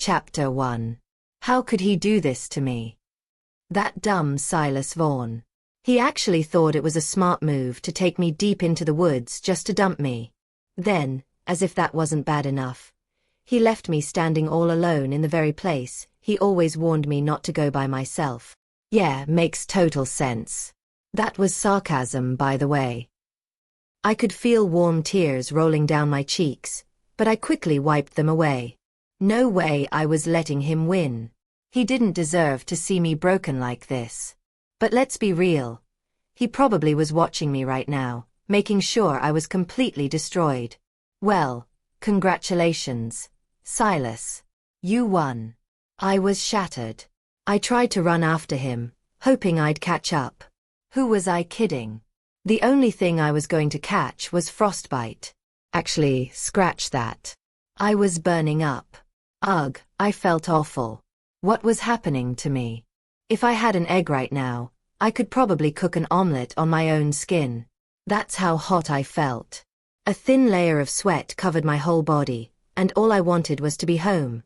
Chapter 1. How could he do this to me? That dumb Silas Vaughan. He actually thought it was a smart move to take me deep into the woods just to dump me. Then, as if that wasn't bad enough, he left me standing all alone in the very place he always warned me not to go by myself. Yeah, makes total sense. That was sarcasm, by the way. I could feel warm tears rolling down my cheeks, but I quickly wiped them away. No way I was letting him win. He didn't deserve to see me broken like this. But let's be real. He probably was watching me right now, making sure I was completely destroyed. Well, congratulations, Silas. You won. I was shattered. I tried to run after him, hoping I'd catch up. Who was I kidding? The only thing I was going to catch was frostbite. Actually, scratch that. I was burning up. Ugh, I felt awful. What was happening to me? If I had an egg right now, I could probably cook an omelette on my own skin. That's how hot I felt. A thin layer of sweat covered my whole body, and all I wanted was to be home.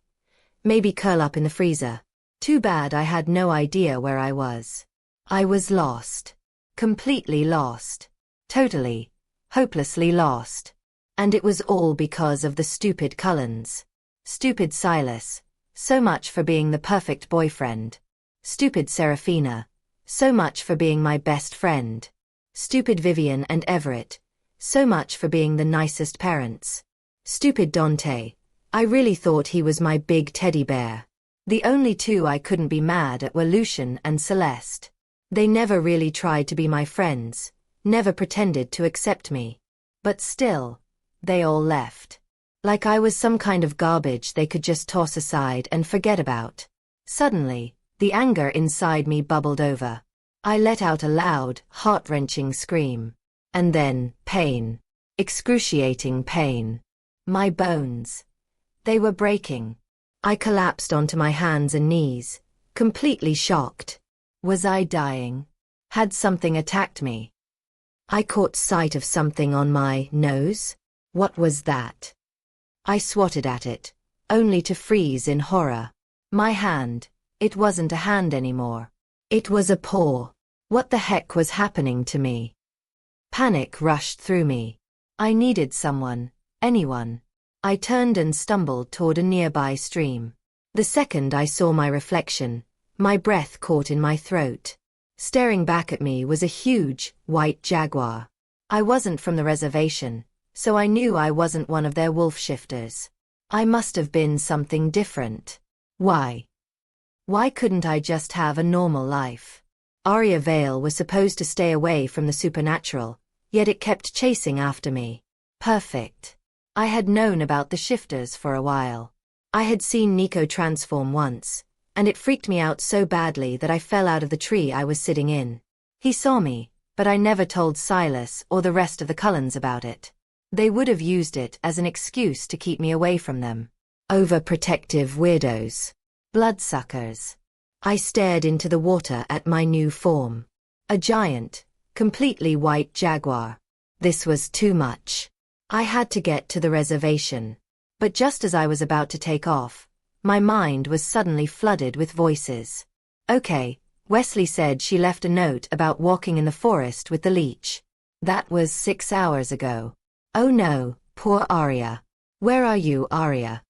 Maybe curl up in the freezer. Too bad I had no idea where I was. I was lost. Completely lost. Totally, hopelessly lost. And it was all because of the stupid Cullens. Stupid Silas, so much for being the perfect boyfriend. Stupid Serafina, so much for being my best friend. Stupid Vivian and Everett, so much for being the nicest parents. Stupid Dante, I really thought he was my big teddy bear. The only two I couldn't be mad at were Lucian and Celeste. They never really tried to be my friends, never pretended to accept me. But still, they all left. Like I was some kind of garbage they could just toss aside and forget about. Suddenly, the anger inside me bubbled over. I let out a loud, heart-wrenching scream. And then, pain. Excruciating pain. My bones. They were breaking. I collapsed onto my hands and knees, completely shocked. Was I dying? Had something attacked me? I caught sight of something on my nose. What was that? I swatted at it, only to freeze in horror. My hand. It wasn't a hand anymore. It was a paw. What the heck was happening to me? Panic rushed through me. I needed someone, anyone. I turned and stumbled toward a nearby stream. The second I saw my reflection, my breath caught in my throat. Staring back at me was a huge, white jaguar. I wasn't from the reservation, so I knew I wasn't one of their wolf shifters. I must have been something different. Why? Why couldn't I just have a normal life? Aria Vale was supposed to stay away from the supernatural, yet it kept chasing after me. Perfect. I had known about the shifters for a while. I had seen Nico transform once, and it freaked me out so badly that I fell out of the tree I was sitting in. He saw me, but I never told Silas or the rest of the Cullens about it. They would have used it as an excuse to keep me away from them. Overprotective weirdos. Bloodsuckers. I stared into the water at my new form. A giant, completely white jaguar. This was too much. I had to get to the reservation. But just as I was about to take off, my mind was suddenly flooded with voices. Okay, Wesley said she left a note about walking in the forest with the leech. That was 6 hours ago. Oh no, poor Aria. Where are you, Aria?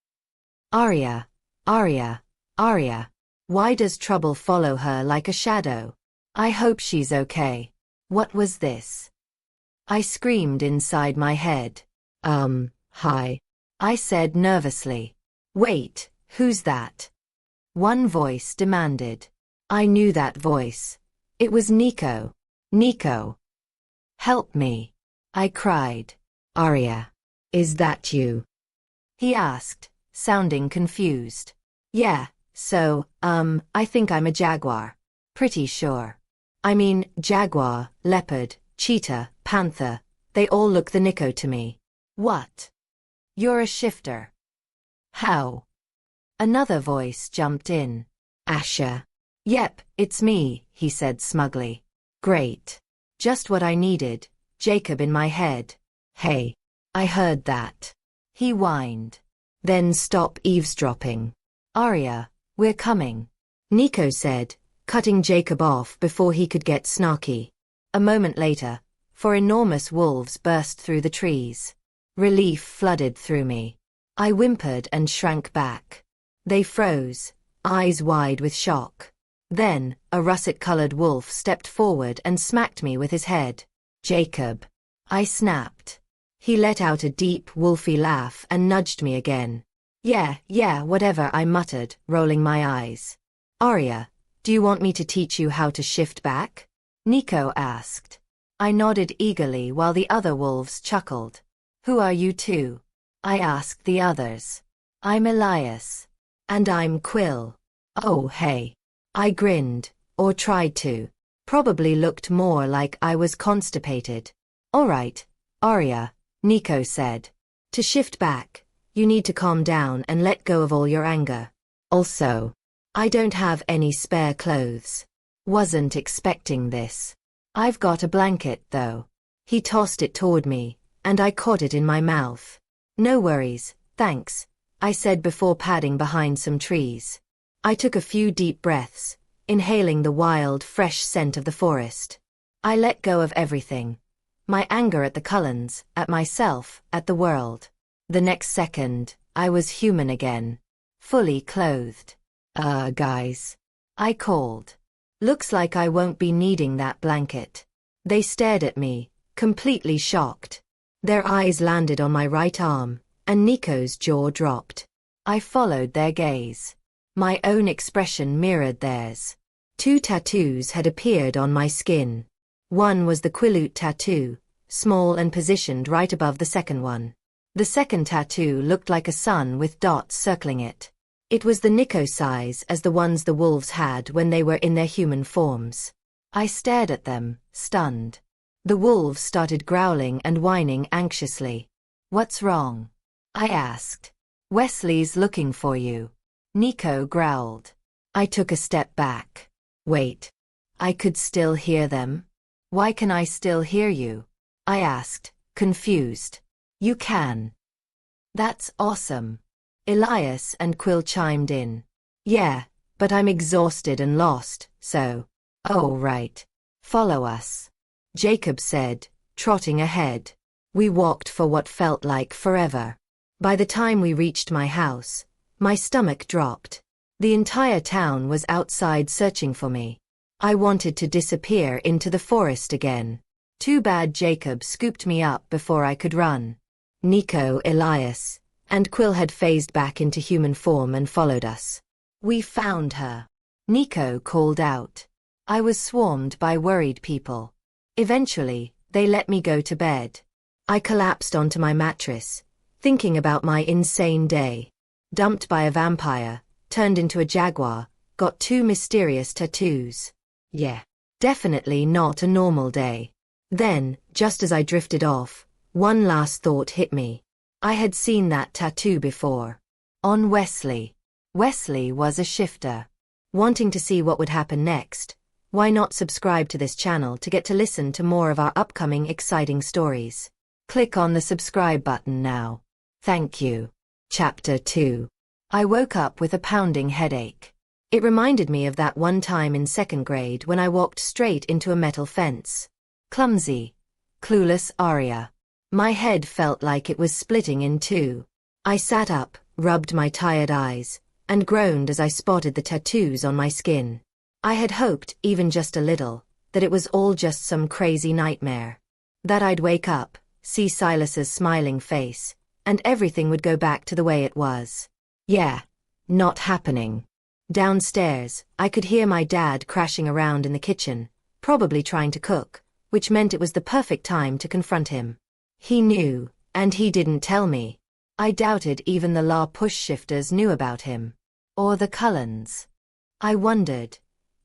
Aria, Aria, Aria. Why does trouble follow her like a shadow? I hope she's okay. What was this? I screamed inside my head. Hi. I said nervously. Wait, who's that? One voice demanded. I knew that voice. It was Nico. Nico. Help me. I cried. Aria. Is that you? He asked, sounding confused. Yeah, so, I think I'm a jaguar. Pretty sure. I mean, jaguar, leopard, cheetah, panther, they all look the Nico to me. What? You're a shifter. How? Another voice jumped in. Asha. Yep, it's me, he said smugly. Great. Just what I needed, Jacob in my head. Hey. I heard that. He whined. Then stop eavesdropping. Aria, we're coming, Nico said, cutting Jacob off before he could get snarky. A moment later, 4 enormous wolves burst through the trees. Relief flooded through me. I whimpered and shrank back. They froze, eyes wide with shock. Then, a russet-colored wolf stepped forward and smacked me with his head. Jacob. I snapped. He let out a deep, wolfy laugh and nudged me again. Yeah, whatever, I muttered, rolling my eyes. Aria, do you want me to teach you how to shift back? Nico asked. I nodded eagerly while the other wolves chuckled. Who are you two? I asked the others. I'm Elias. And I'm Quill. Oh, hey. I grinned, or tried to. Probably looked more like I was constipated. All right, Aria, Nico said. To shift back, you need to calm down and let go of all your anger. Also, I don't have any spare clothes. Wasn't expecting this. I've got a blanket, though. He tossed it toward me, and I caught it in my mouth. No worries, thanks, I said before padding behind some trees. I took a few deep breaths, inhaling the wild, fresh scent of the forest. I let go of everything. My anger at the Cullens, at myself, at the world. The next second, I was human again. Fully clothed. Guys. I called. Looks like I won't be needing that blanket. They stared at me, completely shocked. Their eyes landed on my right arm, and Nico's jaw dropped. I followed their gaze. My own expression mirrored theirs. 2 tattoos had appeared on my skin. One was the Quilut tattoo, small and positioned right above the second one. The second tattoo looked like a sun with dots circling it. It was the Nico size as the ones the wolves had when they were in their human forms. I stared at them, stunned. The wolves started growling and whining anxiously. What's wrong? I asked. Wesley's looking for you. Nico growled. I took a step back. Wait. I could still hear them? Why can I still hear you? I asked, confused. You can. That's awesome. Elias and Quill chimed in. Yeah, but I'm exhausted and lost, so. Oh, right. Follow us. Jacob said, trotting ahead. We walked for what felt like forever. By the time we reached my house, my stomach dropped. The entire town was outside searching for me. I wanted to disappear into the forest again. Too bad Jacob scooped me up before I could run. Nico, Elias, and Quill had phased back into human form and followed us. We found her. Nico called out. I was swarmed by worried people. Eventually, they let me go to bed. I collapsed onto my mattress, thinking about my insane day. Dumped by a vampire, turned into a jaguar, got 2 mysterious tattoos. Yeah, definitely not a normal day. Then, just as I drifted off, one last thought hit me. I had seen that tattoo before. On Wesley. Wesley was a shifter. Wanting to see what would happen next? Why not subscribe to this channel to get to listen to more of our upcoming exciting stories? Click on the subscribe button now. Thank you. Chapter 2. I woke up with a pounding headache. It reminded me of that one time in 2nd grade when I walked straight into a metal fence. Clumsy. Clueless Aria. My head felt like it was splitting in 2. I sat up, rubbed my tired eyes, and groaned as I spotted the tattoos on my skin. I had hoped, even just a little, that it was all just some crazy nightmare. That I'd wake up, see Silas's smiling face, and everything would go back to the way it was. Yeah, not happening. Downstairs, I could hear my dad crashing around in the kitchen, probably trying to cook, which meant it was the perfect time to confront him. He knew, and he didn't tell me. I doubted even the law push shifters knew about him. Or the Cullens. I wondered,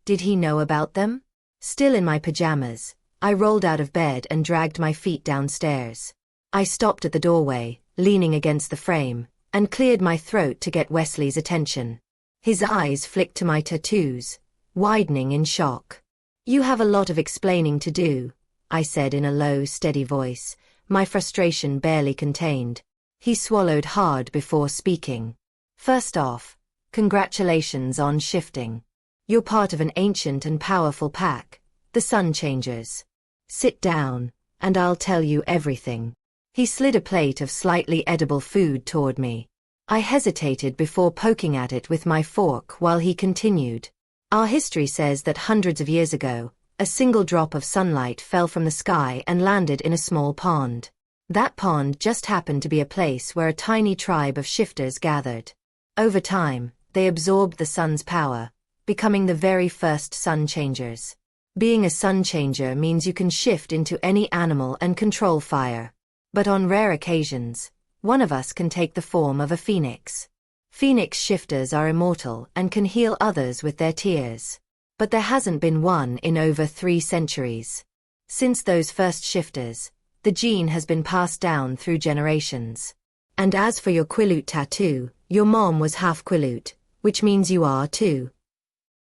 did he know about them? Still in my pajamas, I rolled out of bed and dragged my feet downstairs. I stopped at the doorway, leaning against the frame, and cleared my throat to get Wesley's attention. His eyes flicked to my tattoos, widening in shock. You have a lot of explaining to do, I said in a low, steady voice, my frustration barely contained. He swallowed hard before speaking. First off, Congratulations on shifting. You're part of an ancient and powerful pack, the Sun Changers. Sit down, and I'll tell you everything. He slid a plate of slightly edible food toward me. I hesitated before poking at it with my fork while he continued. Our history says that hundreds of years ago, a single drop of sunlight fell from the sky and landed in a small pond. That pond just happened to be a place where a tiny tribe of shifters gathered. Over time, they absorbed the sun's power, becoming the very first sun changers. Being a sun changer means you can shift into any animal and control fire. But on rare occasions, one of us can take the form of a phoenix. Phoenix shifters are immortal and can heal others with their tears. But there hasn't been one in over 3 centuries. Since those first shifters, the gene has been passed down through generations. And as for your Quileute tattoo, your mom was half Quileute, which means you are too.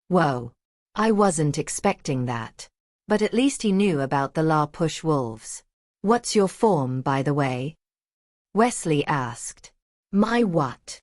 Whoa. I wasn't expecting that. But at least he knew about the La Push wolves. What's your form, by the way? Wesley asked. My what?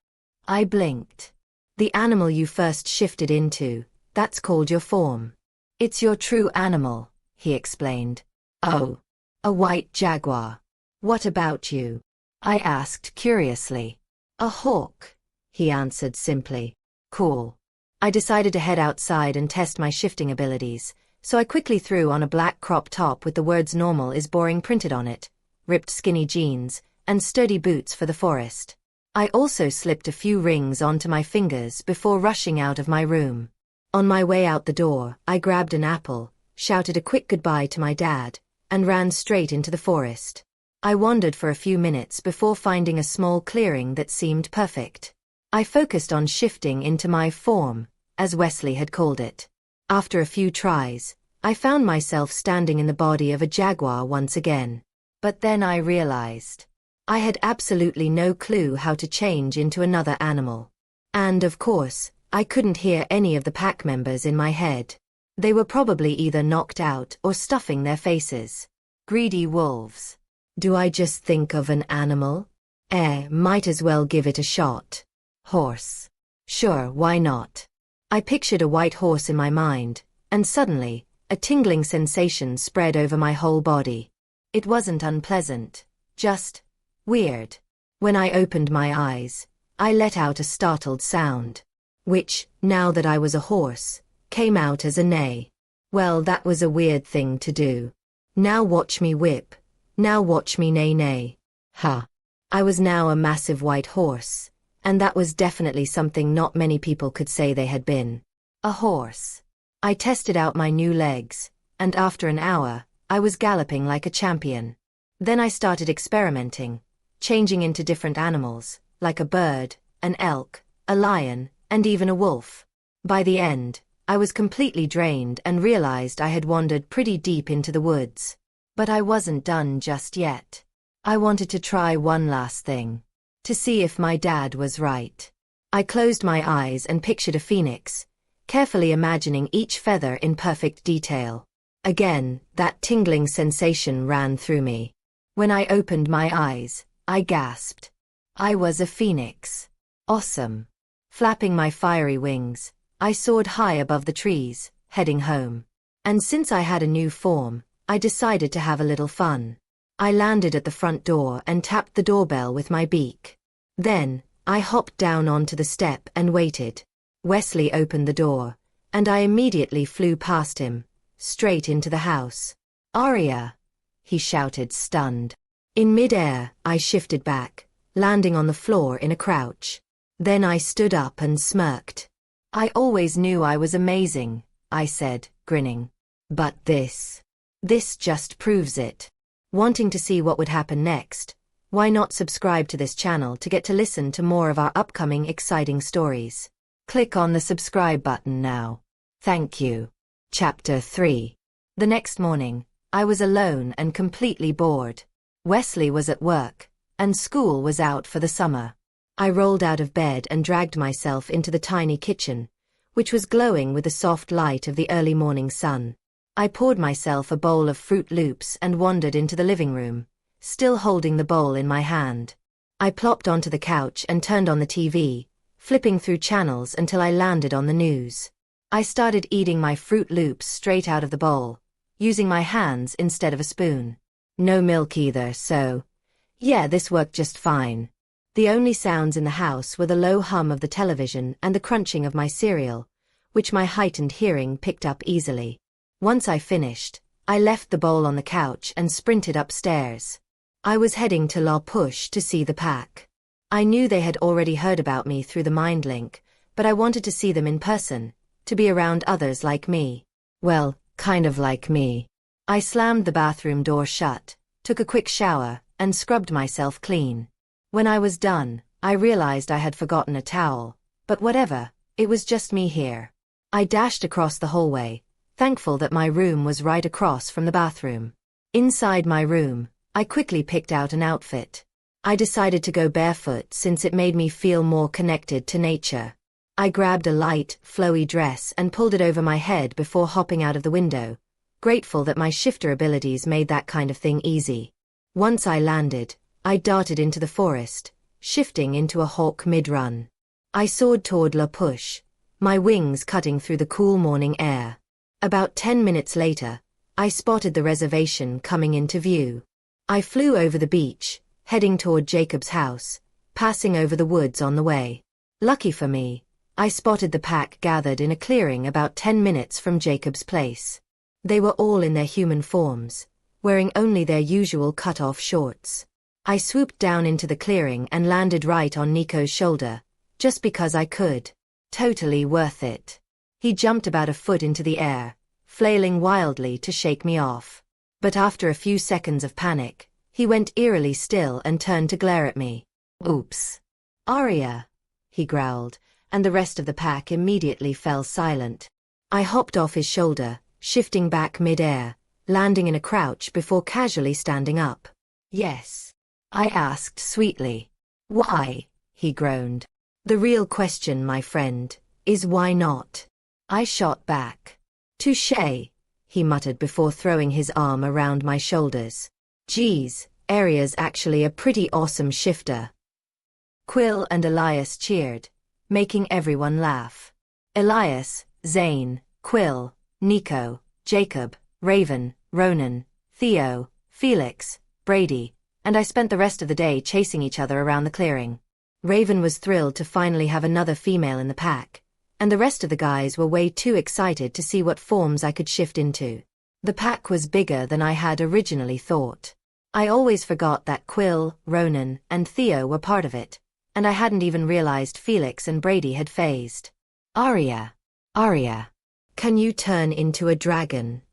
I blinked. The animal you first shifted into, that's called your form. It's your true animal, he explained. Oh. A white jaguar. What about you? I asked curiously. A hawk, he answered simply. Cool. I decided to head outside and test my shifting abilities, so I quickly threw on a black crop top with the words normal is boring printed on it, ripped skinny jeans, and sturdy boots for the forest. I also slipped a few rings onto my fingers before rushing out of my room. On my way out the door, I grabbed an apple, shouted a quick goodbye to my dad, and ran straight into the forest. I wandered for a few minutes before finding a small clearing that seemed perfect. I focused on shifting into my form, as Wesley had called it. After a few tries, I found myself standing in the body of a jaguar once again. But then I realized I had absolutely no clue how to change into another animal. And of course, I couldn't hear any of the pack members in my head. They were probably either knocked out or stuffing their faces. Greedy wolves. Do I just think of an animal? Might as well give it a shot. Horse. Sure, why not? I pictured a white horse in my mind, and suddenly, a tingling sensation spread over my whole body. It wasn't unpleasant, just weird. When I opened my eyes, I let out a startled sound, which, now that I was a horse, came out as a neigh. Well, that was a weird thing to do. Now watch me whip. Now watch me neigh neigh. Ha. I was now a massive white horse, and that was definitely something not many people could say they had been. A horse. I tested out my new legs, and after an hour, I was galloping like a champion. Then I started experimenting, changing into different animals, like a bird, an elk, a lion, and even a wolf. By the end, I was completely drained and realized I had wandered pretty deep into the woods. But I wasn't done just yet. I wanted to try one last thing. To see if my dad was right. I closed my eyes and pictured a phoenix, carefully imagining each feather in perfect detail. Again, that tingling sensation ran through me. When I opened my eyes, I gasped. I was a phoenix. Awesome. Flapping my fiery wings, I soared high above the trees, heading home. And since I had a new form, I decided to have a little fun. I landed at the front door and tapped the doorbell with my beak. Then, I hopped down onto the step and waited. Wesley opened the door, and I immediately flew past him, straight into the house. Aria! He shouted, stunned. In mid-air, I shifted back, landing on the floor in a crouch. Then I stood up and smirked. I always knew I was amazing, I said, grinning. But this just proves it. Wanting to see what would happen next? Why not subscribe to this channel to get to listen to more of our upcoming exciting stories? Click on the subscribe button now. Thank you. Chapter 3. The next morning, I was alone and completely bored. Wesley was at work, and school was out for the summer. I rolled out of bed and dragged myself into the tiny kitchen, which was glowing with the soft light of the early morning sun. I poured myself a bowl of Fruit Loops and wandered into the living room, still holding the bowl in my hand. I plopped onto the couch and turned on the TV, flipping through channels until I landed on the news. I started eating my Fruit Loops straight out of the bowl, using my hands instead of a spoon. No milk either, so yeah, this worked just fine. The only sounds in the house were the low hum of the television and the crunching of my cereal, which my heightened hearing picked up easily. Once I finished, I left the bowl on the couch and sprinted upstairs. I was heading to La Push to see the pack. I knew they had already heard about me through the mind link, but I wanted to see them in person, to be around others like me. Well, kind of like me. I slammed the bathroom door shut, took a quick shower, and scrubbed myself clean. When I was done, I realized I had forgotten a towel, but whatever, it was just me here. I dashed across the hallway, thankful that my room was right across from the bathroom. Inside my room, I quickly picked out an outfit. I decided to go barefoot since it made me feel more connected to nature. I grabbed a light, flowy dress and pulled it over my head before hopping out of the window, grateful that my shifter abilities made that kind of thing easy. Once I landed, I darted into the forest, shifting into a hawk mid-run. I soared toward La Push, my wings cutting through the cool morning air. About 10 minutes later, I spotted the reservation coming into view. I flew over the beach, heading toward Jacob's house, passing over the woods on the way. Lucky for me, I spotted the pack gathered in a clearing about 10 minutes from Jacob's place. They were all in their human forms, wearing only their usual cut-off shorts. I swooped down into the clearing and landed right on Nico's shoulder, just because I could. Totally worth it. He jumped about a foot into the air, flailing wildly to shake me off. But after a few seconds of panic, he went eerily still and turned to glare at me. Oops. Aria, he growled, and the rest of the pack immediately fell silent. I hopped off his shoulder, shifting back mid-air, landing in a crouch before casually standing up. Yes, I asked sweetly. Why? He groaned. The real question, my friend, is why not? I shot back. Touché, he muttered before throwing his arm around my shoulders. Geez, Aria's actually a pretty awesome shifter. Quill and Elias cheered, making everyone laugh. Elias, Zane, Quill, Nico, Jacob, Raven, Ronan, Theo, Felix, Brady, and I spent the rest of the day chasing each other around the clearing. Raven was thrilled to finally have another female in the pack, and the rest of the guys were way too excited to see what forms I could shift into. The pack was bigger than I had originally thought. I always forgot that Quill, Ronan, and Theo were part of it, and I hadn't even realized Felix and Brady had phased. Aria, can you turn into a dragon?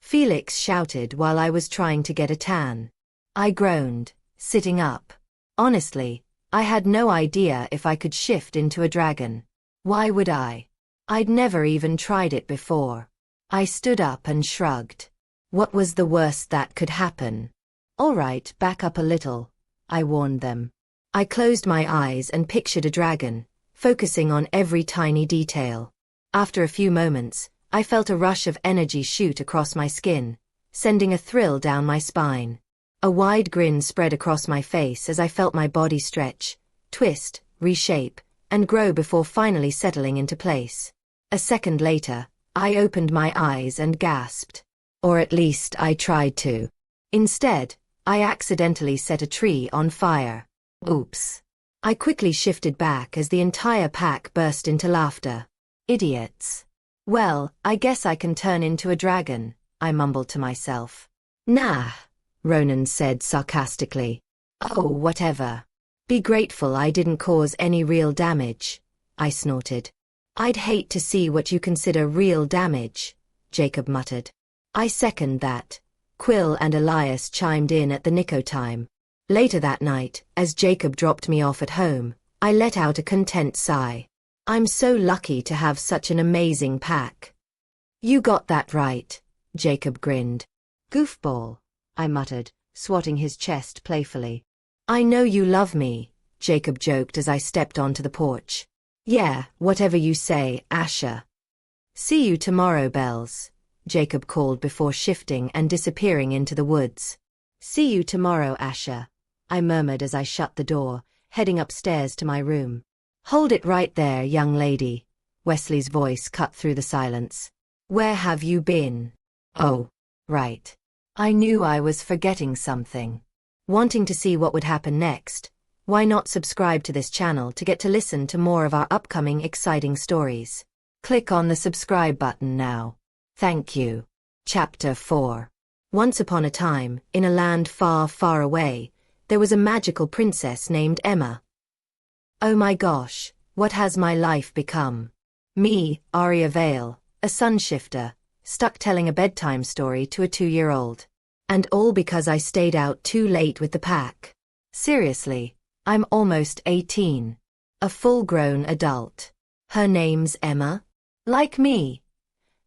Felix shouted while I was trying to get a tan. I groaned, sitting up. Honestly, I had no idea if I could shift into a dragon. Why would I? I'd never even tried it before. I stood up and shrugged. What was the worst that could happen? All right, back up a little, I warned them. I closed my eyes and pictured a dragon, focusing on every tiny detail. After a few moments, I felt a rush of energy shoot across my skin, sending a thrill down my spine. A wide grin spread across my face as I felt my body stretch, twist, reshape, and grow before finally settling into place. A second later, I opened my eyes and gasped. Or at least I tried to. Instead, I accidentally set a tree on fire. Oops. I quickly shifted back as the entire pack burst into laughter. Idiots. Well, I guess I can turn into a dragon, I mumbled to myself. Nah, Ronan said sarcastically. Oh, whatever. Be grateful I didn't cause any real damage, I snorted. I'd hate to see what you consider real damage, Jacob muttered. I second that. Quill and Elias chimed in at the nick of time. Later that night, as Jacob dropped me off at home, I let out a content sigh. I'm so lucky to have such an amazing pack. You got that right, Jacob grinned. Goofball, I muttered, swatting his chest playfully. I know you love me, Jacob joked as I stepped onto the porch. Yeah, whatever you say, Asher. See you tomorrow, Bells, Jacob called before shifting and disappearing into the woods. See you tomorrow, Asher, I murmured as I shut the door, heading upstairs to my room. Hold it right there, young lady. Wesley's voice cut through the silence. Where have you been? Oh, right. I knew I was forgetting something. Wanting to see what would happen next? Why not subscribe to this channel to get to listen to more of our upcoming exciting stories? Click on the subscribe button now. Thank you. Chapter 4. Once upon a time, in a land far, far away, there was a magical princess named Emma. Oh my gosh, what has my life become? Me, Aria Vale, a sun-shifter, stuck telling a bedtime story to a 2-year-old. And all because I stayed out too late with the pack. Seriously, I'm almost 18. A full-grown adult. Her name's Emma? Like me?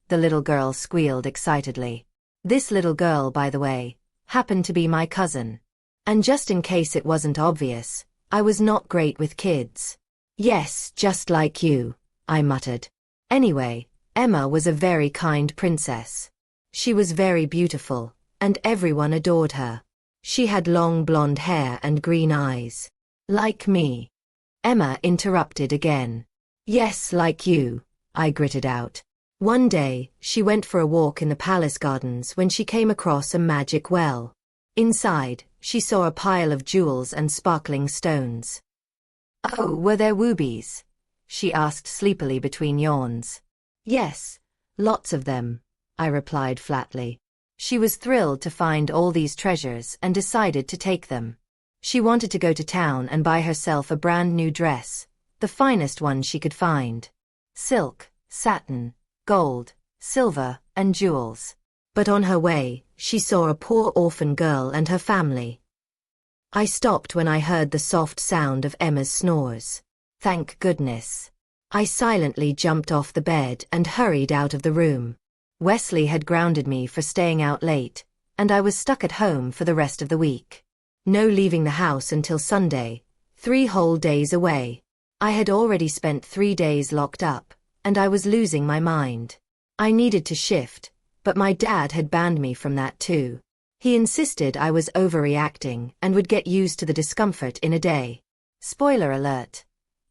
The little girl squealed excitedly. This little girl, by the way, happened to be my cousin. And just in case it wasn't obvious, I was not great with kids. Yes, just like you, I muttered. Anyway, Emma was a very kind princess. She was very beautiful, and everyone adored her. She had long blonde hair and green eyes. Like me. Emma interrupted again. Yes, like you, I gritted out. One day, she went for a walk in the palace gardens when she came across a magic well. Inside, she saw a pile of jewels and sparkling stones. Oh, were there rubies? She asked sleepily between yawns. Yes, lots of them, I replied flatly. She was thrilled to find all these treasures and decided to take them. She wanted to go to town and buy herself a brand new dress, the finest one she could find. Silk, satin, gold, silver, and jewels. But on her way, she saw a poor orphan girl and her family. I stopped when I heard the soft sound of Emma's snores. Thank goodness. I silently jumped off the bed and hurried out of the room. Wesley had grounded me for staying out late, and I was stuck at home for the rest of the week. No leaving the house until Sunday, 3 whole days away. I had already spent 3 days locked up, and I was losing my mind. I needed to shift, but my dad had banned me from that too. He insisted I was overreacting and would get used to the discomfort in a day. Spoiler alert.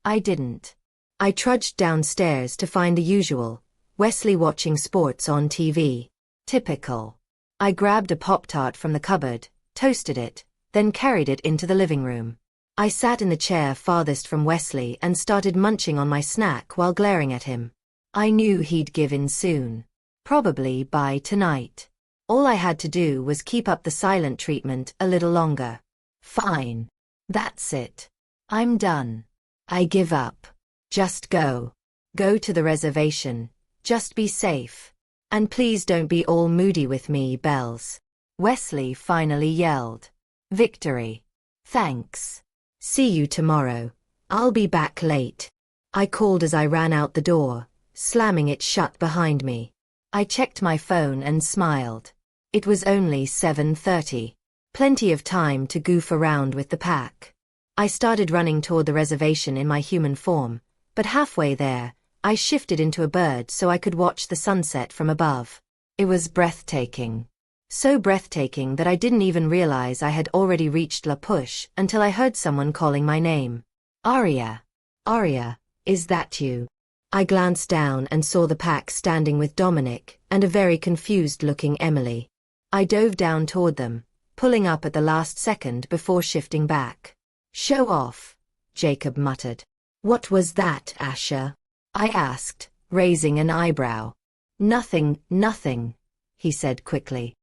I didn't. I trudged downstairs to find the usual, Wesley watching sports on TV. Typical. I grabbed a Pop-Tart from the cupboard, toasted it, then carried it into the living room. I sat in the chair farthest from Wesley and started munching on my snack while glaring at him. I knew he'd give in soon. Probably by tonight. All I had to do was keep up the silent treatment a little longer. Fine. That's it. I'm done. I give up. Just go. Go to the reservation. Just be safe. And please don't be all moody with me, Bells. Wesley finally yelled. Victory. Thanks. See you tomorrow. I'll be back late. I called as I ran out the door, slamming it shut behind me. I checked my phone and smiled. It was only 7:30. Plenty of time to goof around with the pack. I started running toward the reservation in my human form, but halfway there, I shifted into a bird so I could watch the sunset from above. It was breathtaking. So breathtaking that I didn't even realize I had already reached La Push until I heard someone calling my name. Aria. Aria, is that you? I glanced down and saw the pack standing with Dominic and a very confused-looking Emily. I dove down toward them, pulling up at the last second before shifting back. Show off, Jacob muttered. What was that, Asher? I asked, raising an eyebrow. Nothing, he said quickly.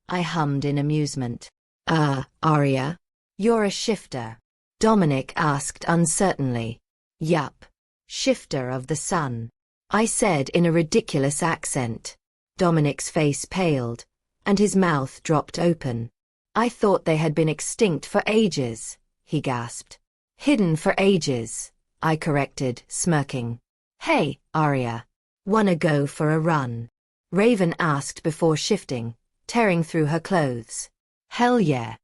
I hummed in amusement. Aria? You're a shifter? Dominic asked uncertainly. Yup. Shifter of the sun. I said in a ridiculous accent. Dominic's face paled, and his mouth dropped open. I thought they had been extinct for ages, he gasped. Hidden for ages, I corrected, smirking. Hey, Aria. Wanna go for a run? Raven asked before shifting, tearing through her clothes. Hell yeah.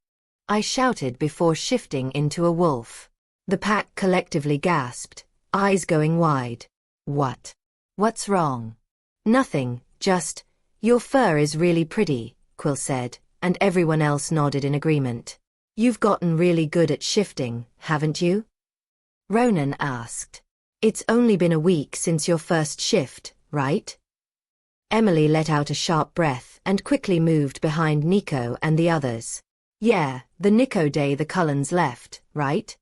I shouted before shifting into a wolf. The pack collectively gasped, eyes going wide. What? What's wrong? Nothing, just, your fur is really pretty, Quill said, and everyone else nodded in agreement. You've gotten really good at shifting, haven't you? Ronan asked. It's only been a week since your first shift, right? Emily let out a sharp breath and quickly moved behind Nico and the others. Yeah, the Nico day the Cullens left, right?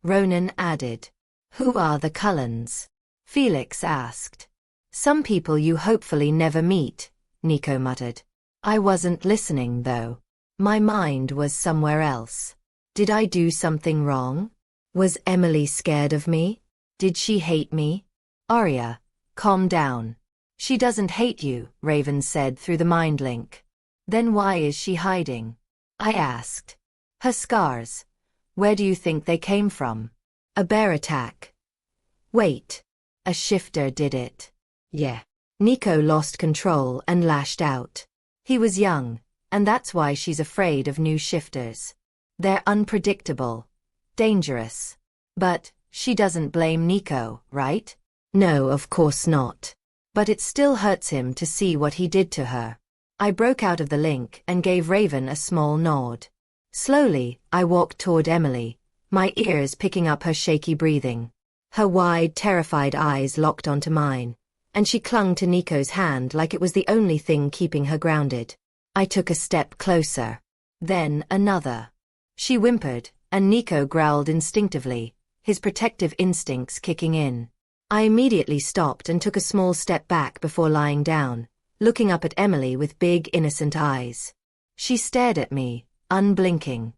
Ronan added. Who are the Cullens? Felix asked. Some people you hopefully never meet, Nico muttered. I wasn't listening though. My mind was somewhere else. Did I do something wrong? Was Emily scared of me? Did she hate me? Aria, calm down. She doesn't hate you, Raven said through the mind link. Then why is she hiding? I asked. Her scars. Where do you think they came from? A bear attack. Wait. A shifter did it. Yeah. Nico lost control and lashed out. He was young, and that's why she's afraid of new shifters. They're unpredictable. Dangerous. But she doesn't blame Nico, right? No, of course not. But it still hurts him to see what he did to her. I broke out of the link and gave Raven a small nod. Slowly, I walked toward Emily, my ears picking up her shaky breathing. Her wide, terrified eyes locked onto mine, and she clung to Nico's hand like it was the only thing keeping her grounded. I took a step closer. Then another. She whimpered, and Nico growled instinctively, his protective instincts kicking in. I immediately stopped and took a small step back before lying down, looking up at Emily with big, innocent eyes. She stared at me, unblinking.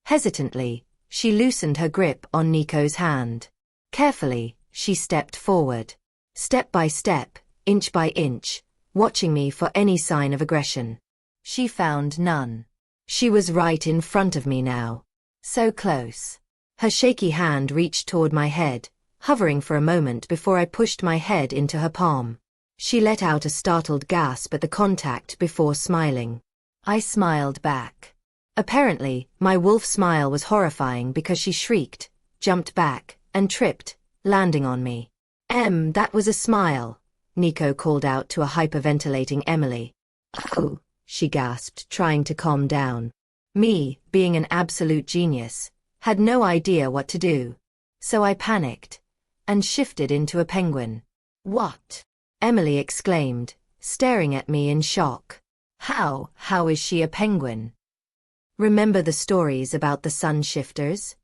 Hesitantly, she loosened her grip on Nico's hand. Carefully, she stepped forward. Step by step, inch by inch, watching me for any sign of aggression. She found none. She was right in front of me now. So close. Her shaky hand reached toward my head, hovering for a moment before I pushed my head into her palm. She let out a startled gasp at the contact before smiling. I smiled back. Apparently, my wolf smile was horrifying because she shrieked, jumped back, and tripped, landing on me. That was a smile," Nico called out to a hyperventilating Emily. "Oh," she gasped, trying to calm down. Me, being an absolute genius, had no idea what to do. So I panicked and shifted into a penguin. "What?" Emily exclaimed, staring at me in shock. How is she a penguin?" "Remember the stories about the sun shifters?"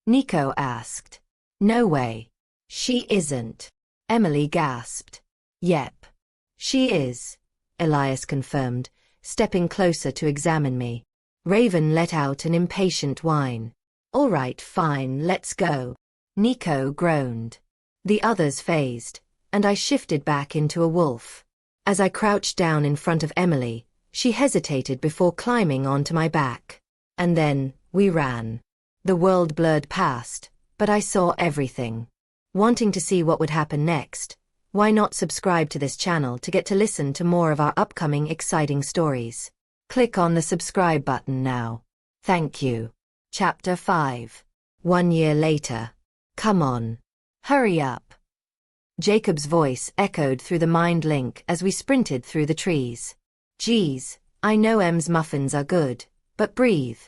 Nico asked. "No way. She isn't." Emily gasped. "Yep. She is," Elias confirmed, stepping closer to examine me. Raven let out an impatient whine. "All right, fine, let's go." Nico groaned. The others phased, and I shifted back into a wolf. As I crouched down in front of Emily, she hesitated before climbing onto my back. And then, we ran. The world blurred past, but I saw everything. Wanting to see what would happen next? Why not subscribe to this channel to get to listen to more of our upcoming exciting stories? Click on the subscribe button now. Thank you. Chapter 5. 1 year later. Come on. Hurry up. Jacob's voice echoed through the mind link as we sprinted through the trees. "Geez, I know Em's muffins are good, but breathe."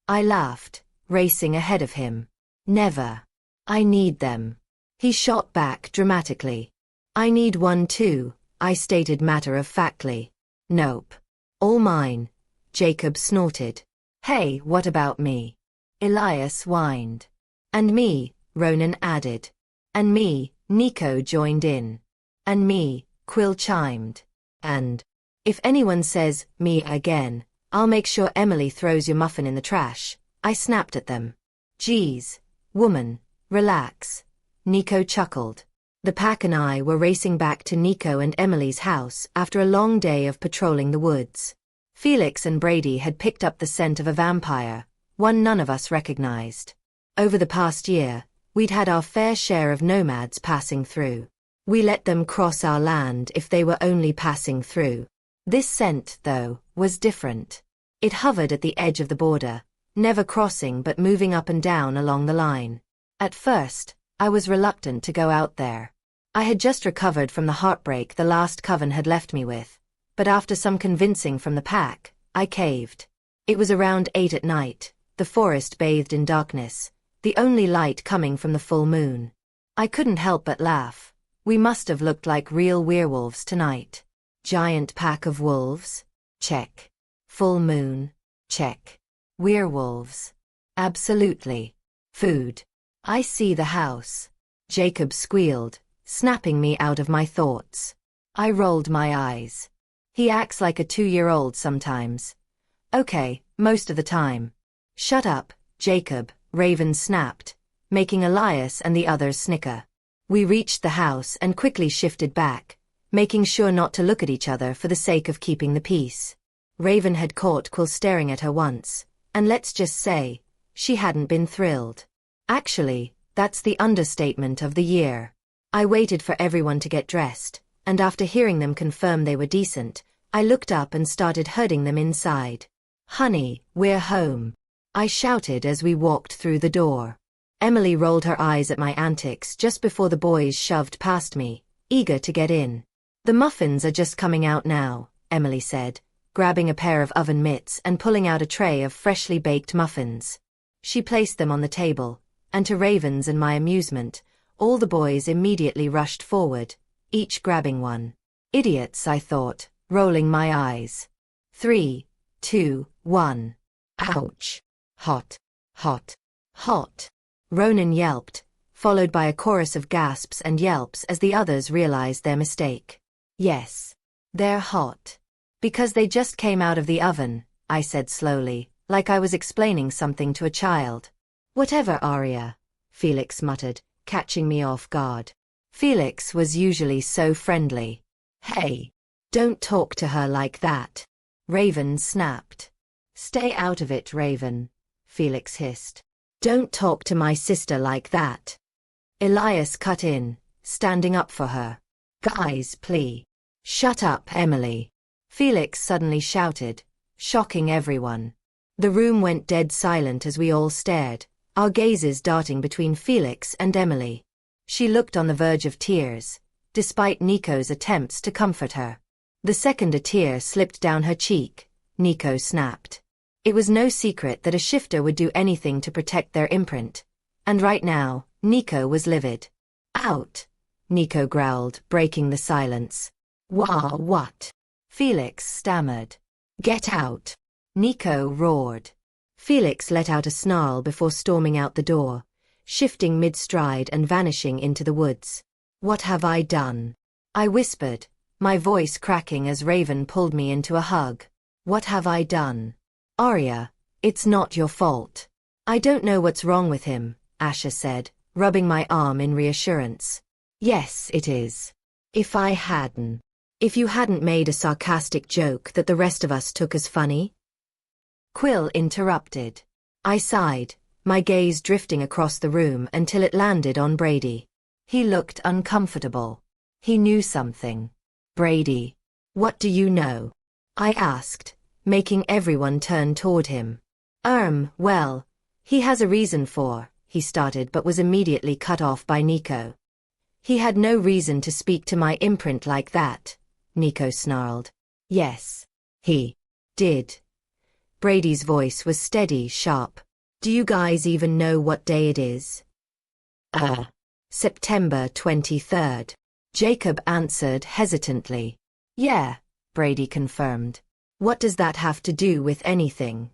I laughed, racing ahead of him. "Never. I need them." He shot back dramatically. "I need one too," I stated matter-of-factly. "Nope. All mine," Jacob snorted. "Hey, what about me?" Elias whined. "And me," Ronan added. "And me," Nico joined in. "And me," Quill chimed. "And if anyone says, me again, I'll make sure Emily throws your muffin in the trash," I snapped at them. "Geez, woman, relax," Nico chuckled. The pack and I were racing back to Nico and Emily's house after a long day of patrolling the woods. Felix and Brady had picked up the scent of a vampire, one none of us recognized. Over the past year, we'd had our fair share of nomads passing through. We let them cross our land if they were only passing through. This scent, though, was different. It hovered at the edge of the border, never crossing but moving up and down along the line. At first, I was reluctant to go out there. I had just recovered from the heartbreak the last coven had left me with, but after some convincing from the pack, I caved. It was around 8 at night, the forest bathed in darkness, the only light coming from the full moon. I couldn't help but laugh. We must have looked like real werewolves tonight. Giant pack of wolves? Check. Full moon? Check. Werewolves? Absolutely. Food. I see the house. Jacob squealed, snapping me out of my thoughts. I rolled my eyes. He acts like a 2-year-old sometimes. Okay, most of the time. Shut up, Jacob, Raven snapped, making Elias and the others snicker. We reached the house and quickly shifted back, making sure not to look at each other for the sake of keeping the peace. Raven had caught Quill staring at her once, and let's just say, she hadn't been thrilled. Actually, that's the understatement of the year. I waited for everyone to get dressed, and after hearing them confirm they were decent, I looked up and started herding them inside. Honey, we're home, I shouted as we walked through the door. Emily rolled her eyes at my antics just before the boys shoved past me, eager to get in. The muffins are just coming out now, Emily said, grabbing a pair of oven mitts and pulling out a tray of freshly baked muffins. She placed them on the table, and to Raven's and my amusement, all the boys immediately rushed forward, each grabbing one. Idiots, I thought, rolling my eyes. 3, 2, 1. Ouch. Hot. Hot. Hot. Ronan yelped, followed by a chorus of gasps and yelps as the others realized their mistake. Yes. They're hot. Because they just came out of the oven, I said slowly, like I was explaining something to a child. Whatever, Aria, Felix muttered, catching me off guard. Felix was usually so friendly. Hey, don't talk to her like that, Raven snapped. Stay out of it, Raven, Felix hissed. Don't talk to my sister like that. Elias cut in, standing up for her. Guys, please. Shut up, Emily, Felix suddenly shouted, shocking everyone. The room went dead silent as we all stared, our gazes darting between Felix and Emily. She looked on the verge of tears, despite Nico's attempts to comfort her. The second a tear slipped down her cheek, Nico snapped. It was no secret that a shifter would do anything to protect their imprint, and right now, Nico was livid. Out, Nico growled, breaking the silence. What? Felix stammered. Get out, Nico roared. Felix let out a snarl before storming out the door, shifting mid-stride and vanishing into the woods. What have I done? I whispered, my voice cracking as Raven pulled me into a hug. What have I done? Aria, it's not your fault. I don't know what's wrong with him, Asher said, rubbing my arm in reassurance. Yes, it is. If you hadn't made a sarcastic joke that the rest of us took as funny? Quill interrupted. I sighed, my gaze drifting across the room until it landed on Brady. He looked uncomfortable. He knew something. Brady, what do you know? I asked, making everyone turn toward him. Well, he has a reason he started but was immediately cut off by Nico. He had no reason to speak to my imprint like that, Nico snarled. Yes, he did. Brady's voice was steady, sharp. Do you guys even know what day it is? September 23rd. Jacob answered hesitantly. Yeah, Brady confirmed. What does that have to do with anything?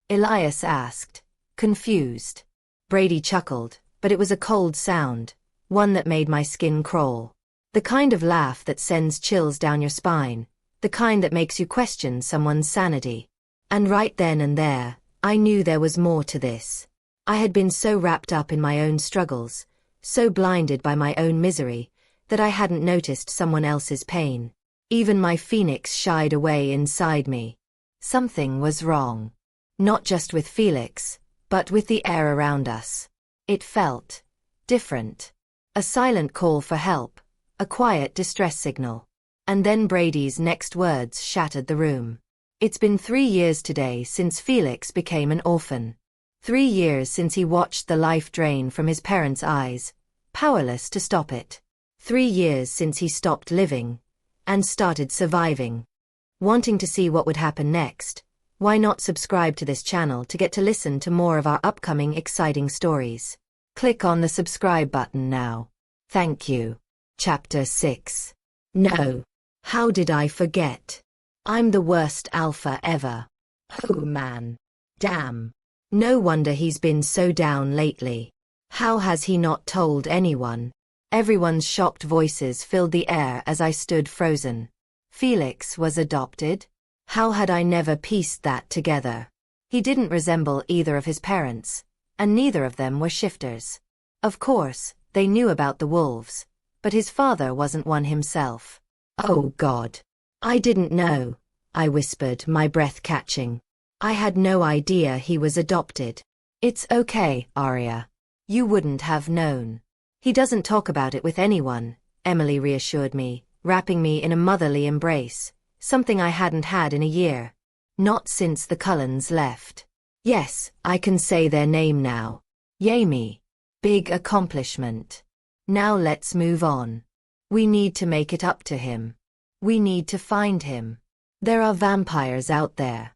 Elias asked, confused. Brady chuckled, but it was a cold sound, one that made my skin crawl. The kind of laugh that sends chills down your spine, the kind that makes you question someone's sanity. And right then and there, I knew there was more to this. I had been so wrapped up in my own struggles, so blinded by my own misery, that I hadn't noticed someone else's pain. Even my phoenix shied away inside me. Something was wrong. Not just with Felix, but with the air around us. It felt different. A silent call for help, a quiet distress signal. And then Brady's next words shattered the room. It's been 3 years today since Felix became an orphan. 3 years since he watched the life drain from his parents' eyes, powerless to stop it. 3 years since he stopped living and started surviving. Wanting to see what would happen next, Why not subscribe to this channel to get to listen to more of our upcoming exciting stories? Click on the subscribe button now. Thank you. Chapter 6. No. How did I forget? I'm the worst alpha ever. Oh man. Damn. No wonder he's been so down lately. How has he not told anyone? Everyone's shocked voices filled the air as I stood frozen. Felix was adopted? How had I never pieced that together? He didn't resemble either of his parents, and neither of them were shifters. Of course, they knew about the wolves, but his father wasn't one himself. Oh God. I didn't know, I whispered, my breath catching. I had no idea he was adopted. It's okay, Aria. You wouldn't have known. He doesn't talk about it with anyone, Emily reassured me, wrapping me in a motherly embrace, something I hadn't had in a year. Not since the Cullens left. Yes, I can say their name now. Yay me. Big accomplishment. Now let's move on. We need to make it up to him. We need to find him. There are vampires out there.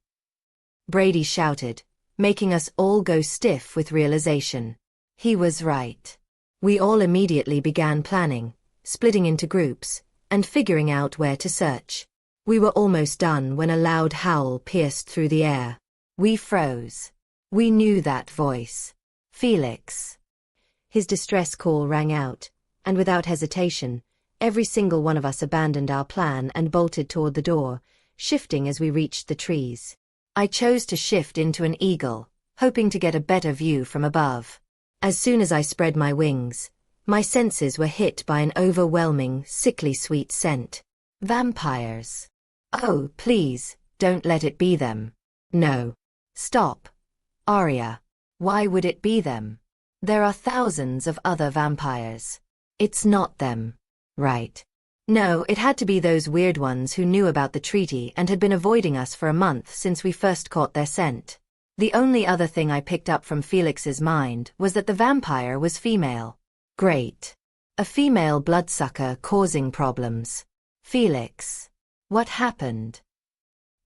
Brady shouted, making us all go stiff with realization. He was right. We all immediately began planning, splitting into groups, and figuring out where to search. We were almost done when a loud howl pierced through the air. We froze. We knew that voice. Felix. His distress call rang out, and without hesitation, every single one of us abandoned our plan and bolted toward the door, shifting as we reached the trees. I chose to shift into an eagle, hoping to get a better view from above. As soon as I spread my wings, my senses were hit by an overwhelming, sickly sweet scent. Vampires. Oh, please, don't let it be them. No. Stop. Aria. Why would it be them? There are thousands of other vampires. It's not them. Right. No, it had to be those weird ones who knew about the treaty and had been avoiding us for a month since we first caught their scent. The only other thing I picked up from Felix's mind was that the vampire was female. Great. A female bloodsucker causing problems. Felix. What happened?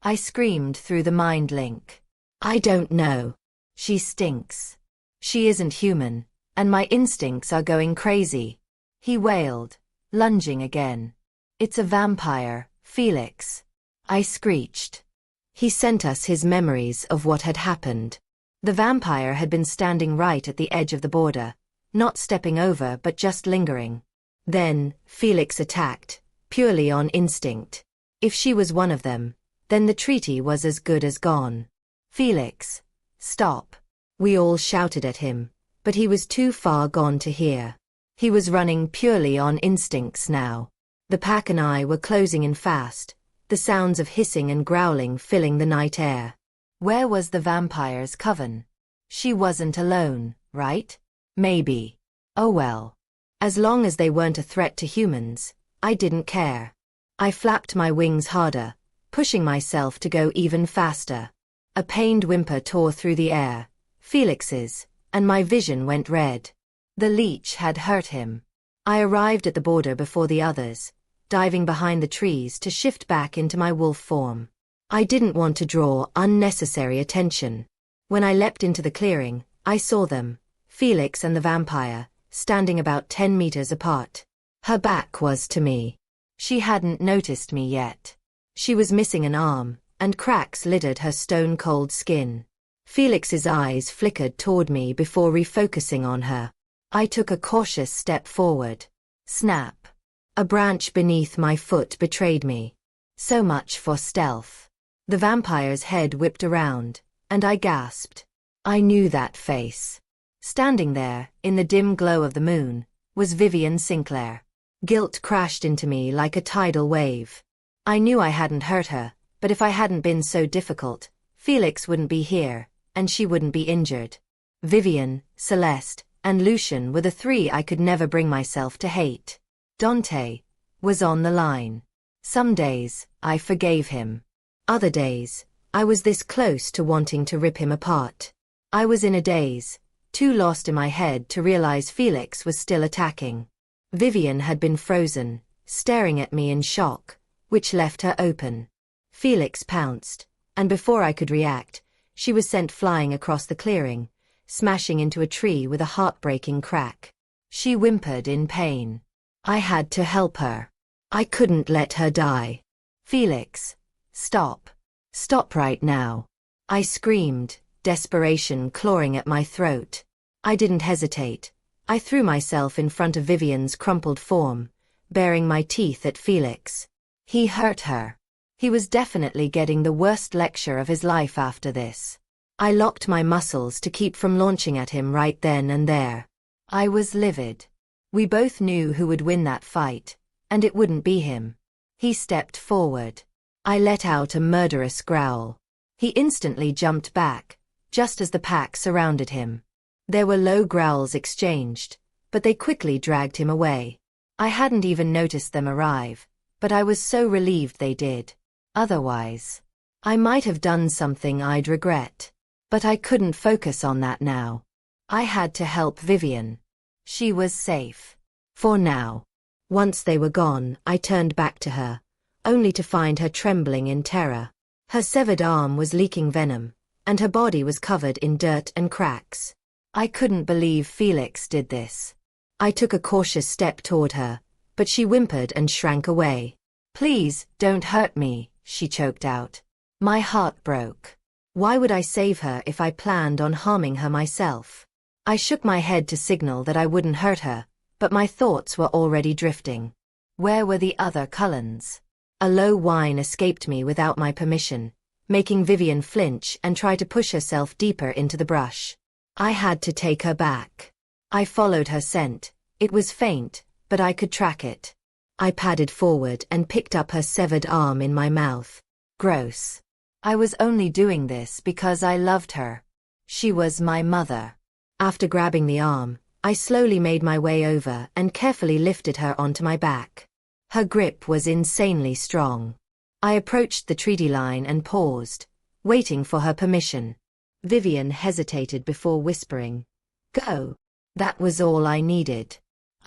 I screamed through the mind link. I don't know. She stinks. She isn't human, and my instincts are going crazy. He wailed, lunging again. It's a vampire, Felix. I screeched. He sent us his memories of what had happened. The vampire had been standing right at the edge of the border, not stepping over but just lingering. Then, Felix attacked, purely on instinct. If she was one of them, then the treaty was as good as gone. Felix, stop. We all shouted at him, but he was too far gone to hear. He was running purely on instincts now. The pack and I were closing in fast, the sounds of hissing and growling filling the night air. Where was the vampire's coven? She wasn't alone, right? Maybe. Oh well. As long as they weren't a threat to humans, I didn't care. I flapped my wings harder, pushing myself to go even faster. A pained whimper tore through the air, Felix's, and my vision went red. The leech had hurt him. I arrived at the border before the others, diving behind the trees to shift back into my wolf form. I didn't want to draw unnecessary attention. When I leapt into the clearing, I saw them, Felix and the vampire, standing about 10 meters apart. Her back was to me. She hadn't noticed me yet. She was missing an arm, and cracks littered her stone-cold skin. Felix's eyes flickered toward me before refocusing on her. I took a cautious step forward. Snap. A branch beneath my foot betrayed me. So much for stealth. The vampire's head whipped around, and I gasped. I knew that face. Standing there, in the dim glow of the moon, was Vivian Sinclair. Guilt crashed into me like a tidal wave. I knew I hadn't hurt her, but if I hadn't been so difficult, Felix wouldn't be here, and she wouldn't be injured. Vivian, Celeste, and Lucian were the three I could never bring myself to hate. Dante was on the line. Some days, I forgave him. Other days, I was this close to wanting to rip him apart. I was in a daze, too lost in my head to realize Felix was still attacking. Vivian had been frozen, staring at me in shock, which left her open. Felix pounced, and before I could react, she was sent flying across the clearing, smashing into a tree with a heartbreaking crack. She whimpered in pain. I had to help her. I couldn't let her die. Felix, stop. Stop right now. I screamed, desperation clawing at my throat. I didn't hesitate. I threw myself in front of Vivian's crumpled form, baring my teeth at Felix. He hurt her. He was definitely getting the worst lecture of his life after this. I locked my muscles to keep from launching at him right then and there. I was livid. We both knew who would win that fight, and it wouldn't be him. He stepped forward. I let out a murderous growl. He instantly jumped back, just as the pack surrounded him. There were low growls exchanged, but they quickly dragged him away. I hadn't even noticed them arrive, but I was so relieved they did. Otherwise, I might have done something I'd regret. But I couldn't focus on that now. I had to help Vivian. She was safe. For now. Once they were gone, I turned back to her, only to find her trembling in terror. Her severed arm was leaking venom, and her body was covered in dirt and cracks. I couldn't believe Felix did this. I took a cautious step toward her, but she whimpered and shrank away. Please, don't hurt me, she choked out. My heart broke. Why would I save her if I planned on harming her myself? I shook my head to signal that I wouldn't hurt her, but my thoughts were already drifting. Where were the other Cullens? A low whine escaped me without my permission, making Vivian flinch and try to push herself deeper into the brush. I had to take her back. I followed her scent. It was faint, but I could track it. I padded forward and picked up her severed arm in my mouth. Gross. I was only doing this because I loved her. She was my mother. After grabbing the arm, I slowly made my way over and carefully lifted her onto my back. Her grip was insanely strong. I approached the treaty line and paused, waiting for her permission. Vivian hesitated before whispering, "Go." That was all I needed.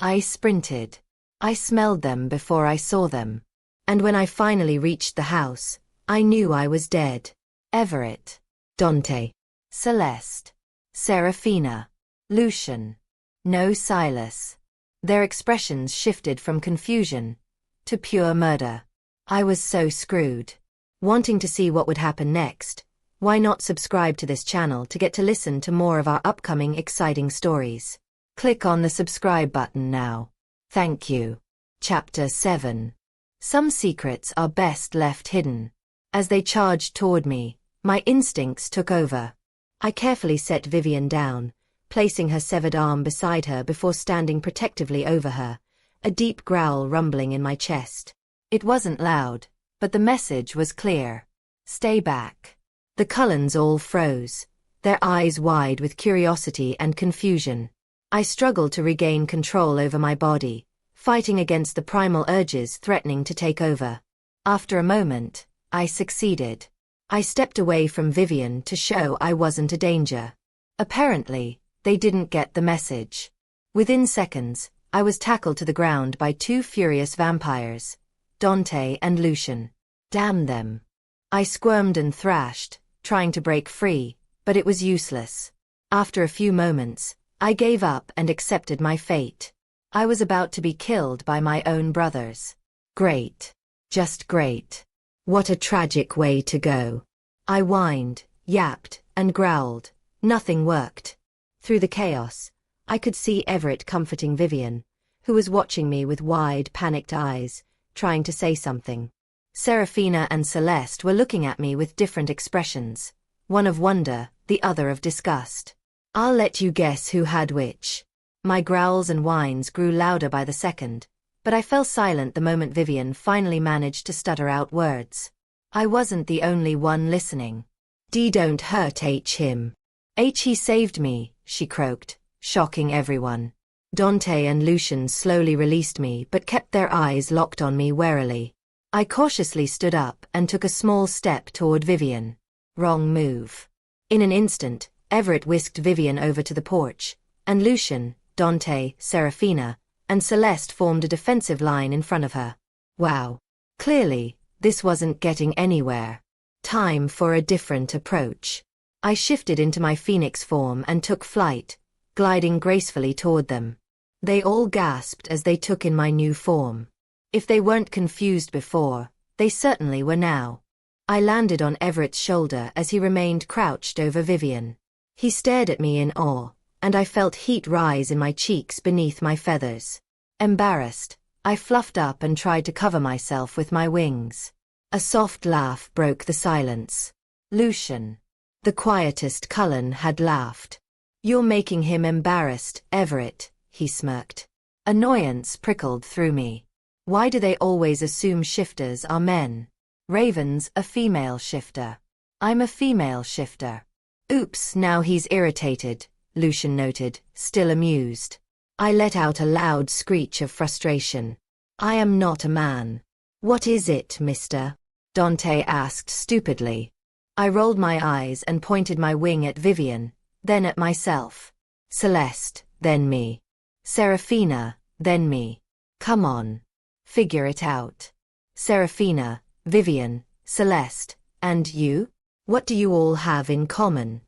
I sprinted. I smelled them before I saw them. And when I finally reached the house, I knew I was dead. Everett, Dante, Celeste, Serafina, Lucian. No Silas. Their expressions shifted from confusion to pure murder. I was so screwed. Wanting to see what would happen next, why not subscribe to this channel to get to listen to more of our upcoming exciting stories? Click on the subscribe button now. Thank you. Chapter 7. Some secrets are best left hidden. As they charged toward me, my instincts took over. I carefully set Vivian down, placing her severed arm beside her before standing protectively over her, a deep growl rumbling in my chest. It wasn't loud, but the message was clear. Stay back. The Cullens all froze, their eyes wide with curiosity and confusion. I struggled to regain control over my body, fighting against the primal urges threatening to take over. After a moment, I succeeded. I stepped away from Vivian to show I wasn't a danger. Apparently, they didn't get the message. Within seconds, I was tackled to the ground by two furious vampires, Dante and Lucian. Damn them. I squirmed and thrashed, trying to break free, but it was useless. After a few moments, I gave up and accepted my fate. I was about to be killed by my own brothers. Great. Just great. What a tragic way to go. I whined, yapped, and growled. Nothing worked. Through the chaos, I could see Everett comforting Vivian, who was watching me with wide, panicked eyes, trying to say something. Serafina and Celeste were looking at me with different expressions, one of wonder, the other of disgust. I'll let you guess who had which. My growls and whines grew louder by the second, but I fell silent the moment Vivian finally managed to stutter out words. I wasn't the only one listening. Don't hurt him. He saved me, she croaked, shocking everyone. Dante and Lucian slowly released me but kept their eyes locked on me warily. I cautiously stood up and took a small step toward Vivian. Wrong move. In an instant, Everett whisked Vivian over to the porch, and Lucian, Dante, Serafina, and Celeste formed a defensive line in front of her. Wow. Clearly, this wasn't getting anywhere. Time for a different approach. I shifted into my phoenix form and took flight, gliding gracefully toward them. They all gasped as they took in my new form. If they weren't confused before, they certainly were now. I landed on Everett's shoulder as he remained crouched over Vivian. He stared at me in awe, and I felt heat rise in my cheeks beneath my feathers. Embarrassed, I fluffed up and tried to cover myself with my wings. A soft laugh broke the silence. Lucian. The quietest Cullen had laughed. "You're making him embarrassed, Everett," he smirked. Annoyance prickled through me. Why do they always assume shifters are men? Raven's a female shifter. I'm a female shifter. Oops, now he's irritated, Lucian noted, still amused. I let out a loud screech of frustration. I am not a man. What is it, mister? Dante asked stupidly. I rolled my eyes and pointed my wing at Vivian, then at myself. Celeste, then me. Seraphina, then me. Come on. Figure it out. Seraphina, Vivian, Celeste, and you? What do you all have in common?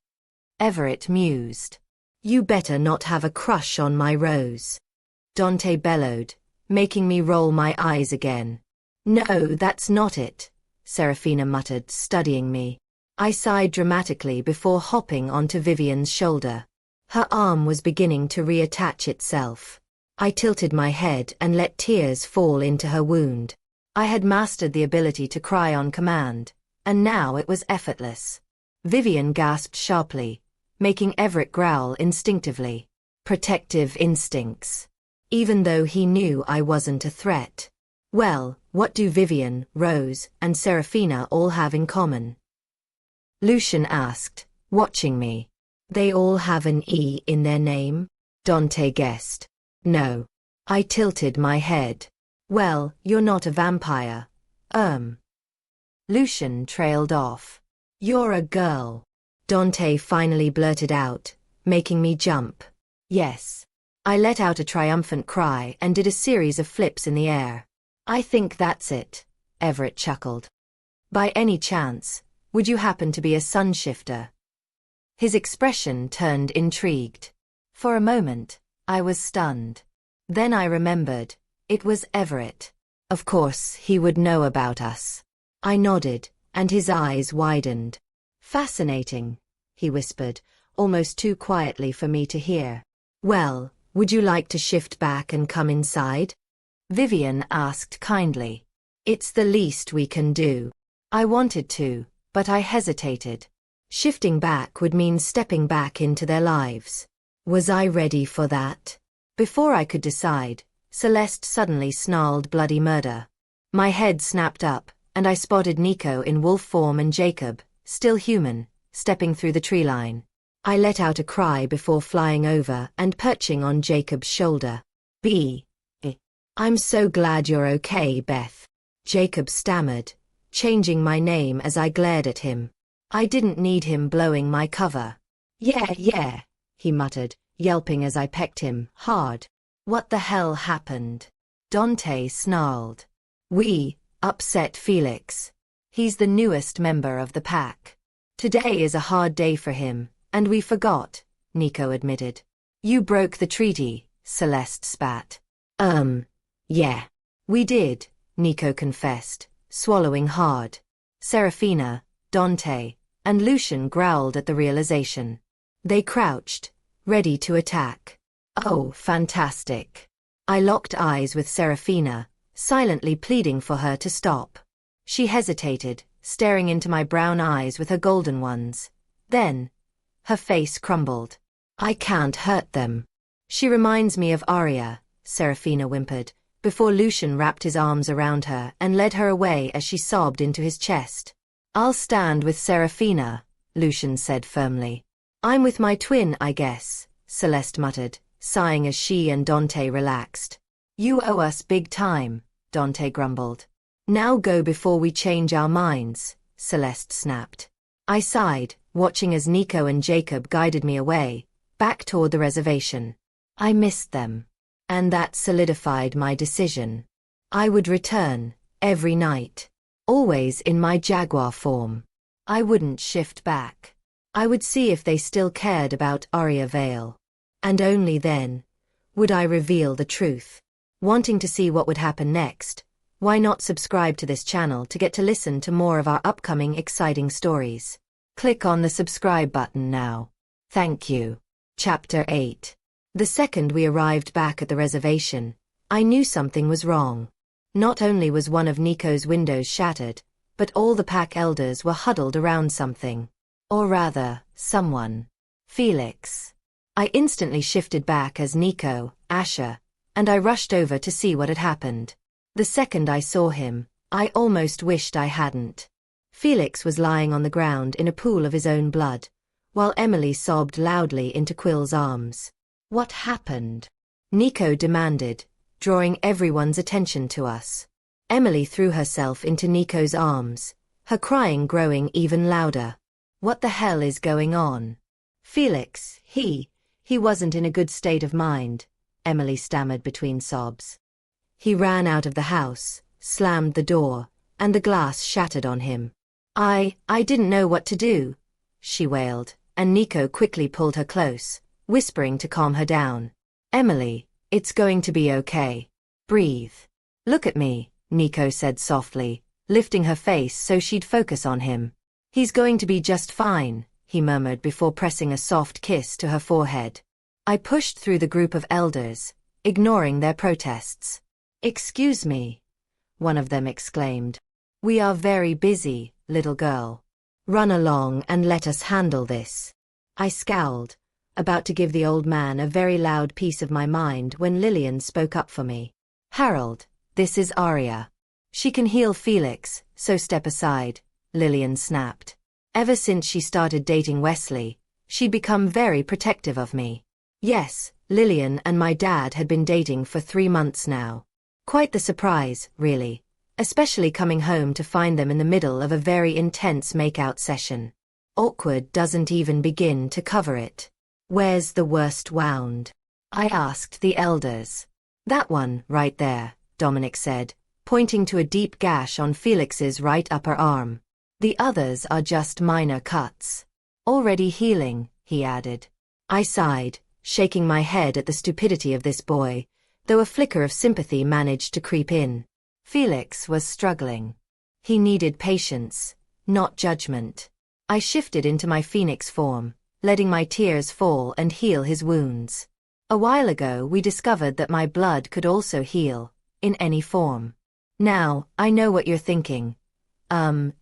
Everett mused. You better not have a crush on my Rose. Dante bellowed, making me roll my eyes again. No, that's not it, Seraphina muttered, studying me. I sighed dramatically before hopping onto Vivian's shoulder. Her arm was beginning to reattach itself. I tilted my head and let tears fall into her wound. I had mastered the ability to cry on command, and now it was effortless. Vivian gasped sharply, making Everett growl instinctively. Protective instincts. Even though he knew I wasn't a threat. Well, what do Vivian, Rose, and Seraphina all have in common? Lucian asked, watching me. They all have an E in their name? Dante guessed. No. I tilted my head. Well, you're not a vampire. Lucian trailed off. You're a girl. Dante finally blurted out, making me jump. Yes. I let out a triumphant cry and did a series of flips in the air. I think that's it, Everett chuckled. By any chance, would you happen to be a sun shifter? His expression turned intrigued. For a moment, I was stunned. Then I remembered, it was Everett. Of course, he would know about us. I nodded, and his eyes widened. Fascinating, he whispered, almost too quietly for me to hear. Well, would you like to shift back and come inside? Vivian asked kindly. It's the least we can do. I wanted to, but I hesitated. Shifting back would mean stepping back into their lives. Was I ready for that? Before I could decide, Celeste suddenly snarled bloody murder. My head snapped up, and I spotted Nico in wolf form and Jacob, still human, stepping through the tree line. I let out a cry before flying over and perching on Jacob's shoulder. I'm so glad you're okay, Beth. Jacob stammered, changing my name as I glared at him. I didn't need him blowing my cover. Yeah, he muttered, yelping as I pecked him hard. What the hell happened? Dante snarled. We upset Felix. He's the newest member of the pack. Today is a hard day for him, and we forgot, Nico admitted. You broke the treaty, Celeste spat. Yeah. We did, Nico confessed, swallowing hard. Seraphina, Dante, and Lucian growled at the realization. They crouched, ready to attack. Oh, fantastic. I locked eyes with Seraphina, silently pleading for her to stop. She hesitated, staring into my brown eyes with her golden ones. Then, her face crumbled. I can't hurt them. She reminds me of Aria, Seraphina whimpered, before Lucian wrapped his arms around her and led her away as she sobbed into his chest. I'll stand with Seraphina, Lucian said firmly. I'm with my twin, I guess, Celeste muttered, sighing as she and Dante relaxed. You owe us big time, Dante grumbled. Now go before we change our minds, Celeste snapped. I sighed, watching as Nico and Jacob guided me away, back toward the reservation. I missed them. And that solidified my decision. I would return, every night. Always in my jaguar form. I wouldn't shift back. I would see if they still cared about Aria Vale. And only then would I reveal the truth. Wanting to see what would happen next? Why not subscribe to this channel to get to listen to more of our upcoming exciting stories? Click on the subscribe button now. Thank you. Chapter 8. The second we arrived back at the reservation, I knew something was wrong. Not only was one of Nico's windows shattered, but all the pack elders were huddled around something. Or rather, someone. Felix. I instantly shifted back as Nico, Asher, and I rushed over to see what had happened. The second I saw him, I almost wished I hadn't. Felix was lying on the ground in a pool of his own blood, while Emily sobbed loudly into Quill's arms. What happened? Nico demanded, drawing everyone's attention to us. Emily threw herself into Nico's arms, her crying growing even louder. What the hell is going on? Felix, he wasn't in a good state of mind, Emily stammered between sobs. He ran out of the house, slammed the door, and the glass shattered on him. I didn't know what to do, she wailed, and Nico quickly pulled her close, whispering to calm her down. Emily, it's going to be okay. Breathe. Look at me, Nico said softly, lifting her face so she'd focus on him. He's going to be just fine, he murmured before pressing a soft kiss to her forehead. I pushed through the group of elders, ignoring their protests. Excuse me, one of them exclaimed. We are very busy, little girl. Run along and let us handle this. I scowled, about to give the old man a very loud piece of my mind when Lillian spoke up for me. Harold, this is Aria. She can heal Felix, so step aside, Lillian snapped. Ever since she started dating Wesley, she'd become very protective of me. Yes, Lillian and my dad had been dating for 3 months now. Quite the surprise, really, especially coming home to find them in the middle of a very intense makeout session. Awkward doesn't even begin to cover it. Where's the worst wound? I asked the elders. That one, right there, Dominic said, pointing to a deep gash on Felix's right upper arm. The others are just minor cuts. Already healing, he added. I sighed, shaking my head at the stupidity of this boy, though a flicker of sympathy managed to creep in. Felix was struggling. He needed patience, not judgment. I shifted into my phoenix form, letting my tears fall and heal his wounds. A while ago we discovered that my blood could also heal, in any form. Now, I know what you're thinking.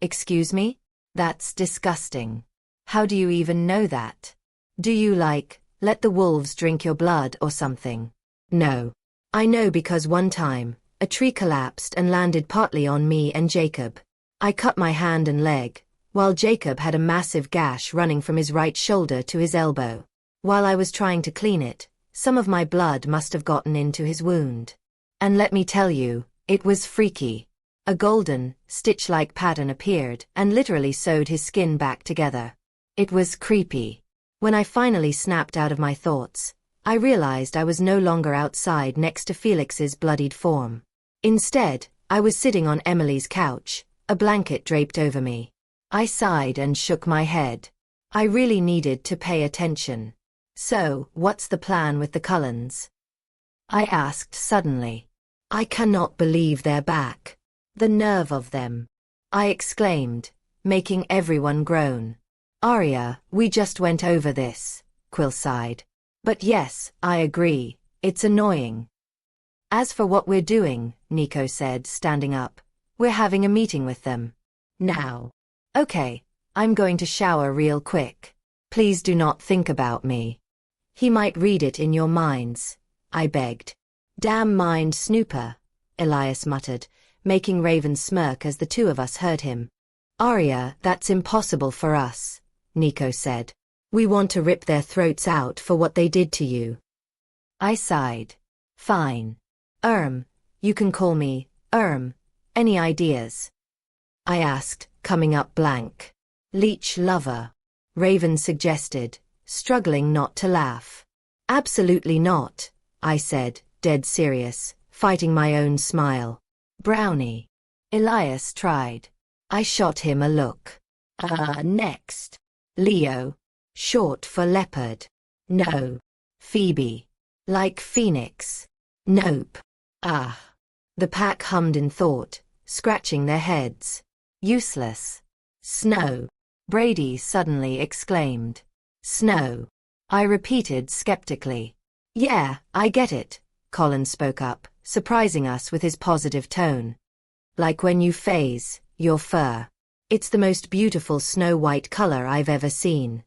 Excuse me? That's disgusting. How do you even know that? Do you let the wolves drink your blood or something? No. I know because one time, a tree collapsed and landed partly on me and Jacob. I cut my hand and leg, while Jacob had a massive gash running from his right shoulder to his elbow. While I was trying to clean it, some of my blood must have gotten into his wound. And let me tell you, it was freaky. A golden, stitch-like pattern appeared and literally sewed his skin back together. It was creepy. When I finally snapped out of my thoughts, I realized I was no longer outside next to Felix's bloodied form. Instead, I was sitting on Emily's couch, a blanket draped over me. I sighed and shook my head. I really needed to pay attention. So, what's the plan with the Cullens? I asked suddenly. I cannot believe they're back. The nerve of them! I exclaimed, making everyone groan. Aria, we just went over this, Quill sighed. But yes, I agree, it's annoying. As for what we're doing, Nico said, standing up, we're having a meeting with them. Now. Okay, I'm going to shower real quick. Please do not think about me. He might read it in your minds, I begged. Damn mind snooper, Elias muttered, making Raven smirk as the two of us heard him. Aria, that's impossible for us, Nico said. We want to rip their throats out for what they did to you. I sighed. Fine. You can call me, Any ideas? I asked, coming up blank. Leech lover, Raven suggested, struggling not to laugh. Absolutely not, I said, dead serious, fighting my own smile. Brownie. Elias tried. I shot him a look. Next. Leo. Short for leopard. No. Phoebe. Like phoenix. Nope. The pack hummed in thought, scratching their heads. Useless. Snow. Brady suddenly exclaimed. Snow. I repeated skeptically. Yeah, I get it, Cullens spoke up, surprising us with his positive tone. Like when you phase your fur. It's the most beautiful snow-white color I've ever seen.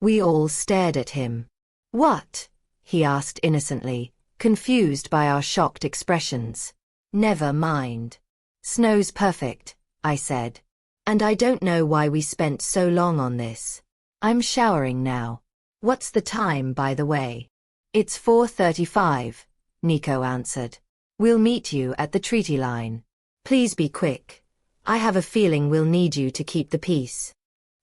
We all stared at him. What? He asked innocently, confused by our shocked expressions. Never mind. Snow's perfect, I said. And I don't know why we spent so long on this. I'm showering now. What's the time, by the way? It's 4:35, Nico answered. We'll meet you at the treaty line. Please be quick. I have a feeling we'll need you to keep the peace.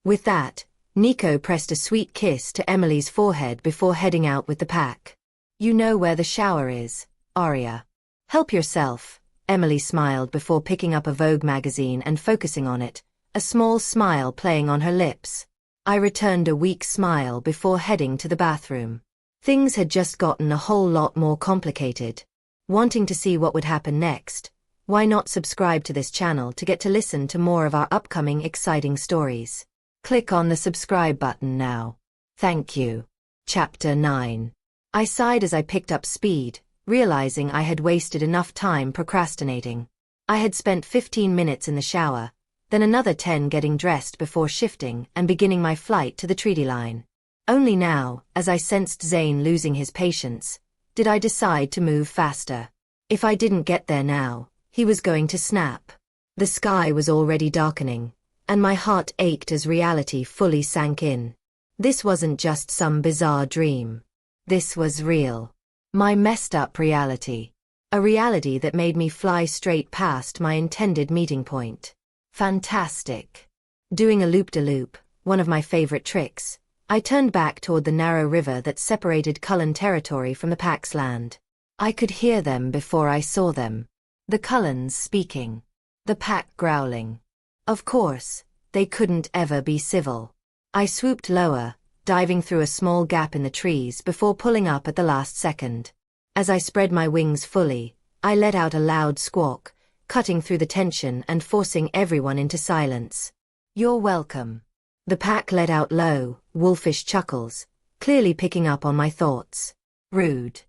With that, Nico pressed a sweet kiss to Emily's forehead before heading out with the pack. You know where the shower is, Aria. Help yourself, Emily smiled before picking up a Vogue magazine and focusing on it, a small smile playing on her lips. I returned a weak smile before heading to the bathroom. Things had just gotten a whole lot more complicated. Wanting to see what would happen next, why not subscribe to this channel to get to listen to more of our upcoming exciting stories? Click on the subscribe button now. Thank you. Chapter 9. I sighed as I picked up speed, realizing I had wasted enough time procrastinating. I had spent 15 minutes in the shower, then another 10 getting dressed before shifting and beginning my flight to the treaty line. Only now, as I sensed Zane losing his patience, did I decide to move faster. If I didn't get there now, he was going to snap. The sky was already darkening, and my heart ached as reality fully sank in. This wasn't just some bizarre dream. This was real. My messed up reality. A reality that made me fly straight past my intended meeting point. Fantastic. Doing a loop-de-loop, one of my favorite tricks, I turned back toward the narrow river that separated Cullen territory from the pack's land. I could hear them before I saw them. The Cullens speaking. The pack growling. Of course, they couldn't ever be civil. I swooped lower, diving through a small gap in the trees before pulling up at the last second. As I spread my wings fully, I let out a loud squawk, cutting through the tension and forcing everyone into silence. You're welcome. The pack let out low, wolfish chuckles, clearly picking up on my thoughts. Rude.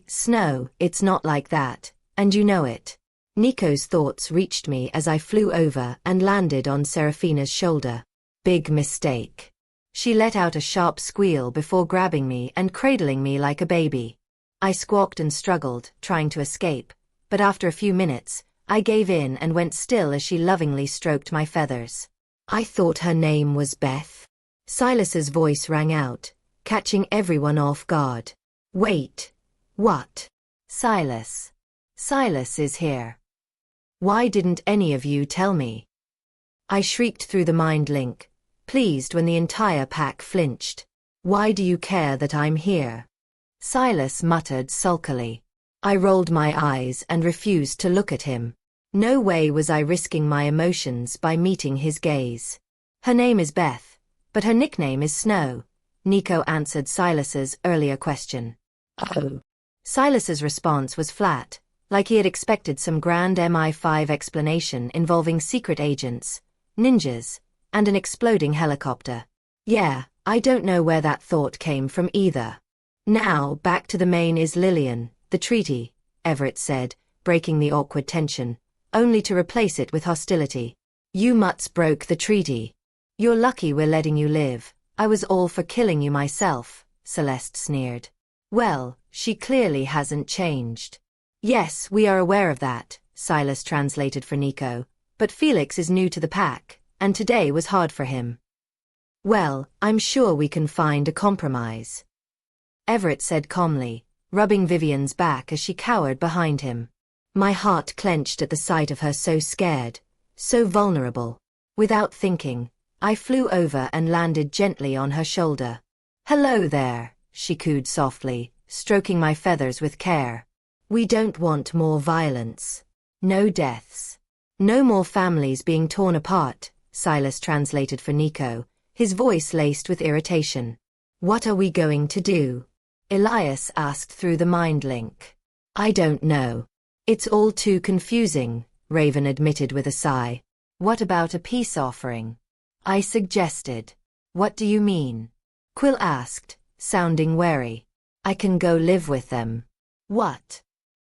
Snow, it's not like that, and you know it. Nico's thoughts reached me as I flew over and landed on Serafina's shoulder. Big mistake. She let out a sharp squeal before grabbing me and cradling me like a baby. I squawked and struggled, trying to escape, but after a few minutes, I gave in and went still as she lovingly stroked my feathers. I thought her name was Beth. Silas's voice rang out, catching everyone off guard. Wait. What? Silas. Silas is here. Why didn't any of you tell me? I shrieked through the mind link, pleased when the entire pack flinched. Why do you care that I'm here? Silas muttered sulkily. I rolled my eyes and refused to look at him. No way was I risking my emotions by meeting his gaze. Her name is Beth, but her nickname is Snow, Nico answered Silas's earlier question. Oh. Silas's response was flat, like he had expected some grand MI5 explanation involving secret agents, ninjas, and an exploding helicopter. Yeah, I don't know where that thought came from either. Now, back to the main is Lillian, the treaty, Everett said, breaking the awkward tension, only to replace it with hostility. You mutts broke the treaty. You're lucky we're letting you live. I was all for killing you myself, Celeste sneered. Well, she clearly hasn't changed. Yes, we are aware of that, Silas translated for Nico, but Felix is new to the pack, and today was hard for him. Well, I'm sure we can find a compromise. Everett said calmly, rubbing Vivian's back as she cowered behind him. My heart clenched at the sight of her so scared, so vulnerable. Without thinking, I flew over and landed gently on her shoulder. Hello there, she cooed softly, stroking my feathers with care. We don't want more violence. No deaths. No more families being torn apart, Silas translated for Nico, his voice laced with irritation. What are we going to do? Elias asked through the mind link. I don't know. It's all too confusing, Raven admitted with a sigh. What about a peace offering? I suggested. What do you mean? Quill asked, sounding wary. I can go live with them. What?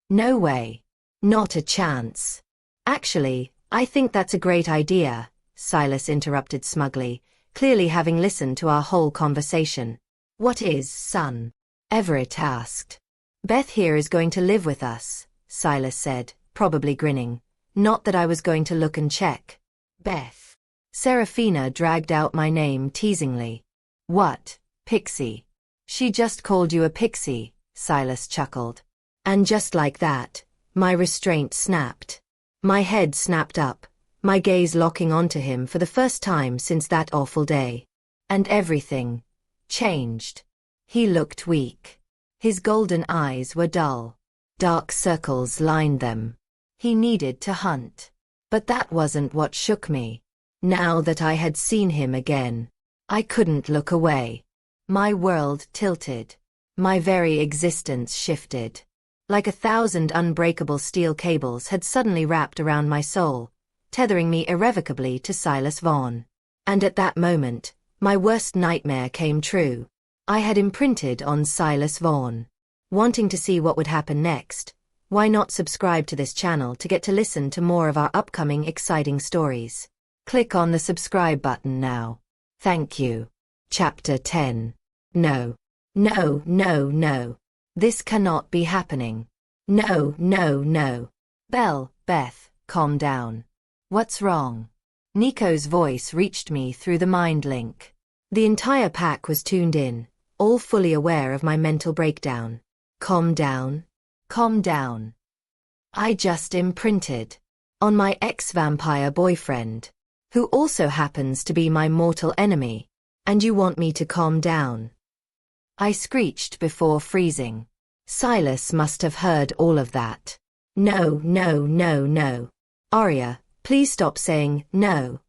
No way. Not a chance. Actually, I think that's a great idea, Silas interrupted smugly, clearly having listened to our whole conversation. What is, son? Everett asked. Beth here is going to live with us, Silas said, probably grinning. Not that I was going to look and check. Beth. Serafina dragged out my name teasingly. What, Pixie? She just called you a pixie, Silas chuckled. And just like that, my restraint snapped. My head snapped up, my gaze locking onto him for the first time since that awful day. And everything changed. He looked weak. His golden eyes were dull. Dark circles lined them. He needed to hunt. But that wasn't what shook me. Now that I had seen him again, I couldn't look away. My world tilted. My very existence shifted. Like 1,000 unbreakable steel cables had suddenly wrapped around my soul, tethering me irrevocably to Silas Vaughn. And at that moment, my worst nightmare came true. I had imprinted on Silas Vaughn. Wanting to see what would happen next, why not subscribe to this channel to get to listen to more of our upcoming exciting stories? Click on the subscribe button now. Thank you. Chapter 10. No. No, no, no. This cannot be happening. No, no, no. Beth, calm down. What's wrong? Nico's voice reached me through the mind link. The entire pack was tuned in, all fully aware of my mental breakdown. Calm down. Calm down. I just imprinted on my ex-vampire boyfriend, who also happens to be my mortal enemy, and you want me to calm down? I screeched before freezing. Silas must have heard all of that. No, no, no, no. Aria, please stop saying no.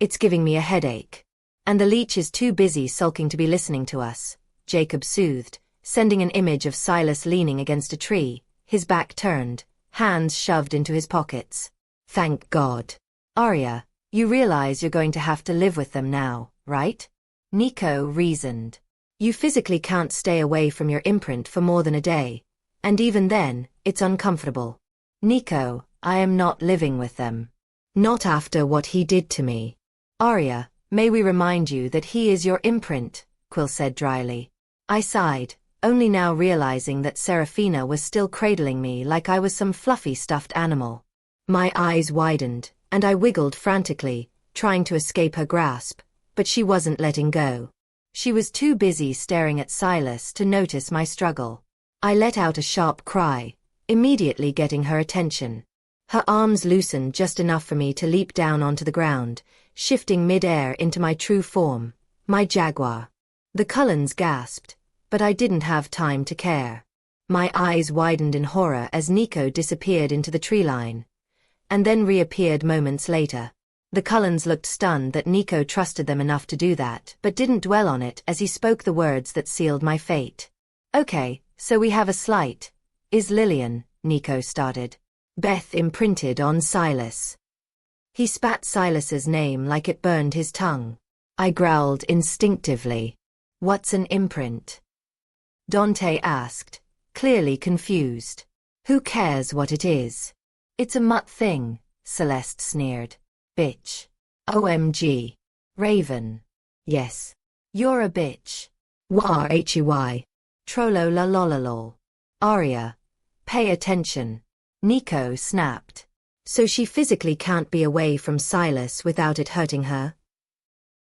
It's giving me a headache. And the leech is too busy sulking to be listening to us, Jacob soothed, sending an image of Silas leaning against a tree, his back turned, hands shoved into his pockets. Thank God. Aria, you realize you're going to have to live with them now, right? Nico reasoned. You physically can't stay away from your imprint for more than a day, and even then, it's uncomfortable. Nico, I am not living with them. Not after what he did to me. Aria, may we remind you that he is your imprint, Quill said dryly. I sighed, only now realizing that Serafina was still cradling me like I was some fluffy stuffed animal. My eyes widened, and I wiggled frantically, trying to escape her grasp, but she wasn't letting go. She was too busy staring at Silas to notice my struggle. I let out a sharp cry, immediately getting her attention. Her arms loosened just enough for me to leap down onto the ground, shifting mid-air into my true form, my jaguar. The Cullens gasped, but I didn't have time to care. My eyes widened in horror as Nico disappeared into the tree line, and then reappeared moments later. The Cullens looked stunned that Nico trusted them enough to do that, but didn't dwell on it as he spoke the words that sealed my fate. Okay, so we have a slight. Is Lillian, Nico started. Beth imprinted on Silas. He spat Silas's name like it burned his tongue. I growled instinctively. What's an imprint? Dante asked, clearly confused. Who cares what it is? It's a mutt thing, Celeste sneered. Bitch. OMG. Raven. Yes. You're a bitch. Why? Trollo la lololol. Aria. Pay attention. Nico snapped. So she physically can't be away from Silas without it hurting her?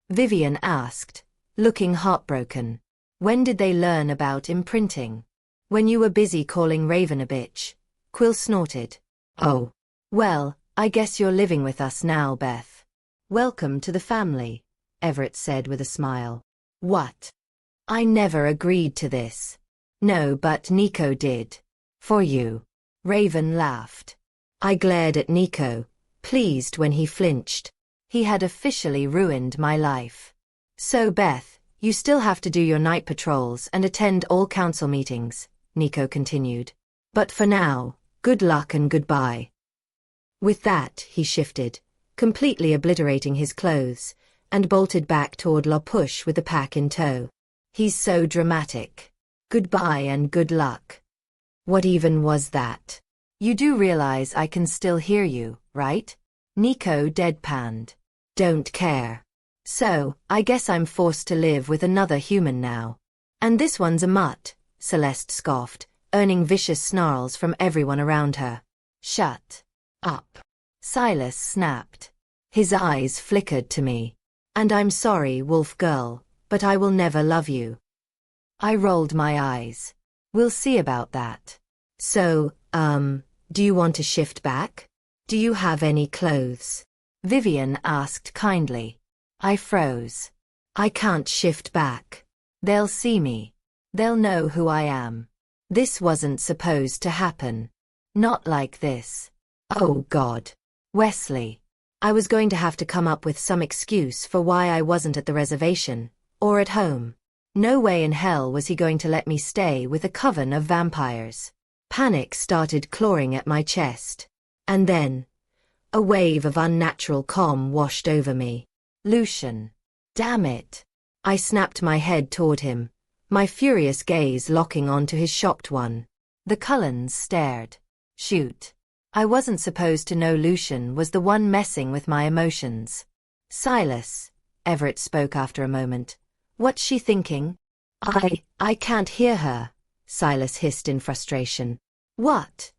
Vivian asked, looking heartbroken. When did they learn about imprinting? When you were busy calling Raven a bitch. Quill snorted. Oh. Well, I guess you're living with us now, Beth. Welcome to the family, Everett said with a smile. What? I never agreed to this. No, but Nico did. For you. Raven laughed. I glared at Nico, pleased when he flinched. He had officially ruined my life. So Beth, you still have to do your night patrols and attend all council meetings, Nico continued. But for now, good luck and goodbye. With that, he shifted, completely obliterating his clothes, and bolted back toward La Push with the pack in tow. He's so dramatic. Goodbye and good luck. What even was that? You do realize I can still hear you, right? Nico deadpanned. Don't care. So, I guess I'm forced to live with another human now. And this one's a mutt, Celeste scoffed, earning vicious snarls from everyone around her. Shut up. Silas snapped. His eyes flickered to me. And I'm sorry, wolf girl, but I will never love you. I rolled my eyes. We'll see about that. So, do you want to shift back? Do you have any clothes? Vivian asked kindly. I froze. I can't shift back. They'll see me. They'll know who I am. This wasn't supposed to happen. Not like this. Oh God. Wesley. I was going to have to come up with some excuse for why I wasn't at the reservation, or at home. No way in hell was he going to let me stay with a coven of vampires. Panic started clawing at my chest. And then, a wave of unnatural calm washed over me. Lucian. Damn it. I snapped my head toward him, my furious gaze locking onto his shocked one. The Cullens stared. Shoot. I wasn't supposed to know Lucian was the one messing with my emotions. Silas, Everett spoke after a moment. What's she thinking? I can't hear her, Silas hissed in frustration. What?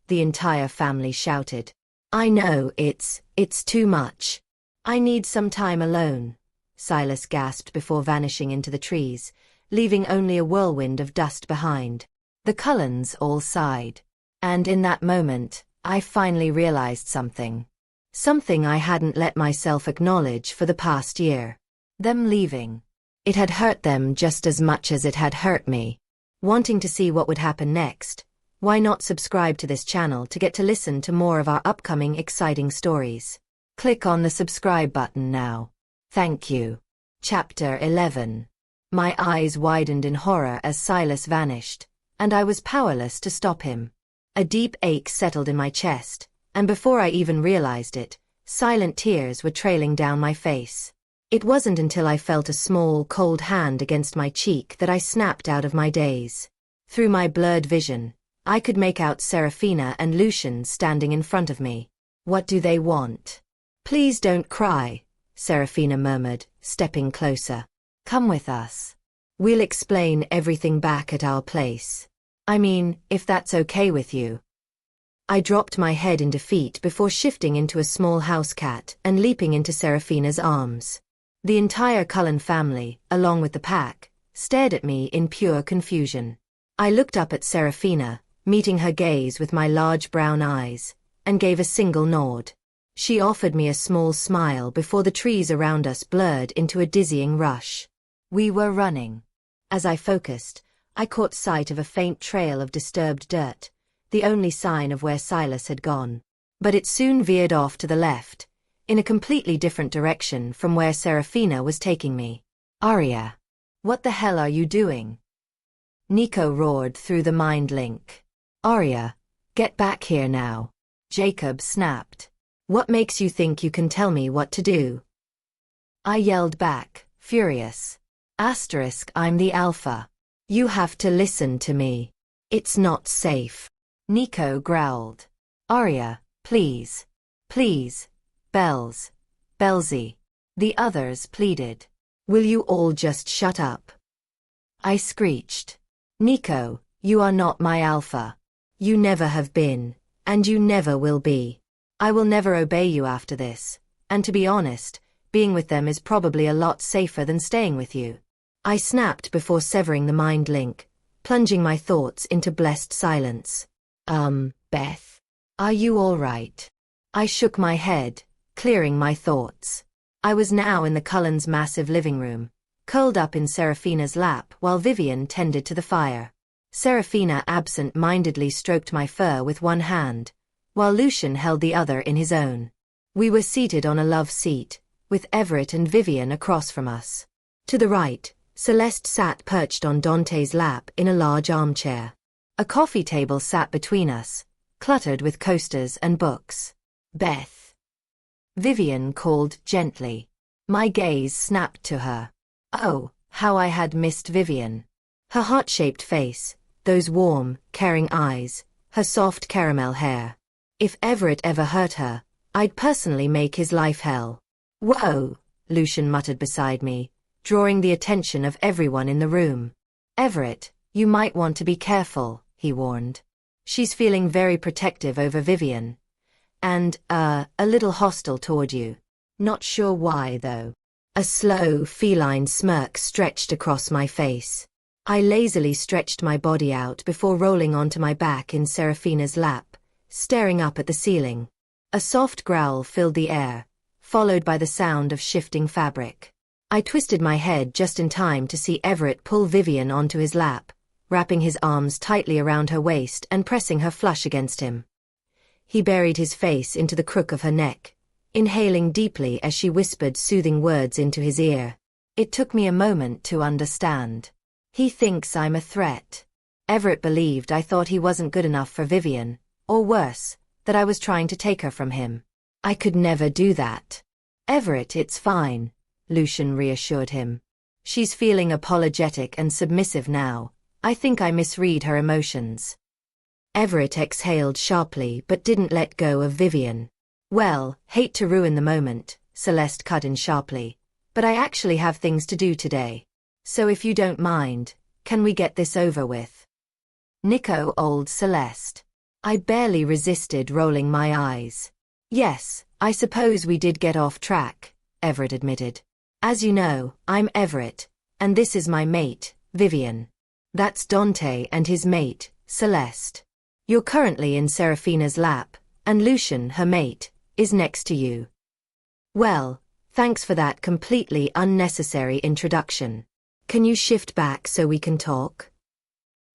The entire family shouted. I know, it's too much. I need some time alone, Silas gasped before vanishing into the trees, leaving only a whirlwind of dust behind. The Cullens all sighed. And in that moment, I finally realized something. Something I hadn't let myself acknowledge for the past year. Them leaving. It had hurt them just as much as it had hurt me. Wanting to see what would happen next, why not subscribe to this channel to get to listen to more of our upcoming exciting stories? Click on the subscribe button now. Thank you. Chapter 11. My eyes widened in horror as Silas vanished, and I was powerless to stop him. A deep ache settled in my chest, and before I even realized it, silent tears were trailing down my face. It wasn't until I felt a small, cold hand against my cheek that I snapped out of my daze. Through my blurred vision, I could make out Serafina and Lucian standing in front of me. What do they want? Please don't cry, Serafina murmured, stepping closer. Come with us. We'll explain everything back at our place. I mean, if that's okay with you. I dropped my head in defeat before shifting into a small house cat and leaping into Serafina's arms. The entire Cullen family, along with the pack, stared at me in pure confusion. I looked up at Serafina, meeting her gaze with my large brown eyes, and gave a single nod. She offered me a small smile before the trees around us blurred into a dizzying rush. We were running. As I focused, I caught sight of a faint trail of disturbed dirt, the only sign of where Silas had gone. But it soon veered off to the left, in a completely different direction from where Serafina was taking me. Aria, what the hell are you doing? Nico roared through the mind link. Aria, get back here now. Jacob snapped. What makes you think you can tell me what to do? I yelled back, furious. I'm the alpha. You have to listen to me. It's not safe. Nico growled. Aria, please. Please. Belzy. The others pleaded. Will you all just shut up? I screeched. Nico, you are not my alpha. You never have been, and you never will be. I will never obey you after this, and to be honest, being with them is probably a lot safer than staying with you. I snapped before severing the mind link, plunging my thoughts into blessed silence. Beth. Are you all right? I shook my head, clearing my thoughts. I was now in the Cullens' massive living room, curled up in Serafina's lap while Vivian tended to the fire. Serafina absent-mindedly stroked my fur with one hand, while Lucian held the other in his own. We were seated on a love seat, with Everett and Vivian across from us. To the right, Celeste sat perched on Dante's lap in a large armchair. A coffee table sat between us, cluttered with coasters and books. "Beth," Vivian called gently. My gaze snapped to her. Oh, how I had missed Vivian. Her heart-shaped face, those warm, caring eyes, her soft caramel hair. If Everett ever hurt her, I'd personally make his life hell. "Whoa," Lucian muttered beside me, drawing the attention of everyone in the room. "Everett, you might want to be careful," he warned. "She's feeling very protective over Vivian. And, a little hostile toward you. Not sure why, though." A slow, feline smirk stretched across my face. I lazily stretched my body out before rolling onto my back in Serafina's lap, staring up at the ceiling. A soft growl filled the air, followed by the sound of shifting fabric. I twisted my head just in time to see Everett pull Vivian onto his lap, wrapping his arms tightly around her waist and pressing her flush against him. He buried his face into the crook of her neck, inhaling deeply as she whispered soothing words into his ear. It took me a moment to understand. He thinks I'm a threat. Everett believed I thought he wasn't good enough for Vivian, or worse, that I was trying to take her from him. I could never do that. "Everett, it's fine," Lucian reassured him. "She's feeling apologetic and submissive now. I think I misread her emotions." Everett exhaled sharply but didn't let go of Vivian. "Well, hate to ruin the moment," Celeste cut in sharply, "but I actually have things to do today. So if you don't mind, can we get this over with?" "Nico, old Celeste." I barely resisted rolling my eyes. "Yes, I suppose we did get off track," Everett admitted. "As you know, I'm Everett, and this is my mate, Vivian. That's Dante and his mate, Celeste. You're currently in Serafina's lap, and Lucian, her mate, is next to you." "Well, thanks for that completely unnecessary introduction. Can you shift back so we can talk?"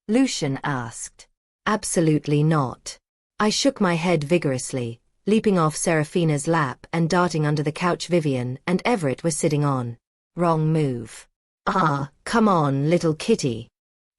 Lucian asked. "Absolutely not." I shook my head vigorously, leaping off Serafina's lap and darting under the couch Vivian and Everett were sitting on. "Wrong move." "Ah, come on, little kitty."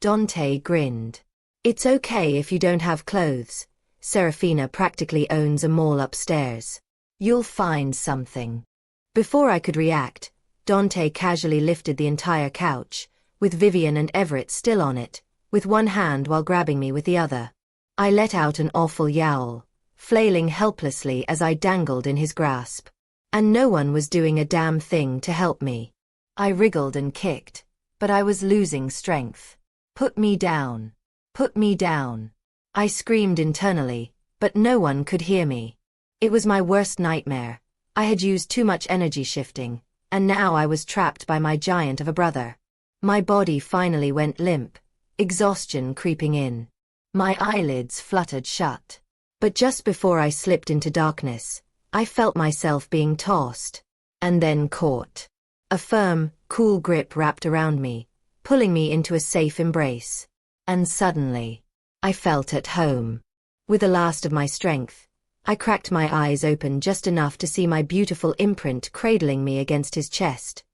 Dante grinned. "It's okay if you don't have clothes. Serafina practically owns a mall upstairs. You'll find something." Before I could react, Dante casually lifted the entire couch, with Vivian and Everett still on it, with one hand while grabbing me with the other. I let out an awful yowl, flailing helplessly as I dangled in his grasp. And no one was doing a damn thing to help me. I wriggled and kicked, but I was losing strength. "Put me down. Put me down." I screamed internally, but no one could hear me. It was my worst nightmare. I had used too much energy shifting, and now I was trapped by my giant of a brother. My body finally went limp, exhaustion creeping in. My eyelids fluttered shut. But just before I slipped into darkness, I felt myself being tossed, and then caught. A firm, cool grip wrapped around me, pulling me into a safe embrace. And suddenly, I felt at home. With the last of my strength, I cracked my eyes open just enough to see my beautiful imprint cradling me against his chest.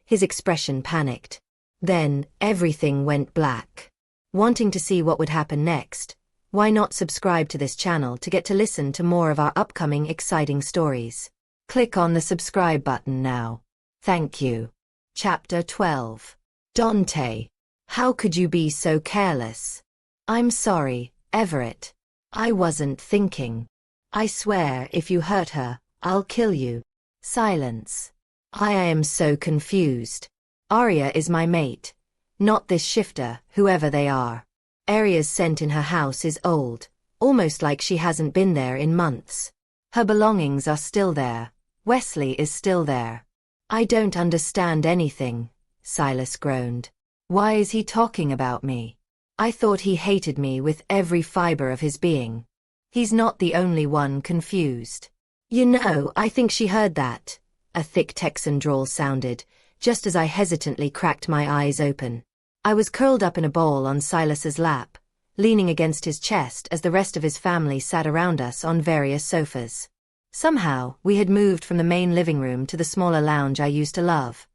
His expression panicked. Then, everything went black. Wanting to see what would happen next, why not subscribe to this channel to get to listen to more of our upcoming exciting stories? Click on the subscribe button now. Thank you. Chapter 12. Dante. How could you be so careless? I'm sorry, Everett. I wasn't thinking. I swear if you hurt her, I'll kill you. Silence. I am so confused. Aria is my mate, not this shifter, whoever they are. Aria's scent in her house is old, almost like she hasn't been there in months. Her belongings are still there. Wesley is still there. I don't understand anything, Silas groaned. Why is he talking about me? I thought he hated me with every fiber of his being. He's not the only one confused. You know, I think she heard that, a thick Texan drawl sounded, just as I hesitantly cracked my eyes open. I was curled up in a ball on Silas's lap, leaning against his chest as the rest of his family sat around us on various sofas. Somehow, we had moved from the main living room to the smaller lounge I used to love,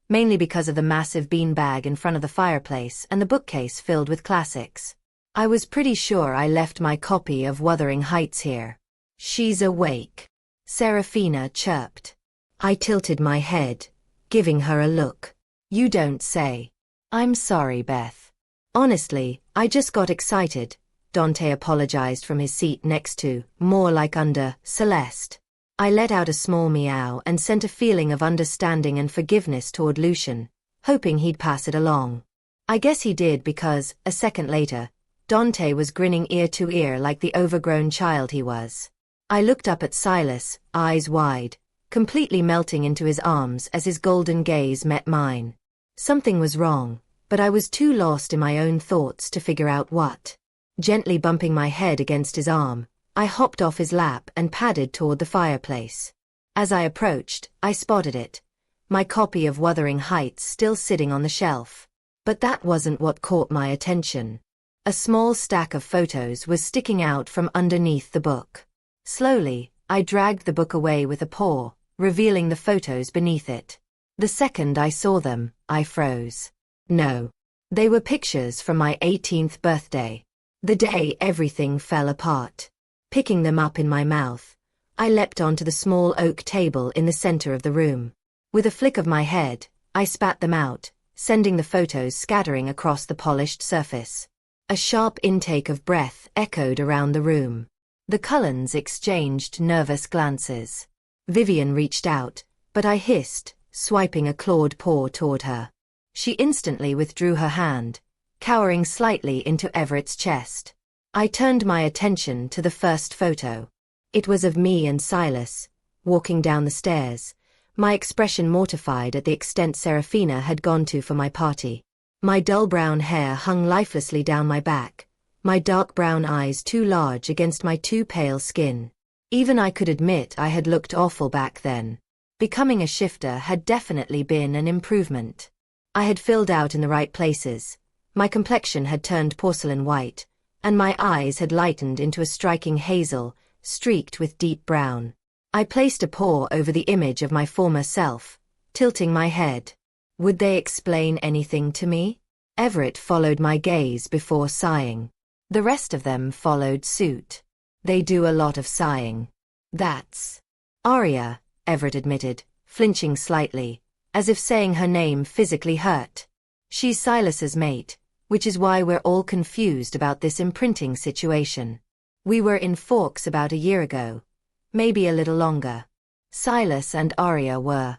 mainly because of the massive beanbag in front of the fireplace and the bookcase filled with classics. I was pretty sure I left my copy of Wuthering Heights here. "She's awake," Serafina chirped. I tilted my head, giving her a look. "You don't say." "I'm sorry, Beth. Honestly, I just got excited," Dante apologized from his seat next to, more like under, Celeste. I let out a small meow and sent a feeling of understanding and forgiveness toward Lucian, hoping he'd pass it along. I guess he did because, a second later, Dante was grinning ear to ear like the overgrown child he was. I looked up at Silas, eyes wide, completely melting into his arms as his golden gaze met mine. Something was wrong, but I was too lost in my own thoughts to figure out what. Gently bumping my head against his arm, I hopped off his lap and padded toward the fireplace. As I approached, I spotted it, my copy of Wuthering Heights still sitting on the shelf. But that wasn't what caught my attention. A small stack of photos was sticking out from underneath the book. Slowly, I dragged the book away with a paw, revealing the photos beneath it. The second I saw them, I froze. No. They were pictures from my 18th birthday. The day everything fell apart. Picking them up in my mouth, I leapt onto the small oak table in the center of the room. With a flick of my head, I spat them out, sending the photos scattering across the polished surface. A sharp intake of breath echoed around the room. The Cullens exchanged nervous glances. Vivian reached out, but I hissed, swiping a clawed paw toward her. She instantly withdrew her hand, cowering slightly into Everett's chest. I turned my attention to the first photo. It was of me and Silas, walking down the stairs, my expression mortified at the extent Serafina had gone to for my party. My dull brown hair hung lifelessly down my back, my dark brown eyes too large against my too pale skin. Even I could admit I had looked awful back then. Becoming a shifter had definitely been an improvement. I had filled out in the right places, my complexion had turned porcelain white, and my eyes had lightened into a striking hazel, streaked with deep brown. I placed a paw over the image of my former self, tilting my head. Would they explain anything to me? Everett followed my gaze before sighing. The rest of them followed suit. They do a lot of sighing. That's Aria, Everett admitted, flinching slightly, as if saying her name physically hurt. She's Silas's mate, which is why we're all confused about this imprinting situation. We were in Forks about a year ago, maybe a little longer. Silas and Aria were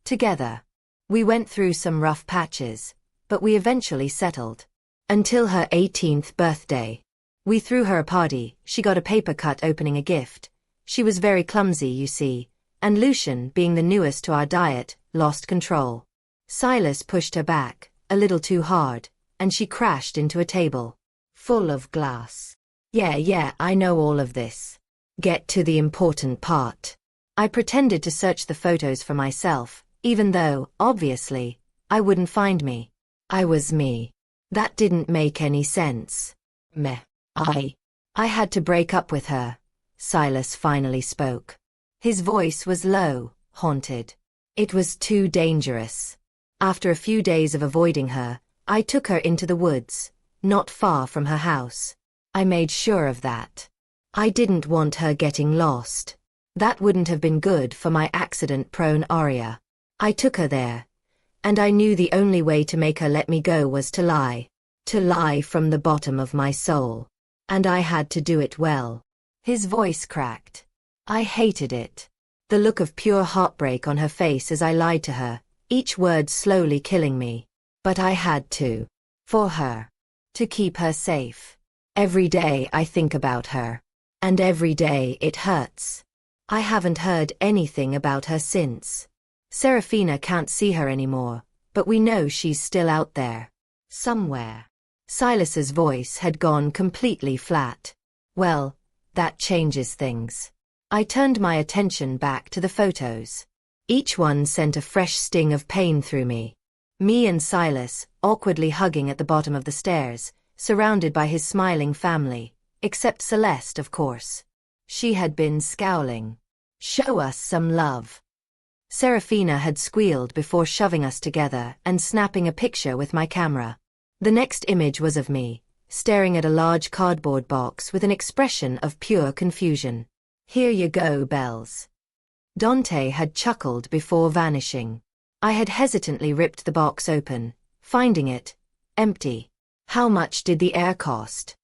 together. We went through some rough patches, but we eventually settled. Until her 18th birthday. We threw her a party, she got a paper cut opening a gift. She was very clumsy, you see, and Lucian, being the newest to our diet, lost control. Silas pushed her back, a little too hard, and she crashed into a table. Full of glass. Yeah, I know all of this. Get to the important part. I pretended to search the photos for myself, even though, obviously, I wouldn't find me. I was me. That didn't make any sense. Meh. I had to break up with her. Silas finally spoke. His voice was low, haunted. It was too dangerous. After a few days of avoiding her, I took her into the woods, not far from her house. I made sure of that. I didn't want her getting lost. That wouldn't have been good for my accident-prone Aria. I took her there, and I knew the only way to make her let me go was to lie. To lie from the bottom of my soul. And I had to do it well. His voice cracked. I hated it. The look of pure heartbreak on her face as I lied to her, each word slowly killing me. But I had to. For her. To keep her safe. Every day I think about her. And every day it hurts. I haven't heard anything about her since. Serafina can't see her anymore, but we know she's still out there. Somewhere. Silas's voice had gone completely flat. Well, that changes things. I turned my attention back to the photos. Each one sent a fresh sting of pain through me. Me and Silas, awkwardly hugging at the bottom of the stairs, surrounded by his smiling family, except Celeste, of course. She had been scowling. Show us some love. Serafina had squealed before shoving us together and snapping a picture with my camera. The next image was of me, staring at a large cardboard box with an expression of pure confusion. Here you go, Bells. Dante had chuckled before vanishing. I had hesitantly ripped the box open, finding it empty. How much did the air cost?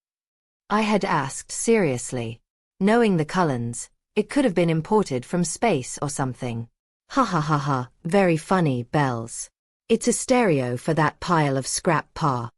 I had asked seriously. Knowing the Cullens, it could have been imported from space or something. Ha ha ha ha, very funny, Bells. It's a stereo for that pile of scrap pa.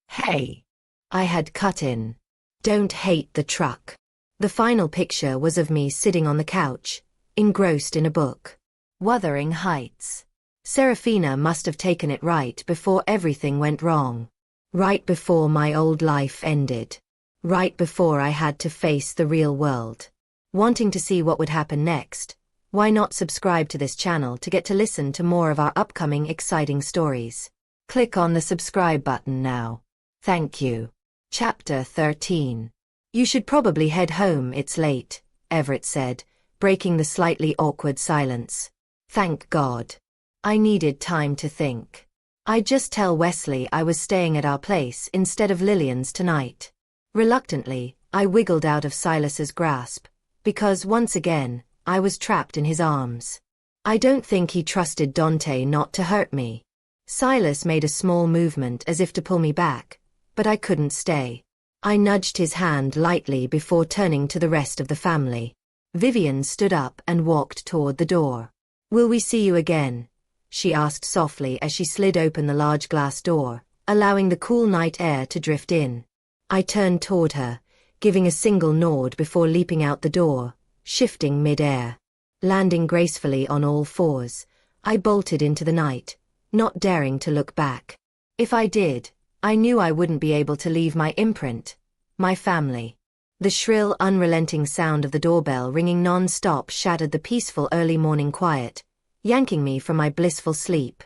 Hey! I had cut in. Don't hate the truck. The final picture was of me sitting on the couch, engrossed in a book. Wuthering Heights. Serafina must have taken it right before everything went wrong. Right before my old life ended. Right before I had to face the real world. Wanting to see what would happen next? Why not subscribe to this channel to get to listen to more of our upcoming exciting stories? Click on the subscribe button now. Thank you. Chapter 13. You should probably head home, it's late, Everett said, breaking the slightly awkward silence. Thank God. I needed time to think. I'd just tell Wesley I was staying at our place instead of Lillian's tonight. Reluctantly, I wiggled out of Silas's grasp, because once again, I was trapped in his arms. I don't think he trusted Dante not to hurt me. Silas made a small movement as if to pull me back, but I couldn't stay. I nudged his hand lightly before turning to the rest of the family. Vivian stood up and walked toward the door. Will we see you again? She asked softly as she slid open the large glass door, allowing the cool night air to drift in. I turned toward her, giving a single nod before leaping out the door, shifting mid-air. Landing gracefully on all fours, I bolted into the night, not daring to look back. If I did, I knew I wouldn't be able to leave my imprint, my family. The shrill, unrelenting sound of the doorbell ringing non-stop shattered the peaceful early morning quiet, yanking me from my blissful sleep.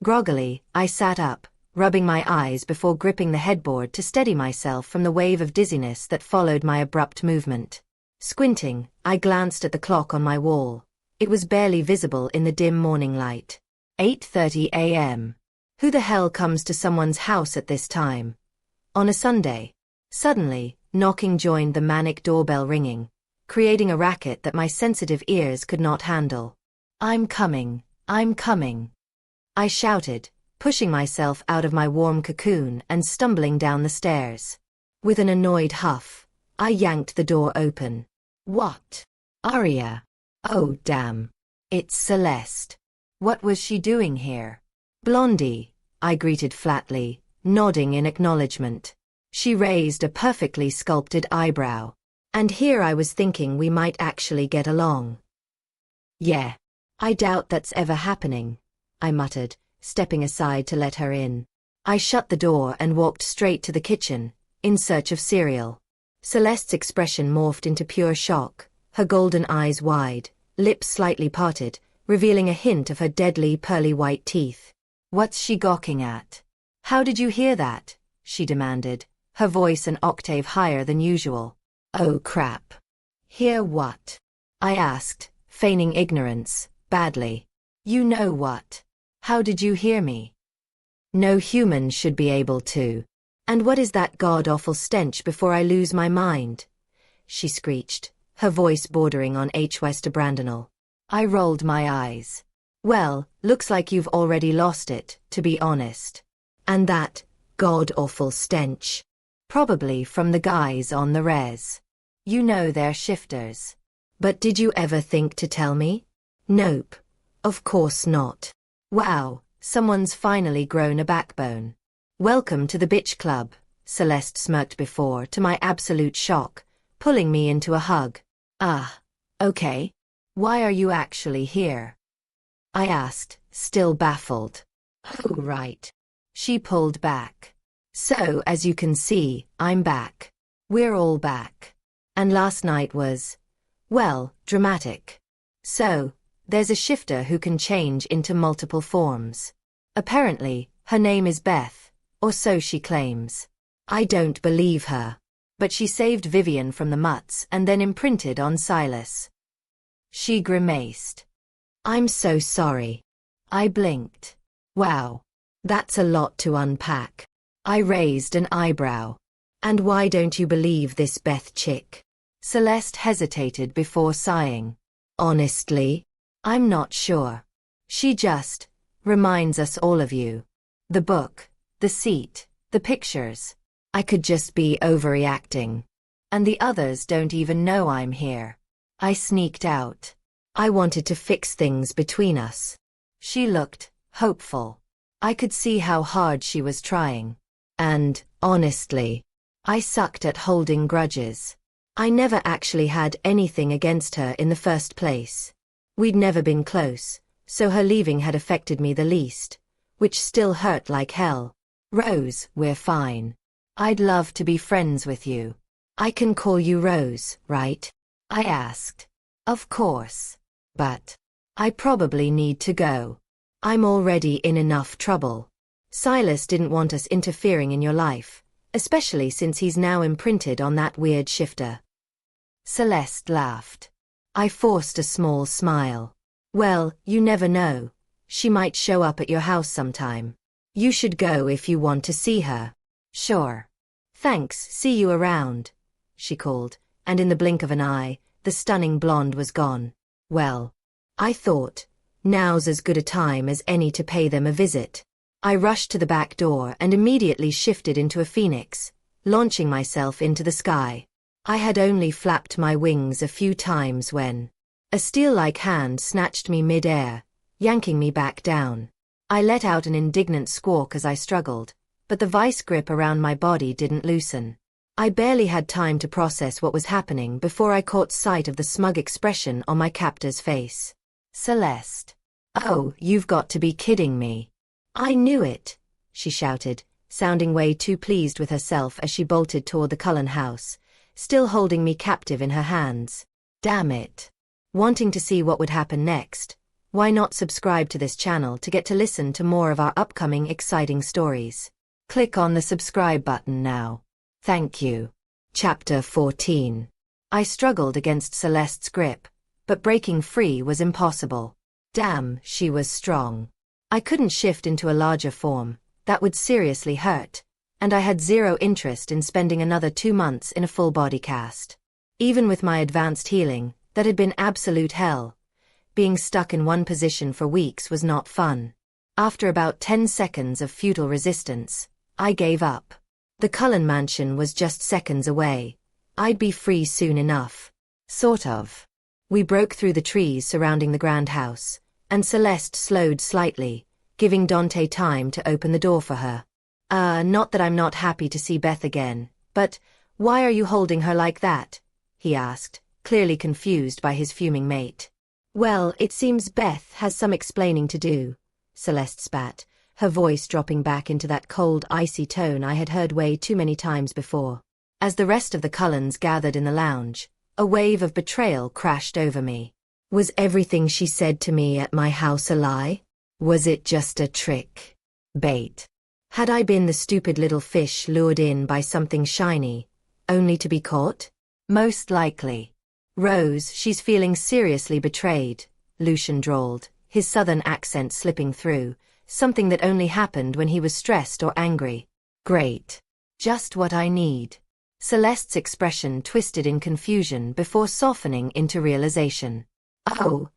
Groggily, I sat up, rubbing my eyes before gripping the headboard to steady myself from the wave of dizziness that followed my abrupt movement. Squinting, I glanced at the clock on my wall. It was barely visible in the dim morning light. 8:30 a.m. Who the hell comes to someone's house at this time? On a Sunday? Suddenly, knocking joined the manic doorbell ringing, creating a racket that my sensitive ears could not handle. I'm coming, I'm coming. I shouted, pushing myself out of my warm cocoon and stumbling down the stairs. With an annoyed huff, I yanked the door open. What? Aria? Oh damn. It's Celeste. What was she doing here? Blondie, I greeted flatly, nodding in acknowledgement. She raised a perfectly sculpted eyebrow. And here I was thinking we might actually get along. Yeah. I doubt that's ever happening, I muttered, stepping aside to let her in. I shut the door and walked straight to the kitchen, in search of cereal. Celeste's expression morphed into pure shock, her golden eyes wide, lips slightly parted, revealing a hint of her deadly pearly white teeth. What's she gawking at? How did you hear that? She demanded, her voice an octave higher than usual. Oh crap. Hear what? I asked, feigning ignorance, badly. You know what? How did you hear me? No human should be able to. And what is that god-awful stench before I lose my mind? She screeched, her voice bordering on Westerbrandenal. I rolled my eyes. Well, looks like you've already lost it, to be honest. And that god-awful stench? Probably from the guys on the res. You know they're shifters. But did you ever think to tell me? Nope. Of course not. Wow, someone's finally grown a backbone. Welcome to the bitch club, Celeste smirked before, to my absolute shock, pulling me into a hug. Ah, okay. Why are you actually here? I asked, still baffled. Oh, right. She pulled back. So, as you can see, I'm back. We're all back. And last night was, well, dramatic. So, there's a shifter who can change into multiple forms. Apparently, her name is Beth. Or so she claims. I don't believe her. But she saved Vivian from the mutts and then imprinted on Silas. She grimaced. I'm so sorry. I blinked. Wow. That's a lot to unpack. I raised an eyebrow. And why don't you believe this Beth chick? Celeste hesitated before sighing. Honestly, I'm not sure. She just reminds us all of you. The book, the seat, the pictures. I could just be overreacting. And the others don't even know I'm here. I sneaked out. I wanted to fix things between us. She looked hopeful. I could see how hard she was trying. And, honestly, I sucked at holding grudges. I never actually had anything against her in the first place. We'd never been close, so her leaving had affected me the least, which still hurt like hell. Rose, we're fine. I'd love to be friends with you. I can call you Rose, right? I asked. Of course. But I probably need to go. I'm already in enough trouble. Silas didn't want us interfering in your life, especially since he's now imprinted on that weird shifter. Celeste laughed. I forced a small smile. Well, you never know. She might show up at your house sometime. You should go if you want to see her. Sure. Thanks, see you around, she called, and in the blink of an eye, the stunning blonde was gone. Well, I thought, now's as good a time as any to pay them a visit. I rushed to the back door and immediately shifted into a phoenix, launching myself into the sky. I had only flapped my wings a few times when a steel-like hand snatched me mid-air, yanking me back down. I let out an indignant squawk as I struggled, but the vice grip around my body didn't loosen. I barely had time to process what was happening before I caught sight of the smug expression on my captor's face. Celeste. Oh, you've got to be kidding me. I knew it, she shouted, sounding way too pleased with herself as she bolted toward the Cullen house, still holding me captive in her hands. Damn it. Wanting to see what would happen next? Why not subscribe to this channel to get to listen to more of our upcoming exciting stories? Click on the subscribe button now. Thank you. Chapter 14. I struggled against Celeste's grip, but breaking free was impossible. Damn, she was strong. I couldn't shift into a larger form, that would seriously hurt, and I had zero interest in spending another 2 months in a full body cast. Even with my advanced healing, that had been absolute hell. Being stuck in one position for weeks was not fun. After about 10 seconds of futile resistance, I gave up. The Cullen mansion was just seconds away. I'd be free soon enough. Sort of. We broke through the trees surrounding the grand house, and Celeste slowed slightly, giving Dante time to open the door for her. Not that I'm not happy to see Beth again, but why are you holding her like that? He asked, clearly confused by his fuming mate. Well, it seems Beth has some explaining to do, Celeste spat, her voice dropping back into that cold, icy tone I had heard way too many times before. As the rest of the Cullens gathered in the lounge, a wave of betrayal crashed over me. Was everything she said to me at my house a lie? Was it just a trick? Bait? Had I been the stupid little fish lured in by something shiny, only to be caught? Most likely. Rose, she's feeling seriously betrayed, Lucian drawled, his southern accent slipping through, something that only happened when he was stressed or angry. Great. Just what I need. Celeste's expression twisted in confusion before softening into realization. Oh,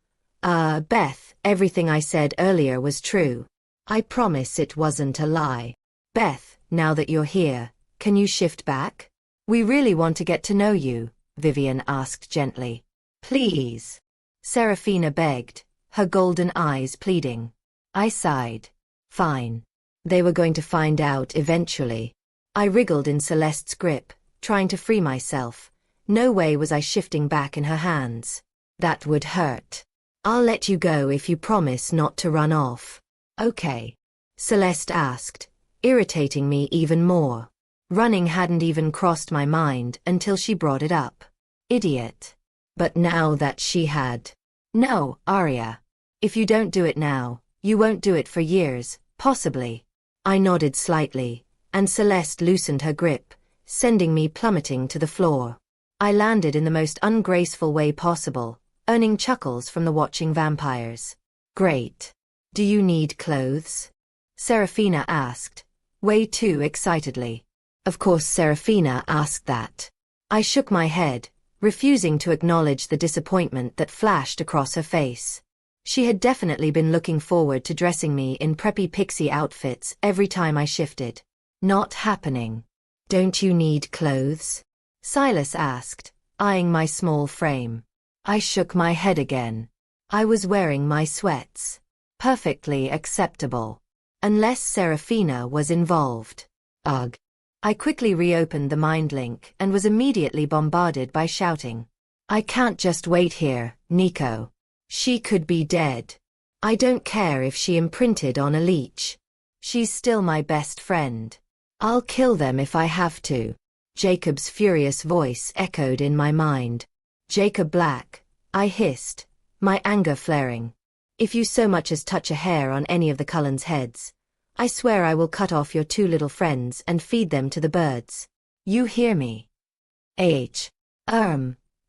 Beth, everything I said earlier was true. I promise it wasn't a lie. Beth, now that you're here, can you shift back? We really want to get to know you, Vivian asked gently. Please. Serafina begged, her golden eyes pleading. I sighed. Fine. They were going to find out eventually. I wriggled in Celeste's grip, trying to free myself. No way was I shifting back in her hands. That would hurt. I'll let you go if you promise not to run off. Okay. Celeste asked, irritating me even more. Running hadn't even crossed my mind until she brought it up. Idiot. But now that she had. No, Aria. If you don't do it now, you won't do it for years, possibly. I nodded slightly, and Celeste loosened her grip, sending me plummeting to the floor. I landed in the most ungraceful way possible, earning chuckles from the watching vampires. Great. Do you need clothes? Serafina asked, way too excitedly. Of course Serafina asked that. I shook my head, refusing to acknowledge the disappointment that flashed across her face. She had definitely been looking forward to dressing me in preppy pixie outfits every time I shifted. Not happening. Don't you need clothes? Silas asked, eyeing my small frame. I shook my head again. I was wearing my sweats. Perfectly acceptable. Unless Serafina was involved. Ugh. I quickly reopened the mind link and was immediately bombarded by shouting. I can't just wait here, Nico. She could be dead. I don't care if she imprinted on a leech. She's still my best friend. I'll kill them if I have to. Jacob's furious voice echoed in my mind. Jacob Black, I hissed, my anger flaring. If you so much as touch a hair on any of the Cullens' heads, I swear I will cut off your two little friends and feed them to the birds. You hear me?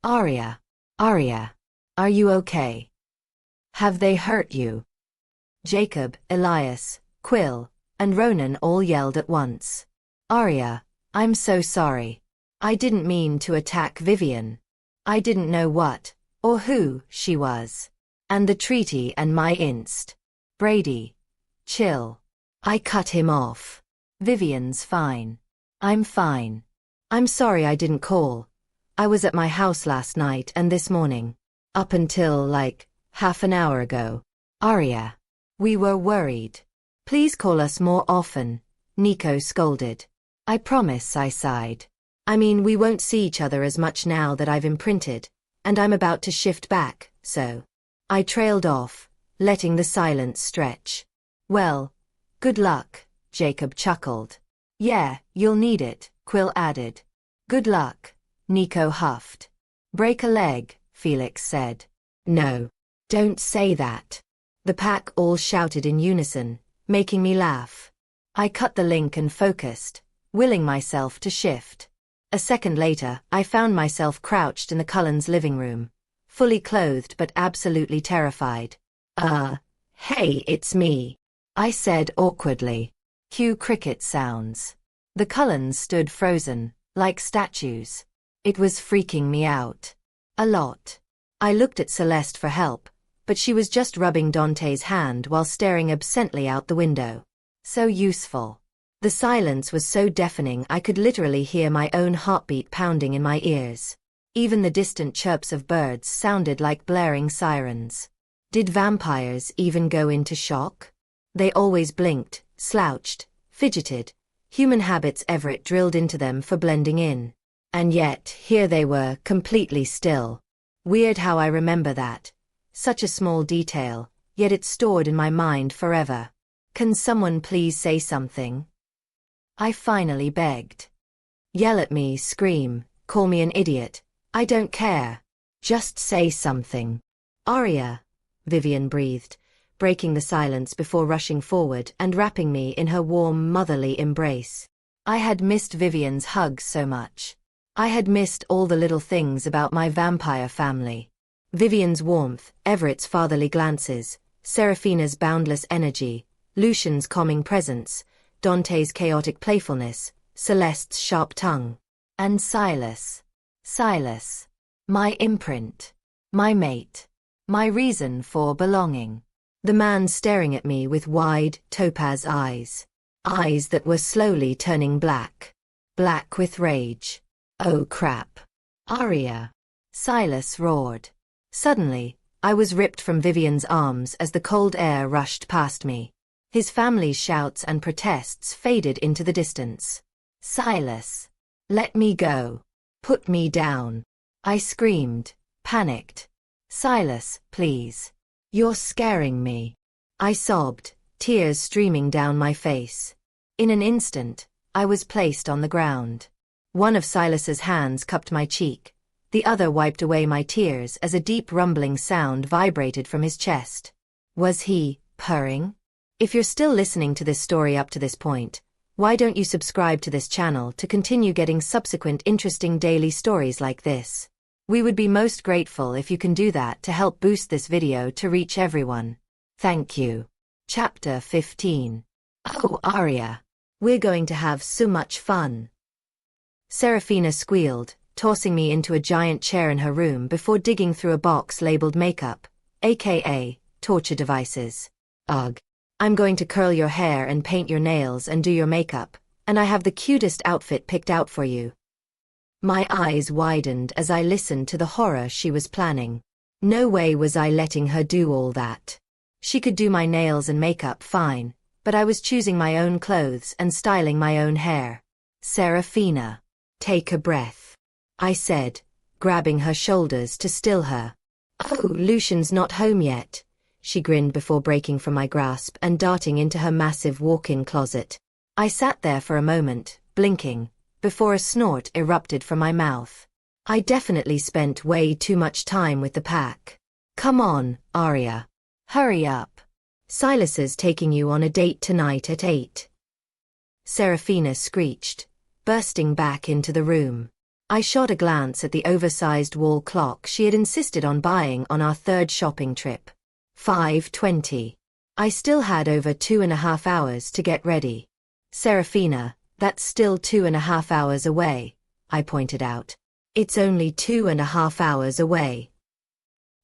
Aria. Aria. Are you okay? Have they hurt you? Jacob, Elias, Quill, and Ronan all yelled at once. Aria, I'm so sorry. I didn't mean to attack Vivian. I didn't know what, or who, she was. And the treaty and my inst. Brady. Chill. I cut him off. Vivian's fine. I'm fine. I'm sorry I didn't call. I was at my house last night and this morning. Up until, like, half an hour ago. Aria. We were worried. Please call us more often, Nico scolded. I promise, I sighed. I mean, we won't see each other as much now that I've imprinted, and I'm about to shift back, so. I trailed off, letting the silence stretch. Well, good luck, Jacob chuckled. Yeah, you'll need it, Quill added. Good luck, Nico huffed. Break a leg, Felix said. No. Don't say that. The pack all shouted in unison, making me laugh. I cut the link and focused, willing myself to shift. A second later, I found myself crouched in the Cullens' living room, fully clothed but absolutely terrified. Hey, it's me, I said awkwardly. Cue cricket sounds. The Cullens stood frozen, like statues. It was freaking me out. A lot. I looked at Celeste for help, but she was just rubbing Dante's hand while staring absently out the window. So useful. The silence was so deafening I could literally hear my own heartbeat pounding in my ears. Even the distant chirps of birds sounded like blaring sirens. Did vampires even go into shock? They always blinked, slouched, fidgeted, human habits Everett drilled into them for blending in. And yet, here they were, completely still. Weird how I remember that. Such a small detail, yet it's stored in my mind forever. Can someone please say something? I finally begged. Yell at me, scream, call me an idiot. I don't care. Just say something. Aria, Vivian breathed, breaking the silence before rushing forward and wrapping me in her warm, motherly embrace. I had missed Vivian's hugs so much. I had missed all the little things about my vampire family. Vivian's warmth, Everett's fatherly glances, Serafina's boundless energy, Lucian's calming presence, Dante's chaotic playfulness, Celeste's sharp tongue. And Silas. Silas. My imprint. My mate. My reason for belonging. The man staring at me with wide, topaz eyes. Eyes that were slowly turning black. Black with rage. Oh crap. Aria. Silas roared. Suddenly, I was ripped from Vivian's arms as the cold air rushed past me. His family's shouts and protests faded into the distance. Silas. Let me go. Put me down. I screamed, panicked. Silas, please. You're scaring me. I sobbed, tears streaming down my face. In an instant, I was placed on the ground. One of Silas's hands cupped my cheek. The other wiped away my tears as a deep rumbling sound vibrated from his chest. Was he purring? If you're still listening to this story up to this point, why don't you subscribe to this channel to continue getting subsequent interesting daily stories like this? We would be most grateful if you can do that to help boost this video to reach everyone. Thank you. Chapter 15. Oh, Aria. We're going to have so much fun. Serafina squealed, tossing me into a giant chair in her room before digging through a box labeled makeup, aka torture devices. Ugh. I'm going to curl your hair and paint your nails and do your makeup, and I have the cutest outfit picked out for you. My eyes widened as I listened to the horror she was planning. No way was I letting her do all that. She could do my nails and makeup fine, but I was choosing my own clothes and styling my own hair. Serafina, take a breath, I said, grabbing her shoulders to still her. Oh, Lucian's not home yet, she grinned before breaking from my grasp and darting into her massive walk-in closet. I sat there for a moment, blinking, before a snort erupted from my mouth. I definitely spent way too much time with the pack. Come on, Aria. Hurry up. Silas is taking you on a date tonight at 8. Serafina screeched, bursting back into the room. I shot a glance at the oversized wall clock she had insisted on buying on our third shopping trip. 5:20. I still had over 2.5 hours to get ready. Serafina, that's still 2.5 hours away, I pointed out. It's only 2.5 hours away.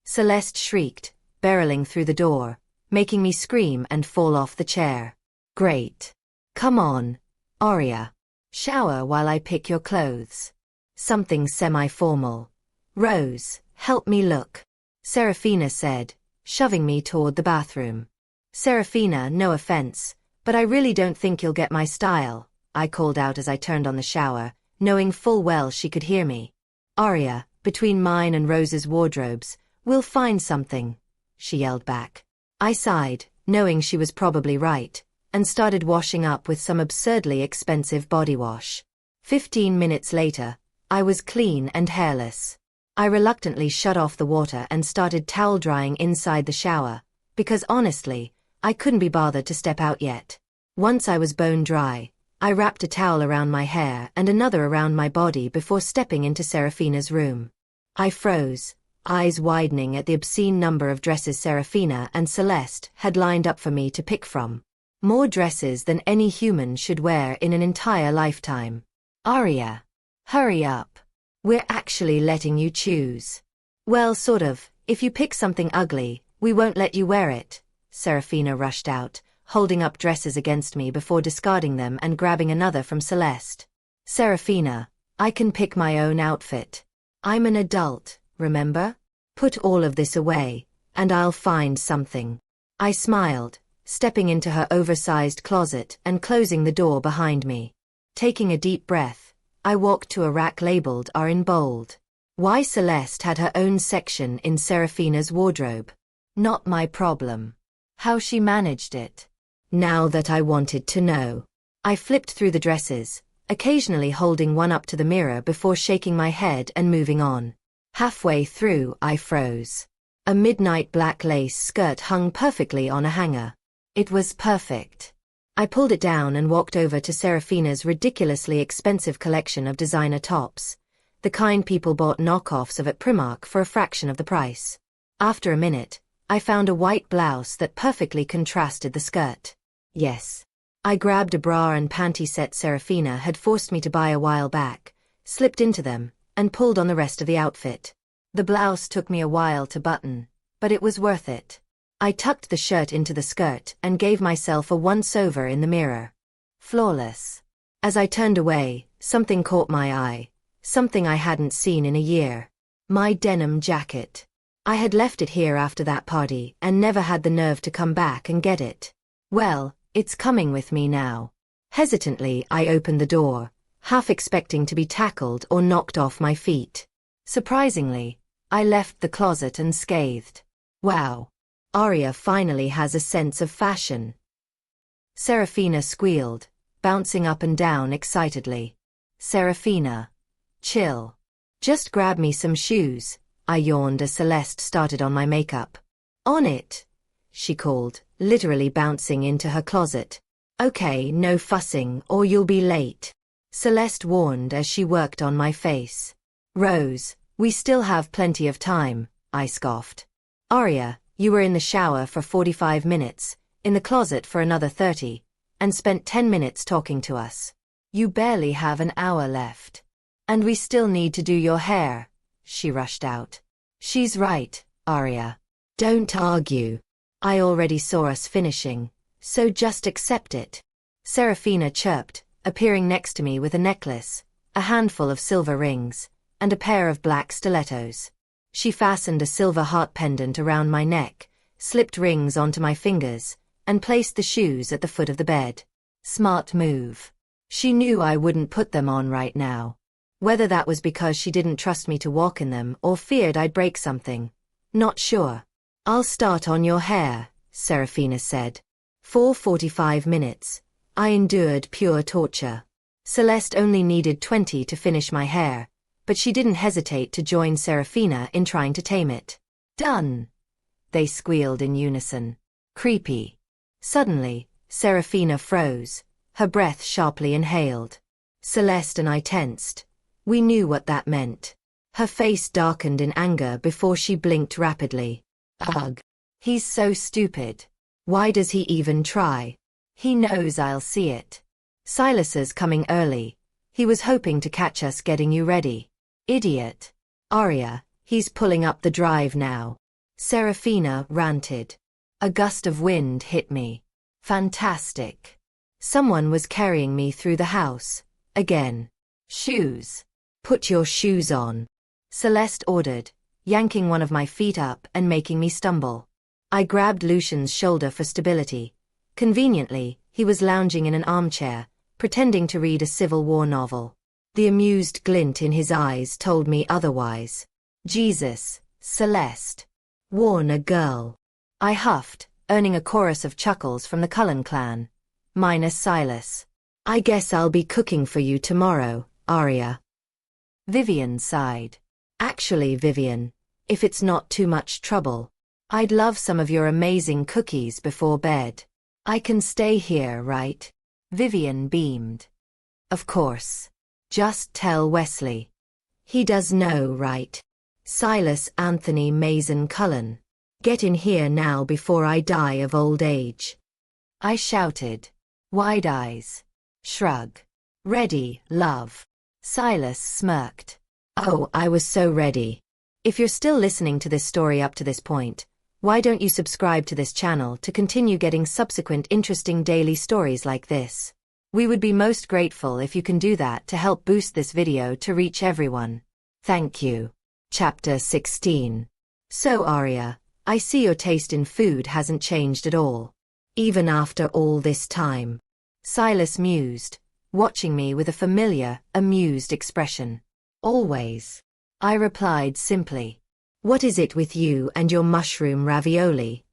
Celeste shrieked, barreling through the door, making me scream and fall off the chair. Great. Come on, Aria. Shower while I pick your clothes. Something semi-formal. Rose, help me look, Serafina said, shoving me toward the bathroom. Serafina, no offense, but I really don't think you'll get my style, I called out as I turned on the shower, knowing full well she could hear me. Aria, between mine and Rose's wardrobes, we'll find something, she yelled back. I sighed, knowing she was probably right, and started washing up with some absurdly expensive body wash. 15 minutes later, I was clean and hairless. I reluctantly shut off the water and started towel drying inside the shower, because honestly, I couldn't be bothered to step out yet. Once I was bone dry, I wrapped a towel around my hair and another around my body before stepping into Serafina's room. I froze, eyes widening at the obscene number of dresses Serafina and Celeste had lined up for me to pick from. More dresses than any human should wear in an entire lifetime. Aria, hurry up. We're actually letting you choose. Well, sort of. If you pick something ugly, we won't let you wear it. Serafina rushed out, holding up dresses against me before discarding them and grabbing another from Celeste. Serafina, I can pick my own outfit. I'm an adult, remember? Put all of this away, and I'll find something. I smiled, stepping into her oversized closet and closing the door behind me. Taking a deep breath, I walked to a rack labeled R in bold. Why Celeste had her own section in Serafina's wardrobe. Not my problem. How she managed it. Now that I wanted to know. I flipped through the dresses, occasionally holding one up to the mirror before shaking my head and moving on. Halfway through, I froze. A midnight black lace skirt hung perfectly on a hanger. It was perfect. I pulled it down and walked over to Serafina's ridiculously expensive collection of designer tops, the kind people bought knockoffs of at Primark for a fraction of the price. After a minute, I found a white blouse that perfectly contrasted the skirt. Yes. I grabbed a bra and panty set Serafina had forced me to buy a while back, slipped into them, and pulled on the rest of the outfit. The blouse took me a while to button, but it was worth it. I tucked the shirt into the skirt and gave myself a once-over in the mirror. Flawless. As I turned away, something caught my eye, something I hadn't seen in a year. My denim jacket. I had left it here after that party and never had the nerve to come back and get it. Well, it's coming with me now. Hesitantly, I opened the door, half expecting to be tackled or knocked off my feet. Surprisingly, I left the closet unscathed. Wow. Aria finally has a sense of fashion. Serafina squealed, bouncing up and down excitedly. Serafina. Chill. Just grab me some shoes, I yawned as Celeste started on my makeup. On it, she called, literally bouncing into her closet. Okay, no fussing or you'll be late, Celeste warned as she worked on my face. Rose, We still have plenty of time, I scoffed. Aria, you were in the shower for 45 minutes, in the closet for another 30, and spent 10 minutes talking to us. You barely have an hour left. And we still need to do your hair, she rushed out. She's right, Aria. Don't argue. I already saw us finishing, so just accept it. Serafina chirped, appearing next to me with a necklace, a handful of silver rings, and a pair of black stilettos. She fastened a silver heart pendant around my neck, slipped rings onto my fingers, and placed the shoes at the foot of the bed. Smart move. She knew I wouldn't put them on right now. Whether that was because she didn't trust me to walk in them or feared I'd break something, not sure. I'll start on your hair, Serafina said. For 45 minutes, I endured pure torture. Celeste only needed 20 to finish my hair, but she didn't hesitate to join Serafina in trying to tame it. Done! They squealed in unison. Creepy. Suddenly, Serafina froze, her breath sharply inhaled. Celeste and I tensed. We knew what that meant. Her face darkened in anger before she blinked rapidly. Ugh. He's so stupid. Why does he even try? He knows I'll see it. Silas's coming early. He was hoping to catch us getting you ready. Idiot. Aria, he's pulling up the drive now. Serafina ranted. A gust of wind hit me. Fantastic. Someone was carrying me through the house. Again. Shoes. Put your shoes on. Celeste ordered, yanking one of my feet up and making me stumble. I grabbed Lucian's shoulder for stability. Conveniently, he was lounging in an armchair, pretending to read a Civil War novel. The amused glint in his eyes told me otherwise. Jesus, Celeste. Warn a girl. I huffed, earning a chorus of chuckles from the Cullen clan. Minus Silas. I guess I'll be cooking for you tomorrow, Aria. Vivian sighed. Actually, Vivian, if it's not too much trouble, I'd love some of your amazing cookies before bed. I can stay here, right? Vivian beamed. Of course. Just tell Wesley. He does know, right? Silas Anthony Mason Cullen. Get in here now before I die of old age. I shouted. Wide eyes. Shrug. Ready, love. Silas smirked. Oh, I was so ready. If you're still listening to this story up to this point, why don't you subscribe to this channel to continue getting subsequent interesting daily stories like this? We would be most grateful if you can do that to help boost this video to reach everyone. Thank you. Chapter 16. So Aria, I see your taste in food hasn't changed at all. Even after all this time. Silas mused, watching me with a familiar, amused expression. Always. I replied simply. What is it with you and your mushroom ravioli?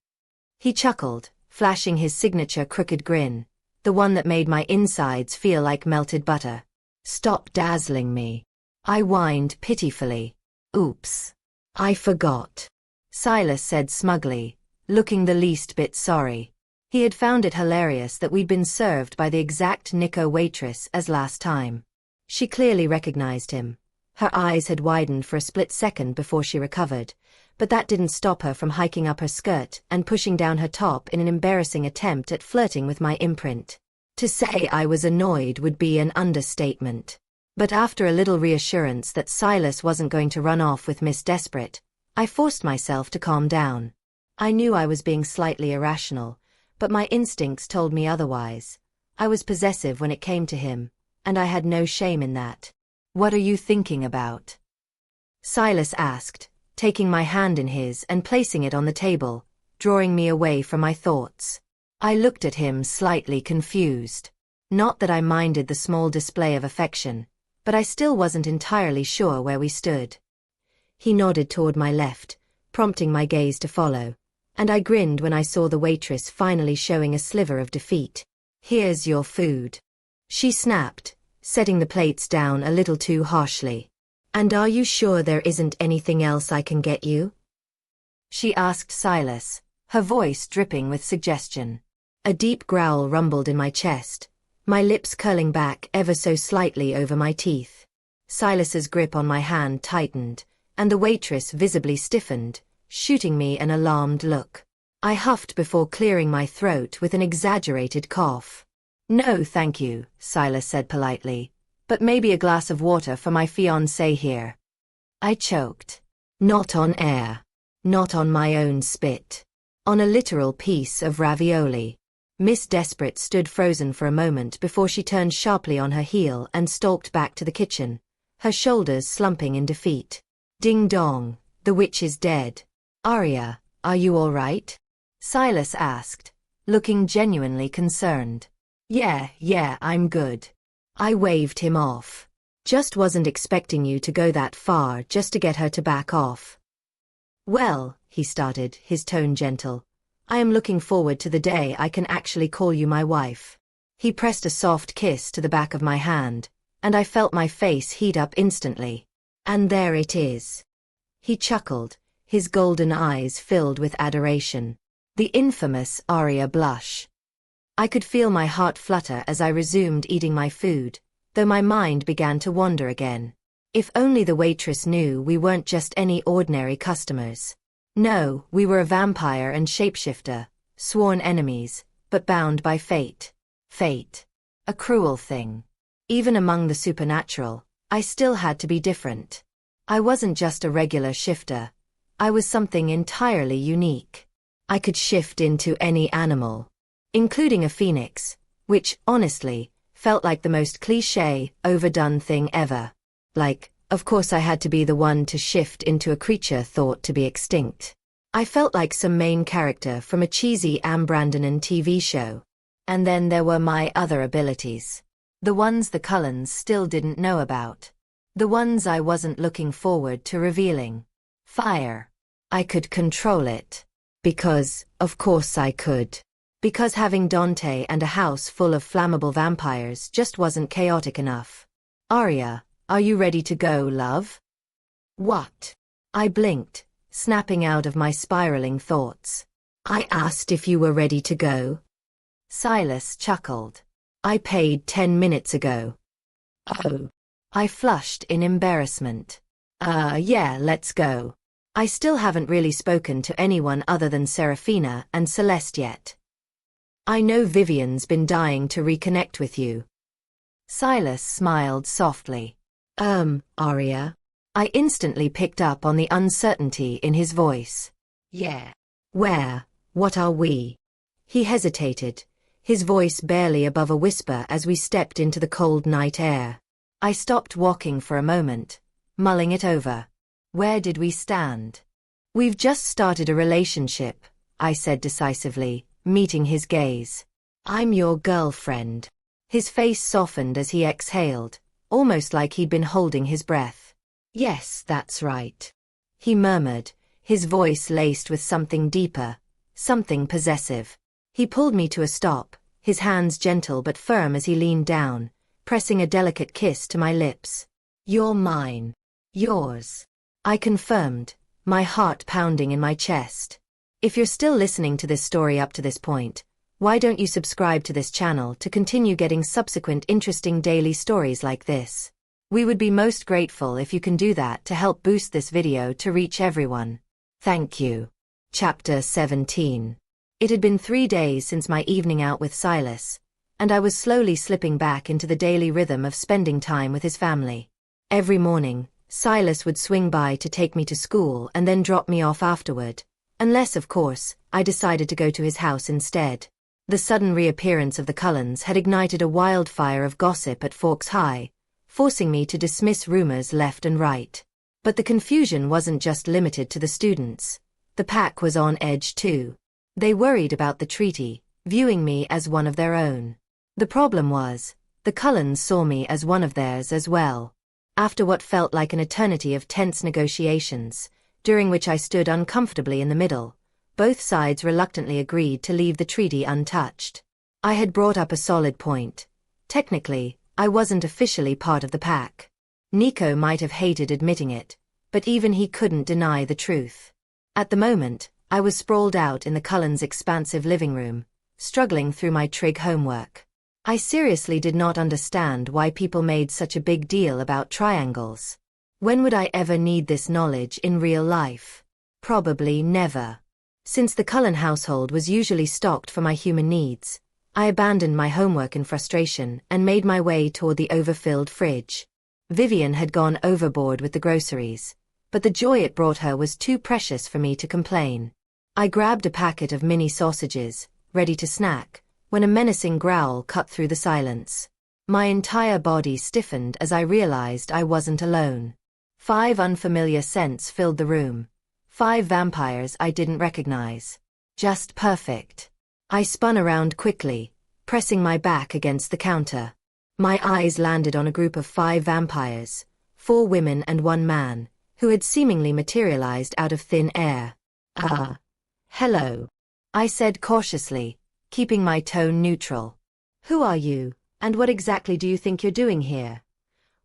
He chuckled, flashing his signature crooked grin, the one that made my insides feel like melted butter. Stop dazzling me. I whined pitifully. Oops. I forgot. Silas said smugly, looking the least bit sorry. He had found it hilarious that we'd been served by the exact Nico waitress as last time. She clearly recognized him. Her eyes had widened for a split second before she recovered, but that didn't stop her from hiking up her skirt and pushing down her top in an embarrassing attempt at flirting with my imprint. To say I was annoyed would be an understatement. But after a little reassurance that Silas wasn't going to run off with Miss Desperate, I forced myself to calm down. I knew I was being slightly irrational, but my instincts told me otherwise. I was possessive when it came to him, and I had no shame in that. What are you thinking about? Silas asked, taking my hand in his and placing it on the table, drawing me away from my thoughts. I looked at him slightly confused. Not that I minded the small display of affection, but I still wasn't entirely sure where we stood. He nodded toward my left, prompting my gaze to follow, and I grinned when I saw the waitress finally showing a sliver of defeat. Here's your food. She snapped, setting the plates down a little too harshly. And are you sure there isn't anything else I can get you? She asked Silas, her voice dripping with suggestion. A deep growl rumbled in my chest, my lips curling back ever so slightly over my teeth. Silas's grip on my hand tightened, and the waitress visibly stiffened, shooting me an alarmed look. I huffed before clearing my throat with an exaggerated cough. "No, thank you," Silas said politely, "but maybe a glass of water for my fiancé here." I choked. Not on air. Not on my own spit. On a literal piece of ravioli. Miss Desperate stood frozen for a moment before she turned sharply on her heel and stalked back to the kitchen, her shoulders slumping in defeat. "Ding dong, the witch is dead. Aria, are you all right?" Silas asked, looking genuinely concerned. Yeah, I'm good." I waved him off. "Just wasn't expecting you to go that far just to get her to back off." "Well," he started, his tone gentle, "I am looking forward to the day I can actually call you my wife." He pressed a soft kiss to the back of my hand, and I felt my face heat up instantly. "And there it is." He chuckled, his golden eyes filled with adoration. The infamous Aria blush. I could feel my heart flutter as I resumed eating my food, though my mind began to wander again. If only the waitress knew we weren't just any ordinary customers. No, we were a vampire and shapeshifter, sworn enemies, but bound by fate. Fate. A cruel thing. Even among the supernatural, I still had to be different. I wasn't just a regular shifter. I was something entirely unique. I could shift into any animal, including a phoenix, which, honestly, felt like the most cliché, overdone thing ever. Like, of course I had to be the one to shift into a creature thought to be extinct. I felt like some main character from a cheesy Am Brandonen TV show. And then there were my other abilities. The ones the Cullens still didn't know about. The ones I wasn't looking forward to revealing. Fire. I could control it. Because, of course I could. Because having Dante and a house full of flammable vampires just wasn't chaotic enough. "Aria, are you ready to go, love?" "What?" I blinked, snapping out of my spiraling thoughts. "I asked if you were ready to go." Silas chuckled. "I paid 10 minutes ago." "Oh." I flushed in embarrassment. Yeah, let's go. I still haven't really spoken to anyone other than Serafina and Celeste yet. I know Vivian's been dying to reconnect with you." Silas smiled softly. Aria?" I instantly picked up on the uncertainty in his voice. "Yeah. Where? What are we?" He hesitated, his voice barely above a whisper as we stepped into the cold night air. I stopped walking for a moment, mulling it over. Where did we stand? "We've just started a relationship," I said decisively, meeting his gaze. "I'm your girlfriend." His face softened as he exhaled, almost like he'd been holding his breath. "Yes, that's right," he murmured, his voice laced with something deeper, something possessive. He pulled me to a stop, his hands gentle but firm as he leaned down, pressing a delicate kiss to my lips. "You're mine." "Yours," I confirmed, my heart pounding in my chest. If you're still listening to this story up to this point, why don't you subscribe to this channel to continue getting subsequent interesting daily stories like this? We would be most grateful if you can do that to help boost this video to reach everyone. Thank you. Chapter 17. It had been 3 days since my evening out with Silas, and I was slowly slipping back into the daily rhythm of spending time with his family. Every morning, Silas would swing by to take me to school and then drop me off afterward, unless, of course, I decided to go to his house instead. The sudden reappearance of the Cullens had ignited a wildfire of gossip at Forks High, forcing me to dismiss rumors left and right. But the confusion wasn't just limited to the students. The pack was on edge too. They worried about the treaty, viewing me as one of their own. The problem was, the Cullens saw me as one of theirs as well. After what felt like an eternity of tense negotiations, during which I stood uncomfortably in the middle, both sides reluctantly agreed to leave the treaty untouched. I had brought up a solid point. Technically, I wasn't officially part of the pack. Nico might have hated admitting it, but even he couldn't deny the truth. At the moment, I was sprawled out in the Cullens' expansive living room, struggling through my trig homework. I seriously did not understand why people made such a big deal about triangles. When would I ever need this knowledge in real life? Probably never. Since the Cullen household was usually stocked for my human needs, I abandoned my homework in frustration and made my way toward the overfilled fridge. Vivian had gone overboard with the groceries, but the joy it brought her was too precious for me to complain. I grabbed a packet of mini sausages, ready to snack, when a menacing growl cut through the silence. My entire body stiffened as I realized I wasn't alone. 5 unfamiliar scents filled the room. 5 vampires I didn't recognize. Just perfect. I spun around quickly, pressing my back against the counter. My eyes landed on a group of 5 vampires, 4 women and 1 man, who had seemingly materialized out of thin air. Hello, I said cautiously, keeping my tone neutral. Who are you, and what exactly do you think you're doing here?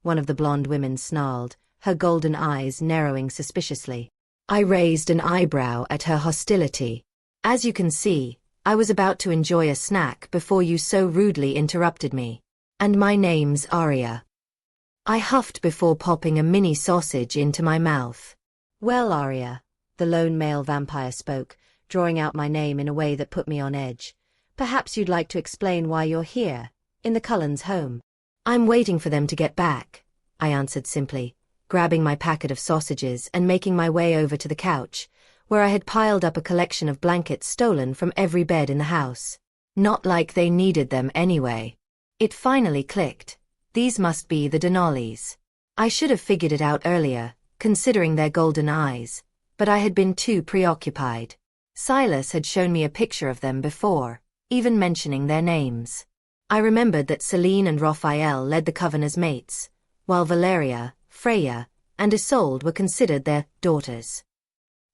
One of the blonde women snarled, her golden eyes narrowing suspiciously. I raised an eyebrow at her hostility. As you can see, I was about to enjoy a snack before you so rudely interrupted me. And my name's Aria. I huffed before popping a mini sausage into my mouth. Well, Aria, the lone male vampire spoke, drawing out my name in a way that put me on edge. Perhaps you'd like to explain why you're here, in the Cullens' home. I'm waiting for them to get back, I answered simply, grabbing my packet of sausages and making my way over to the couch, where I had piled up a collection of blankets stolen from every bed in the house. Not like they needed them anyway. It finally clicked. These must be the Denali's. I should have figured it out earlier, considering their golden eyes, but I had been too preoccupied. Silas had shown me a picture of them before, even mentioning their names. I remembered that Celine and Raphael led the coven as mates, while Valeria, Freya, and Isolde were considered their daughters.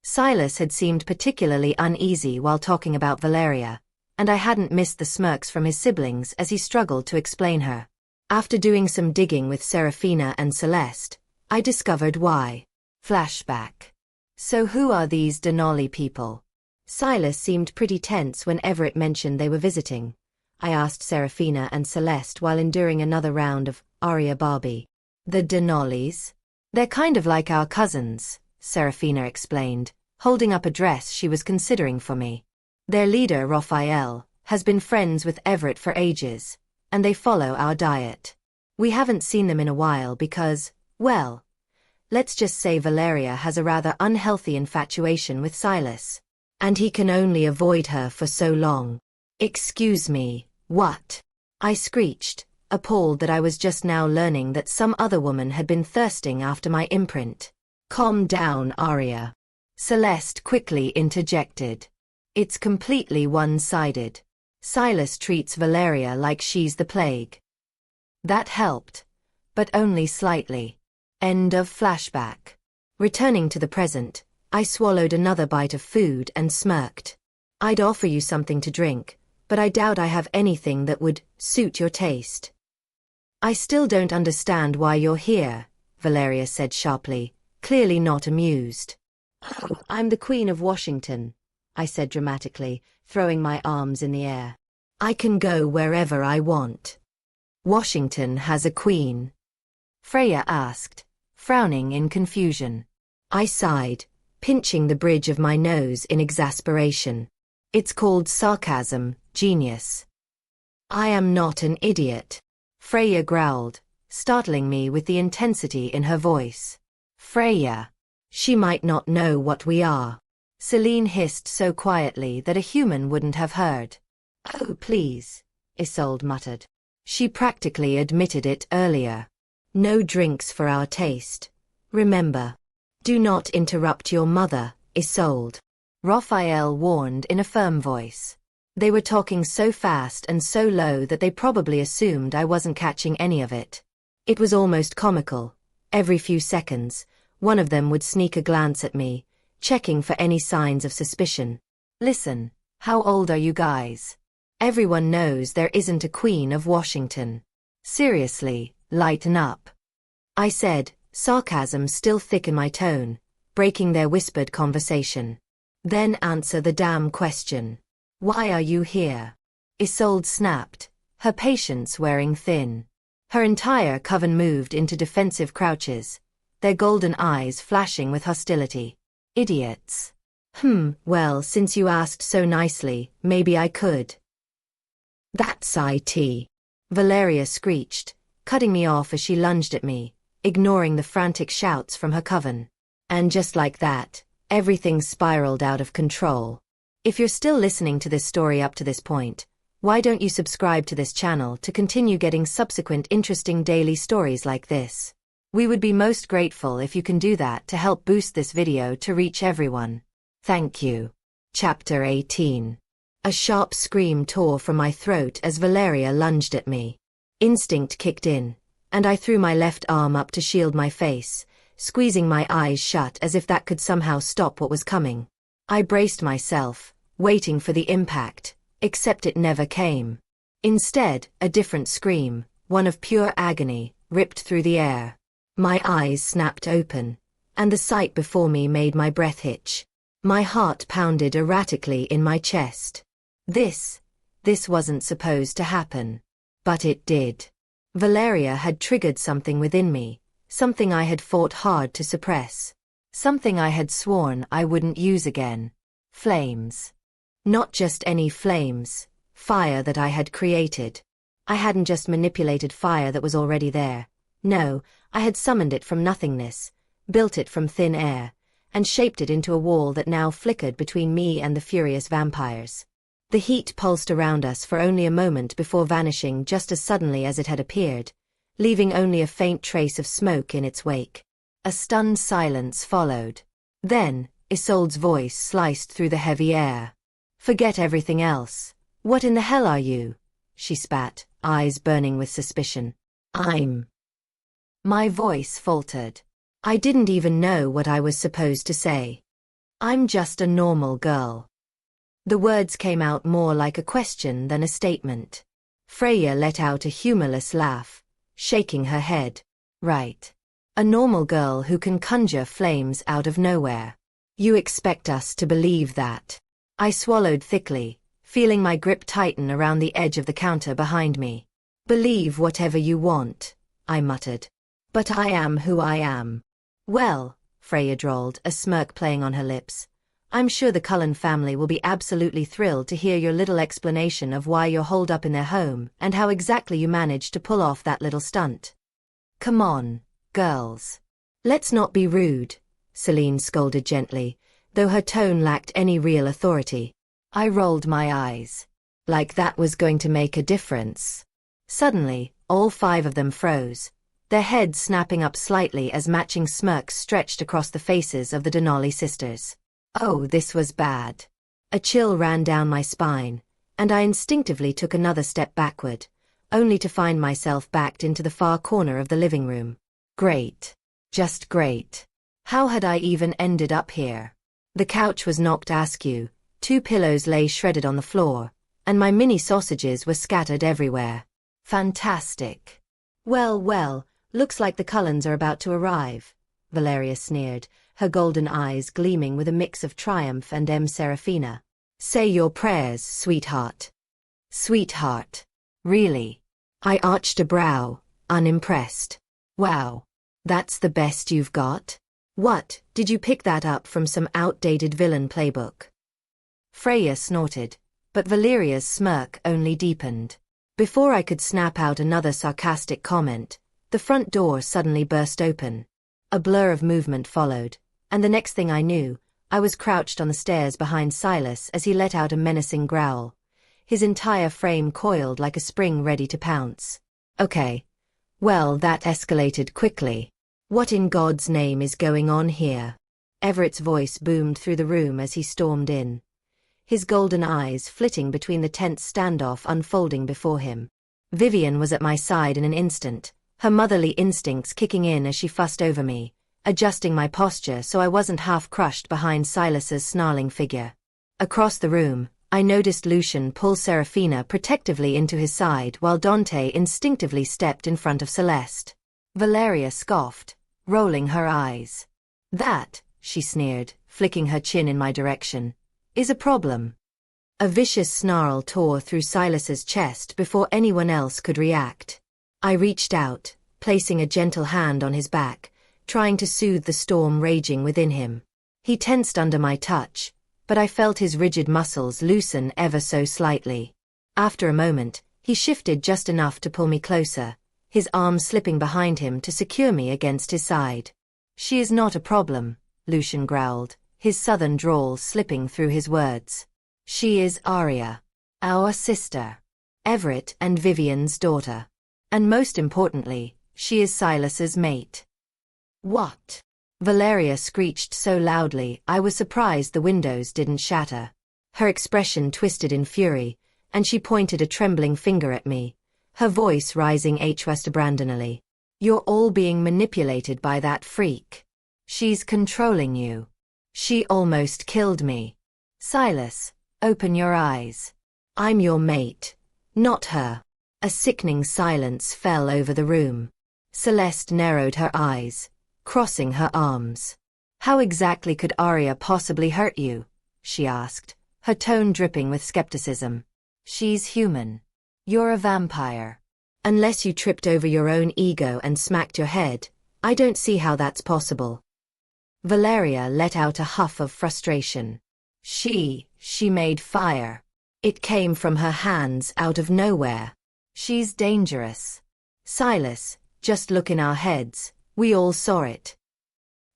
Silas had seemed particularly uneasy while talking about Valeria, and I hadn't missed the smirks from his siblings as he struggled to explain her. After doing some digging with Serafina and Celeste, I discovered why. Flashback. So who are these Denali people? Silas seemed pretty tense whenever it mentioned they were visiting. I asked Serafina and Celeste while enduring another round of Aria Barbie. The Denali's? They're kind of like our cousins, Serafina explained, holding up a dress she was considering for me. Their leader, Raphael, has been friends with Everett for ages, and they follow our diet. We haven't seen them in a while because, well, let's just say Valeria has a rather unhealthy infatuation with Silas, and he can only avoid her for so long. Excuse me, what? I screeched, appalled that I was just now learning that some other woman had been thirsting after my imprint. Calm down, Aria. Celeste quickly interjected. It's completely one-sided. Silas treats Valeria like she's the plague. That helped, but only slightly. End of flashback. Returning to the present, I swallowed another bite of food and smirked. I'd offer you something to drink, but I doubt I have anything that would suit your taste. I still don't understand why you're here, Valeria said sharply, clearly not amused. I'm the Queen of Washington, I said dramatically, throwing my arms in the air. I can go wherever I want. Washington has a queen? Freya asked, frowning in confusion. I sighed, pinching the bridge of my nose in exasperation. It's called sarcasm, genius. I am not an idiot, Freya growled, startling me with the intensity in her voice. Freya. She might not know what we are. Celine hissed so quietly that a human wouldn't have heard. Oh, please, Isolde muttered. She practically admitted it earlier. No drinks for our taste. Remember. Do not interrupt your mother, Isolde. Raphael warned in a firm voice. They were talking so fast and so low that they probably assumed I wasn't catching any of it. It was almost comical. Every few seconds, one of them would sneak a glance at me, checking for any signs of suspicion. Listen, how old are you guys? Everyone knows there isn't a Queen of Washington. Seriously, lighten up. I said, sarcasm still thick in my tone, breaking their whispered conversation. Then answer the damn question. Why are you here? Isolde snapped, her patience wearing thin. Her entire coven moved into defensive crouches, their golden eyes flashing with hostility. Idiots. Well, since you asked so nicely, maybe I could. That's it. Valeria screeched, cutting me off as she lunged at me, ignoring the frantic shouts from her coven. And just like that, everything spiraled out of control. If you're still listening to this story up to this point, why don't you subscribe to this channel to continue getting subsequent interesting daily stories like this? We would be most grateful if you can do that to help boost this video to reach everyone. Thank you. Chapter 18. A sharp scream tore from my throat as Valeria lunged at me. Instinct kicked in, and I threw my left arm up to shield my face, squeezing my eyes shut as if that could somehow stop what was coming. I braced myself, waiting for the impact, except it never came. Instead, a different scream, one of pure agony, ripped through the air. My eyes snapped open, and the sight before me made my breath hitch. My heart pounded erratically in my chest. This wasn't supposed to happen. But it did. Valeria had triggered something within me, something I had fought hard to suppress. Something I had sworn I wouldn't use again. Flames. Not just any flames, fire that I had created. I hadn't just manipulated fire that was already there. No, I had summoned it from nothingness, built it from thin air, and shaped it into a wall that now flickered between me and the furious vampires. The heat pulsed around us for only a moment before vanishing just as suddenly as it had appeared, leaving only a faint trace of smoke in its wake. A stunned silence followed. Then, Isolde's voice sliced through the heavy air. "Forget everything else. What in the hell are you?" she spat, eyes burning with suspicion. My voice faltered. I didn't even know what I was supposed to say. "I'm just a normal girl." The words came out more like a question than a statement. Freya let out a humorless laugh, shaking her head. "Right. A normal girl who can conjure flames out of nowhere. You expect us to believe that?" I swallowed thickly, feeling my grip tighten around the edge of the counter behind me. "Believe whatever you want," I muttered. "But I am who I am." "Well," Freya drawled, a smirk playing on her lips, "I'm sure the Cullen family will be absolutely thrilled to hear your little explanation of why you're holed up in their home and how exactly you managed to pull off that little stunt." "Come on, girls. Let's not be rude," Celine scolded gently, though her tone lacked any real authority. I rolled my eyes. Like that was going to make a difference. Suddenly, all 5 of them froze, their heads snapping up slightly as matching smirks stretched across the faces of the Denali sisters. Oh, this was bad. A chill ran down my spine, and I instinctively took another step backward, only to find myself backed into the far corner of the living room. Great. Just great. How had I even ended up here? The couch was knocked askew, 2 pillows lay shredded on the floor, and my mini sausages were scattered everywhere. Fantastic. Well, looks like the Cullens are about to arrive," Valeria sneered, her golden eyes gleaming with a mix of triumph and Serafina. "Say your prayers, sweetheart." "Sweetheart? Really?" I arched a brow, unimpressed. "Wow. That's the best you've got? What, did you pick that up from some outdated villain playbook?" Freya snorted, but Valeria's smirk only deepened. Before I could snap out another sarcastic comment, the front door suddenly burst open. A blur of movement followed, and the next thing I knew, I was crouched on the stairs behind Silas as he let out a menacing growl. His entire frame coiled like a spring ready to pounce. "Okay. Well, that escalated quickly. What in God's name is going on here?" Everett's voice boomed through the room as he stormed in, his golden eyes flitting between the tense standoff unfolding before him. Vivian was at my side in an instant, her motherly instincts kicking in as she fussed over me, adjusting my posture so I wasn't half crushed behind Silas's snarling figure. Across the room, I noticed Lucian pull Serafina protectively into his side while Dante instinctively stepped in front of Celeste. Valeria scoffed, rolling her eyes. "That," she sneered, flicking her chin in my direction, "is a problem." A vicious snarl tore through Silas's chest before anyone else could react. I reached out, placing a gentle hand on his back, trying to soothe the storm raging within him. He tensed under my touch, but I felt his rigid muscles loosen ever so slightly. After a moment, he shifted just enough to pull me closer, his arm slipping behind him to secure me against his side. "She is not a problem," Lucian growled, his southern drawl slipping through his words. "She is Aria, our sister, Everett and Vivian's daughter. And most importantly, she is Silas's mate." "What?" Valeria screeched so loudly I was surprised the windows didn't shatter. Her expression twisted in fury, and she pointed a trembling finger at me, her voice rising brandonally. "You're all being manipulated by that freak. She's controlling you. She almost killed me. Silas, open your eyes. I'm your mate, not her." A sickening silence fell over the room. Celeste narrowed her eyes, crossing her arms. "How exactly could Aria possibly hurt you?" she asked, her tone dripping with skepticism. "She's human. You're a vampire. Unless you tripped over your own ego and smacked your head, I don't see how that's possible." Valeria let out a huff of frustration. She made fire. It came from her hands out of nowhere. She's dangerous. Silas, just look in our heads, we all saw it."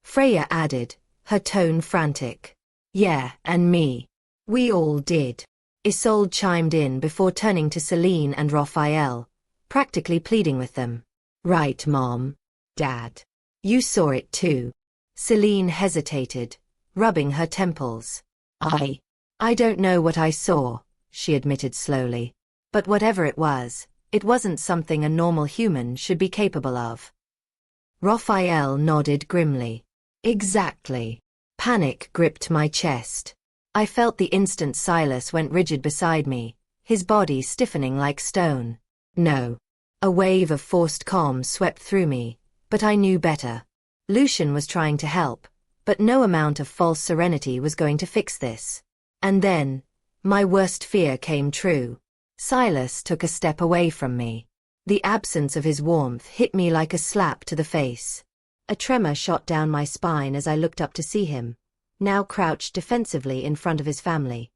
Freya added, her tone frantic. "Yeah, and me. We all did." Isolde chimed in before turning to Celine and Raphael, practically pleading with them. "Right, Mom. Dad. You saw it too." Celine hesitated, rubbing her temples. I don't know what I saw," she admitted slowly. "But whatever it wasn't something a normal human should be capable of." Raphael nodded grimly. "Exactly." Panic gripped my chest. I felt the instant Silas went rigid beside me, his body stiffening like stone. No. A wave of forced calm swept through me, but I knew better. Lucian was trying to help, but no amount of false serenity was going to fix this. And then, my worst fear came true. Silas took a step away from me. The absence of his warmth hit me like a slap to the face. A tremor shot down my spine as I looked up to see him, now crouched defensively in front of his family,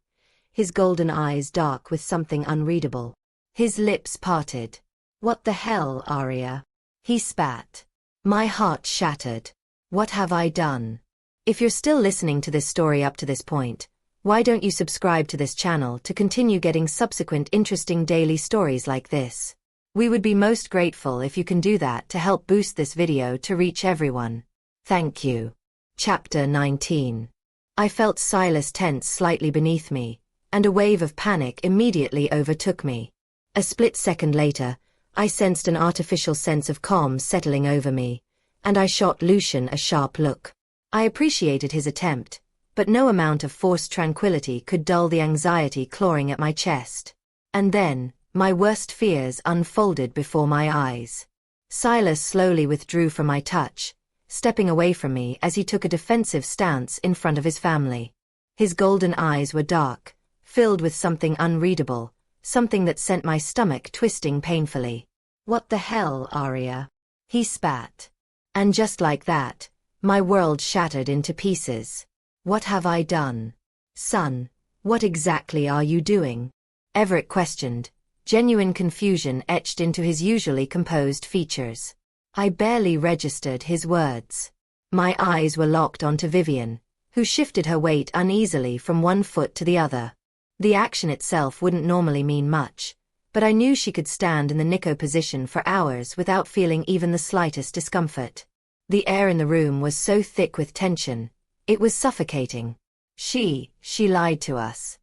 his golden eyes dark with something unreadable. His lips parted. "What the hell, Aria?" he spat. My heart shattered. What have I done? If you're still listening to this story up to this point, why don't you subscribe to this channel to continue getting subsequent interesting daily stories like this? We would be most grateful if you can do that to help boost this video to reach everyone. Thank you. Chapter 19. I felt Silas tense slightly beneath me, and a wave of panic immediately overtook me. A split second later, I sensed an artificial sense of calm settling over me, and I shot Lucian a sharp look. I appreciated his attempt, but no amount of forced tranquility could dull the anxiety clawing at my chest. And then, my worst fears unfolded before my eyes. Silas slowly withdrew from my touch, stepping away from me as he took a defensive stance in front of his family. His golden eyes were dark, filled with something unreadable, something that sent my stomach twisting painfully. "What the hell, Aria?" he spat. And just like that, my world shattered into pieces. "What have I done? Son, what exactly are you doing?" Everett questioned, genuine confusion etched into his usually composed features. I barely registered his words. My eyes were locked onto Vivian, who shifted her weight uneasily from one foot to the other. The action itself wouldn't normally mean much, but I knew she could stand in the Nico position for hours without feeling even the slightest discomfort. The air in the room was so thick with tension, it was suffocating. She lied to us.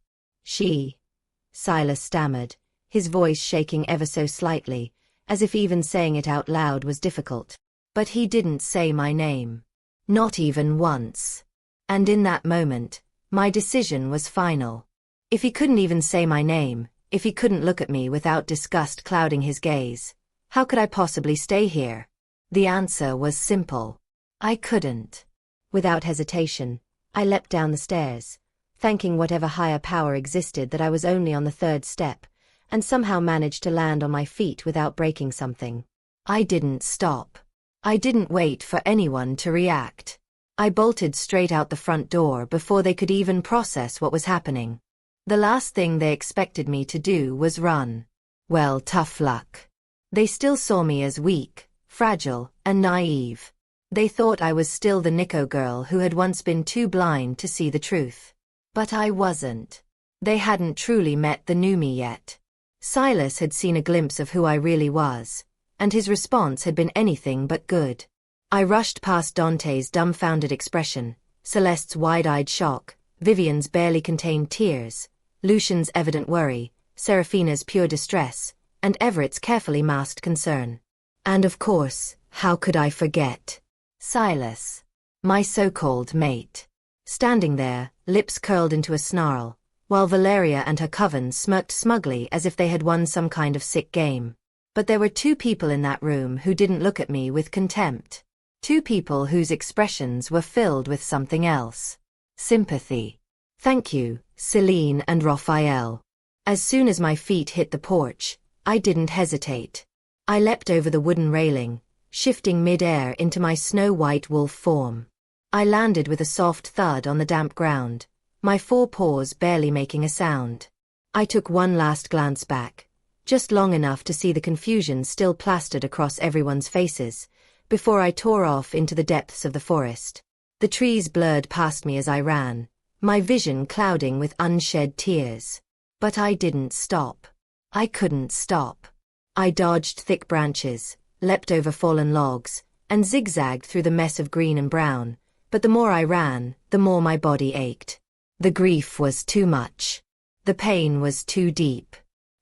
Silas stammered, his voice shaking ever so slightly, as if even saying it out loud was difficult. But he didn't say my name. Not even once. And in that moment, my decision was final. If he couldn't even say my name, if he couldn't look at me without disgust clouding his gaze, how could I possibly stay here? The answer was simple. I couldn't. Without hesitation, I leapt down the stairs, thanking whatever higher power existed that I was only on the third step, and somehow managed to land on my feet without breaking something. I didn't stop. I didn't wait for anyone to react. I bolted straight out the front door before they could even process what was happening. The last thing they expected me to do was run. Well, tough luck. They still saw me as weak, fragile, and naive. They thought I was still the Nico girl who had once been too blind to see the truth. But I wasn't. They hadn't truly met the new me yet. Silas had seen a glimpse of who I really was, and his response had been anything but good. I rushed past Dante's dumbfounded expression, Celeste's wide-eyed shock, Vivian's barely contained tears, Lucian's evident worry, Seraphina's pure distress, and Everett's carefully masked concern. And of course, how could I forget Silas, my so-called mate, standing there, lips curled into a snarl, while Valeria and her coven smirked smugly as if they had won some kind of sick game. But there were two people in that room who didn't look at me with contempt. Two people whose expressions were filled with something else. Sympathy. Thank you, Celine and Raphael. As soon as my feet hit the porch, I didn't hesitate. I leapt over the wooden railing, shifting mid-air into my snow-white wolf form. I landed with a soft thud on the damp ground, my forepaws barely making a sound. I took one last glance back, just long enough to see the confusion still plastered across everyone's faces, before I tore off into the depths of the forest. The trees blurred past me as I ran, my vision clouding with unshed tears. But I didn't stop. I couldn't stop. I dodged thick branches, leapt over fallen logs, and zigzagged through the mess of green and brown, but the more I ran, the more my body ached. The grief was too much. The pain was too deep.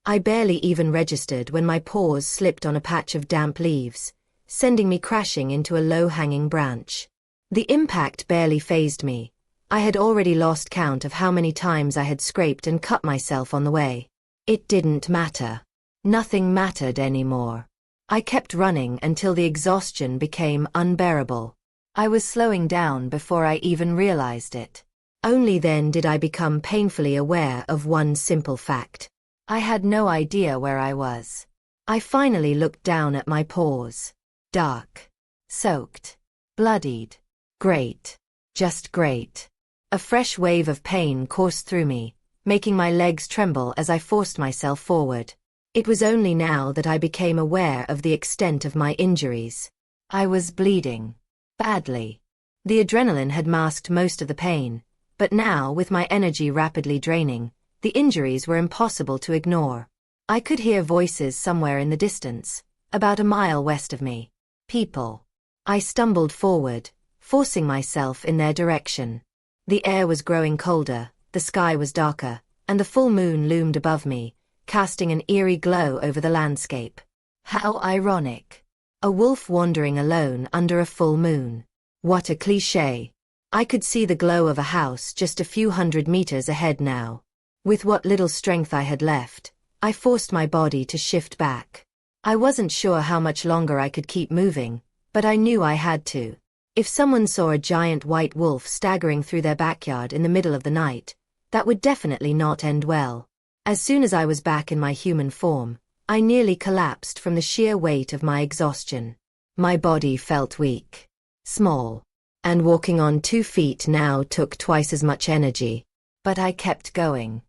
I barely even registered when my paws slipped on a patch of damp leaves, sending me crashing into a low-hanging branch. The impact barely fazed me. I had already lost count of how many times I had scraped and cut myself on the way. It didn't matter. Nothing mattered anymore. I kept running until the exhaustion became unbearable. I was slowing down before I even realized it. Only then did I become painfully aware of one simple fact. I had no idea where I was. I finally looked down at my paws. Dark. Soaked. Bloodied. Great. Just great. A fresh wave of pain coursed through me, making my legs tremble as I forced myself forward. It was only now that I became aware of the extent of my injuries. I was bleeding. Badly. The adrenaline had masked most of the pain, but now, with my energy rapidly draining, the injuries were impossible to ignore. I could hear voices somewhere in the distance, about a mile west of me. People. I stumbled forward, forcing myself in their direction. The air was growing colder, the sky was darker, and the full moon loomed above me, casting an eerie glow over the landscape. How ironic. A wolf wandering alone under a full moon. What a cliché. I could see the glow of a house just a few hundred meters ahead now. With what little strength I had left, I forced my body to shift back. I wasn't sure how much longer I could keep moving, but I knew I had to. If someone saw a giant white wolf staggering through their backyard in the middle of the night, that would definitely not end well. As soon as I was back in my human form, I nearly collapsed from the sheer weight of my exhaustion. My body felt weak, small, and walking on 2 feet now took twice as much energy. But I kept going.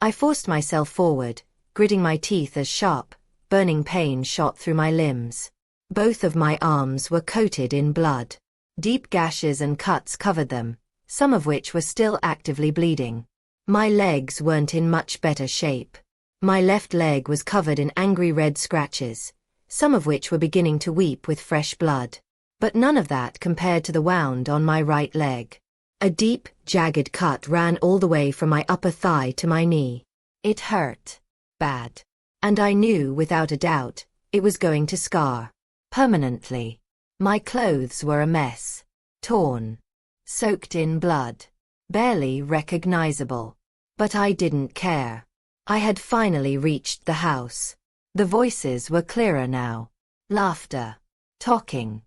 I forced myself forward, gritting my teeth as sharp, burning pain shot through my limbs. Both of my arms were coated in blood. Deep gashes and cuts covered them, some of which were still actively bleeding. My legs weren't in much better shape. My left leg was covered in angry red scratches, some of which were beginning to weep with fresh blood. But none of that compared to the wound on my right leg. A deep, jagged cut ran all the way from my upper thigh to my knee. It hurt. Bad. And I knew without a doubt, it was going to scar. Permanently. My clothes were a mess. Torn. Soaked in blood. Barely recognizable. But I didn't care. I had finally reached the house. The voices were clearer now. Laughter. Talking.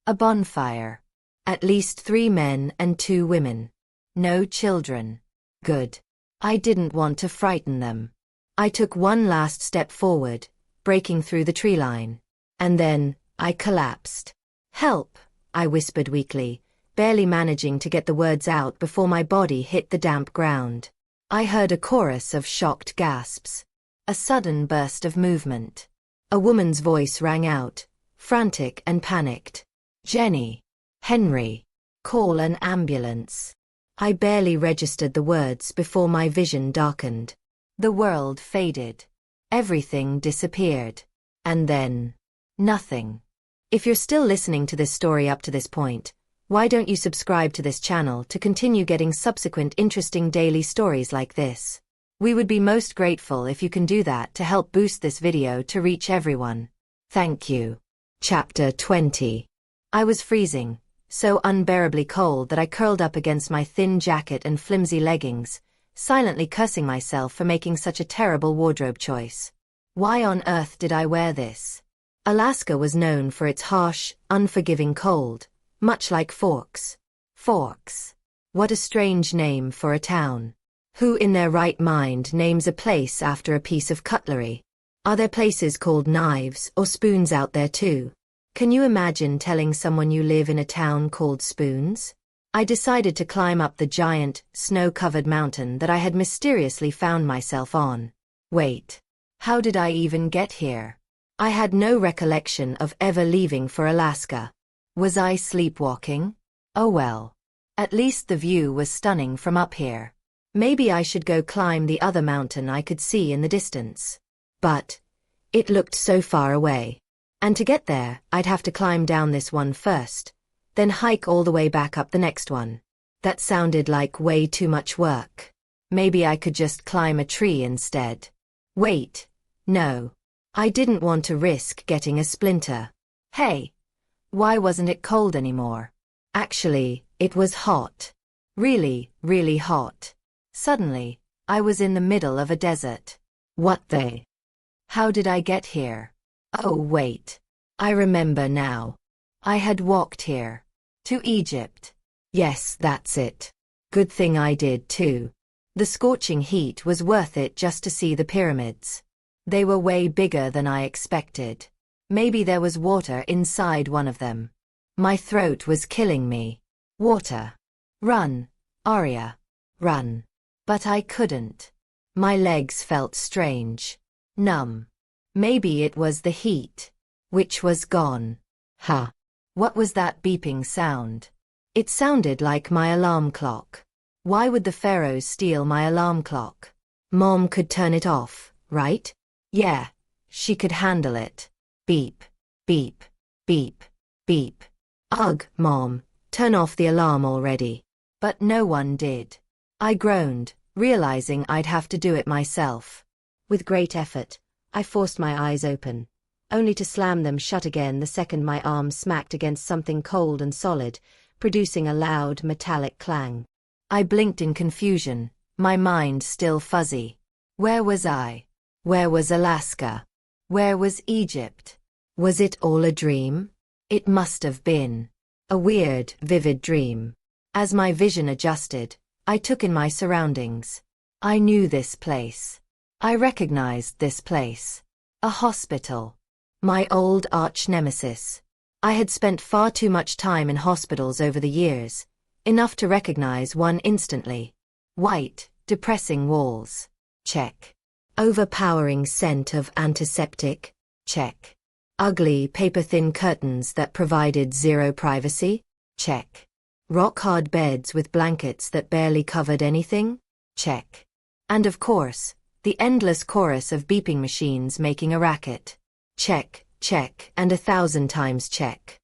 A bonfire. At least 3 men and 2 women. No children. Good. I didn't want to frighten them. I took one last step forward, breaking through the tree line. And then, I collapsed. Help, I whispered weakly, barely managing to get the words out before my body hit the damp ground. I heard a chorus of shocked gasps. A sudden burst of movement. A woman's voice rang out, frantic and panicked. Jenny. Henry. Call an ambulance. I barely registered the words before my vision darkened. The world faded. Everything disappeared. And then, nothing. If you're still listening to this story up to this point, why don't you subscribe to this channel to continue getting subsequent interesting daily stories like this? We would be most grateful if you can do that to help boost this video to reach everyone. Thank you. Chapter 20. I was freezing, so unbearably cold that I curled up against my thin jacket and flimsy leggings, silently cursing myself for making such a terrible wardrobe choice. Why on earth did I wear this? Alaska was known for its harsh, unforgiving cold, much like Forks. Forks. What a strange name for a town. Who in their right mind names a place after a piece of cutlery? Are there places called Knives or Spoons out there too? Can you imagine telling someone you live in a town called Spoons? I decided to climb up the giant, snow-covered mountain that I had mysteriously found myself on. Wait. How did I even get here? I had no recollection of ever leaving for Alaska. Was I sleepwalking? Oh well. At least the view was stunning from up here. Maybe I should go climb the other mountain I could see in the distance. But it looked so far away. And to get there, I'd have to climb down this one first, then hike all the way back up the next one. That sounded like way too much work. Maybe I could just climb a tree instead. Wait. No. I didn't want to risk getting a splinter. Hey. Why wasn't it cold anymore? Actually, it was hot. Really, really hot. Suddenly, I was in the middle of a desert. What the? How did I get here? Oh wait. I remember now. I had walked here. To Egypt. Yes, that's it. Good thing I did too. The scorching heat was worth it just to see the pyramids. They were way bigger than I expected. Maybe there was water inside one of them. My throat was killing me. Water. Run, Aria. Run. But I couldn't. My legs felt strange. Numb. Maybe it was the heat. Which was gone. Huh. What was that beeping sound? It sounded like my alarm clock. Why would the pharaohs steal my alarm clock? Mom could turn it off, right? Yeah. She could handle it. Beep. Beep. Beep. Beep. Ugh, Mom, turn off the alarm already. But no one did. I groaned, realizing I'd have to do it myself. With great effort, I forced my eyes open, only to slam them shut again the second my arm smacked against something cold and solid, producing a loud, metallic clang. I blinked in confusion, my mind still fuzzy. Where was I? Where was Alaska? Where was Egypt? Was it all a dream? It must have been. A weird, vivid dream. As my vision adjusted, I took in my surroundings. I knew this place. I recognized this place. A hospital. My old arch-nemesis. I had spent far too much time in hospitals over the years, enough to recognize one instantly. White, depressing walls. Check. Overpowering scent of antiseptic. Check. Ugly, paper-thin curtains that provided zero privacy? Check. Rock-hard beds with blankets that barely covered anything? Check. And of course, the endless chorus of beeping machines making a racket. Check, check, and 1,000 times check.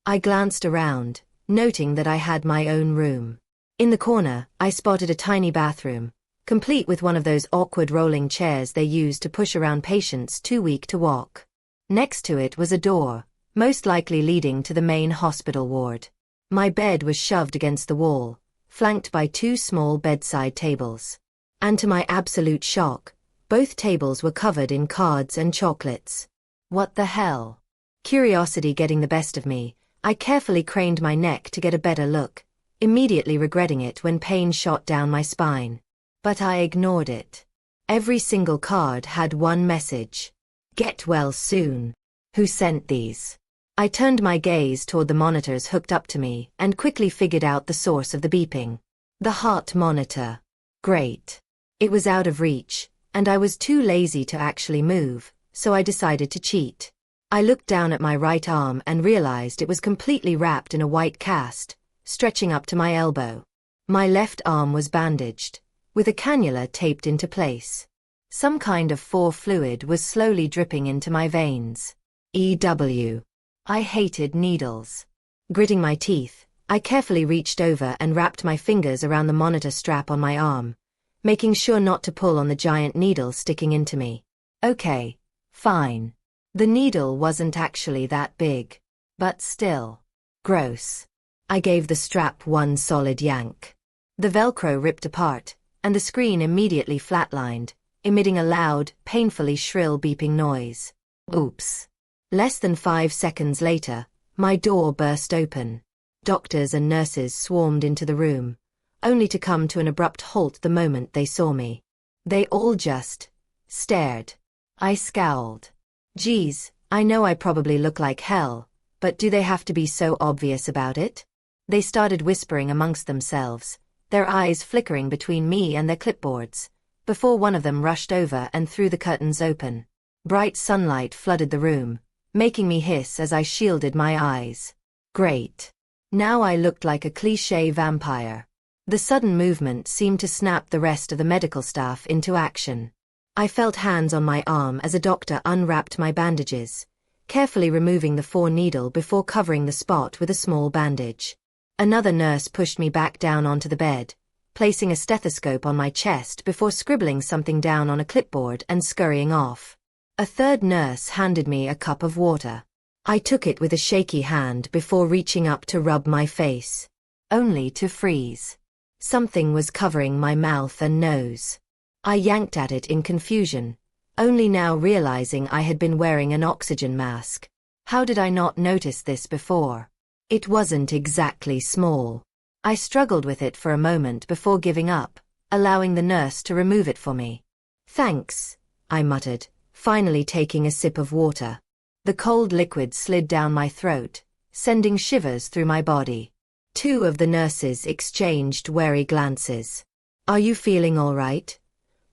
I glanced around, noting that I had my own room. In the corner, I spotted a tiny bathroom, complete with one of those awkward rolling chairs they use to push around patients too weak to walk. Next to it was a door, most likely leading to the main hospital ward. My bed was shoved against the wall, flanked by 2 small bedside tables. And to my absolute shock, both tables were covered in cards and chocolates. What the hell? Curiosity getting the best of me, I carefully craned my neck to get a better look, immediately regretting it when pain shot down my spine. But I ignored it. Every single card had one message. Get well soon. Who sent these? I turned my gaze toward the monitors hooked up to me and quickly figured out the source of the beeping. The heart monitor. Great. It was out of reach, and I was too lazy to actually move, so I decided to cheat. I looked down at my right arm and realized it was completely wrapped in a white cast, stretching up to my elbow. My left arm was bandaged, with a cannula taped into place. Some kind of fluid was slowly dripping into my veins. EW. I hated needles. Gritting my teeth, I carefully reached over and wrapped my fingers around the monitor strap on my arm, making sure not to pull on the giant needle sticking into me. Okay, fine. The needle wasn't actually that big. But still. Gross. I gave the strap one solid yank. The Velcro ripped apart, and the screen immediately flatlined, emitting a loud, painfully shrill beeping noise. Oops. Less than 5 seconds later, my door burst open. Doctors and nurses swarmed into the room, only to come to an abrupt halt the moment they saw me. They all just stared. I scowled. Geez, I know I probably look like hell, but do they have to be so obvious about it? They started whispering amongst themselves, their eyes flickering between me and their clipboards, before one of them rushed over and threw the curtains open. Bright sunlight flooded the room, making me hiss as I shielded my eyes. Great. Now I looked like a cliché vampire. The sudden movement seemed to snap the rest of the medical staff into action. I felt hands on my arm as a doctor unwrapped my bandages, carefully removing the 4-needle before covering the spot with a small bandage. Another nurse pushed me back down onto the bed, placing a stethoscope on my chest before scribbling something down on a clipboard and scurrying off. A third nurse handed me a cup of water. I took it with a shaky hand before reaching up to rub my face, only to freeze. Something was covering my mouth and nose. I yanked at it in confusion, only now realizing I had been wearing an oxygen mask. How did I not notice this before? It wasn't exactly small. I struggled with it for a moment before giving up, allowing the nurse to remove it for me. Thanks, I muttered, finally taking a sip of water. The cold liquid slid down my throat, sending shivers through my body. 2 of the nurses exchanged wary glances. Are you feeling all right?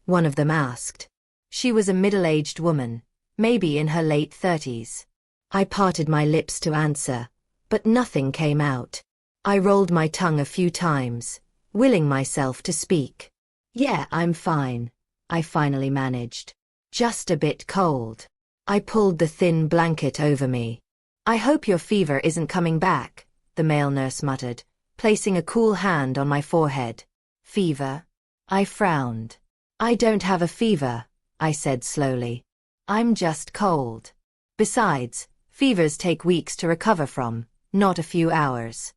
One of them asked. She was a middle-aged woman, maybe in her late 30s. I parted my lips to answer, but nothing came out. I rolled my tongue a few times, willing myself to speak. Yeah, I'm fine, I finally managed. Just a bit cold. I pulled the thin blanket over me. I hope your fever isn't coming back, the male nurse muttered, placing a cool hand on my forehead. Fever? I frowned. I don't have a fever, I said slowly. I'm just cold. Besides, fevers take weeks to recover from, not a few hours.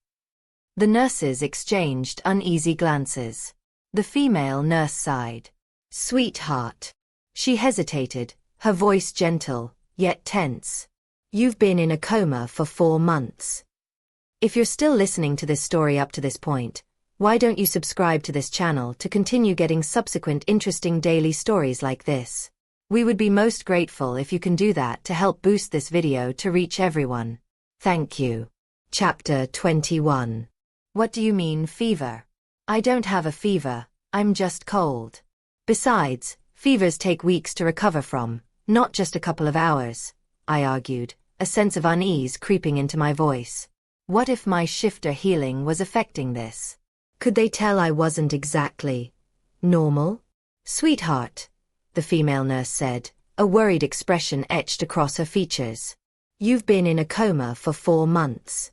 The nurses exchanged uneasy glances. The female nurse sighed. Sweetheart. She hesitated, her voice gentle, yet tense. You've been in a coma for 4 months. If you're still listening to this story up to this point, why don't you subscribe to this channel to continue getting subsequent interesting daily stories like this? We would be most grateful if you can do that to help boost this video to reach everyone. Thank you. Chapter 21. What do you mean fever? I don't have a fever, I'm just cold. Besides, fevers take weeks to recover from, not just a couple of hours, I argued, a sense of unease creeping into my voice. What if my shifter healing was affecting this? Could they tell I wasn't exactly normal? Sweetheart, the female nurse said, a worried expression etched across her features. You've been in a coma for 4 months.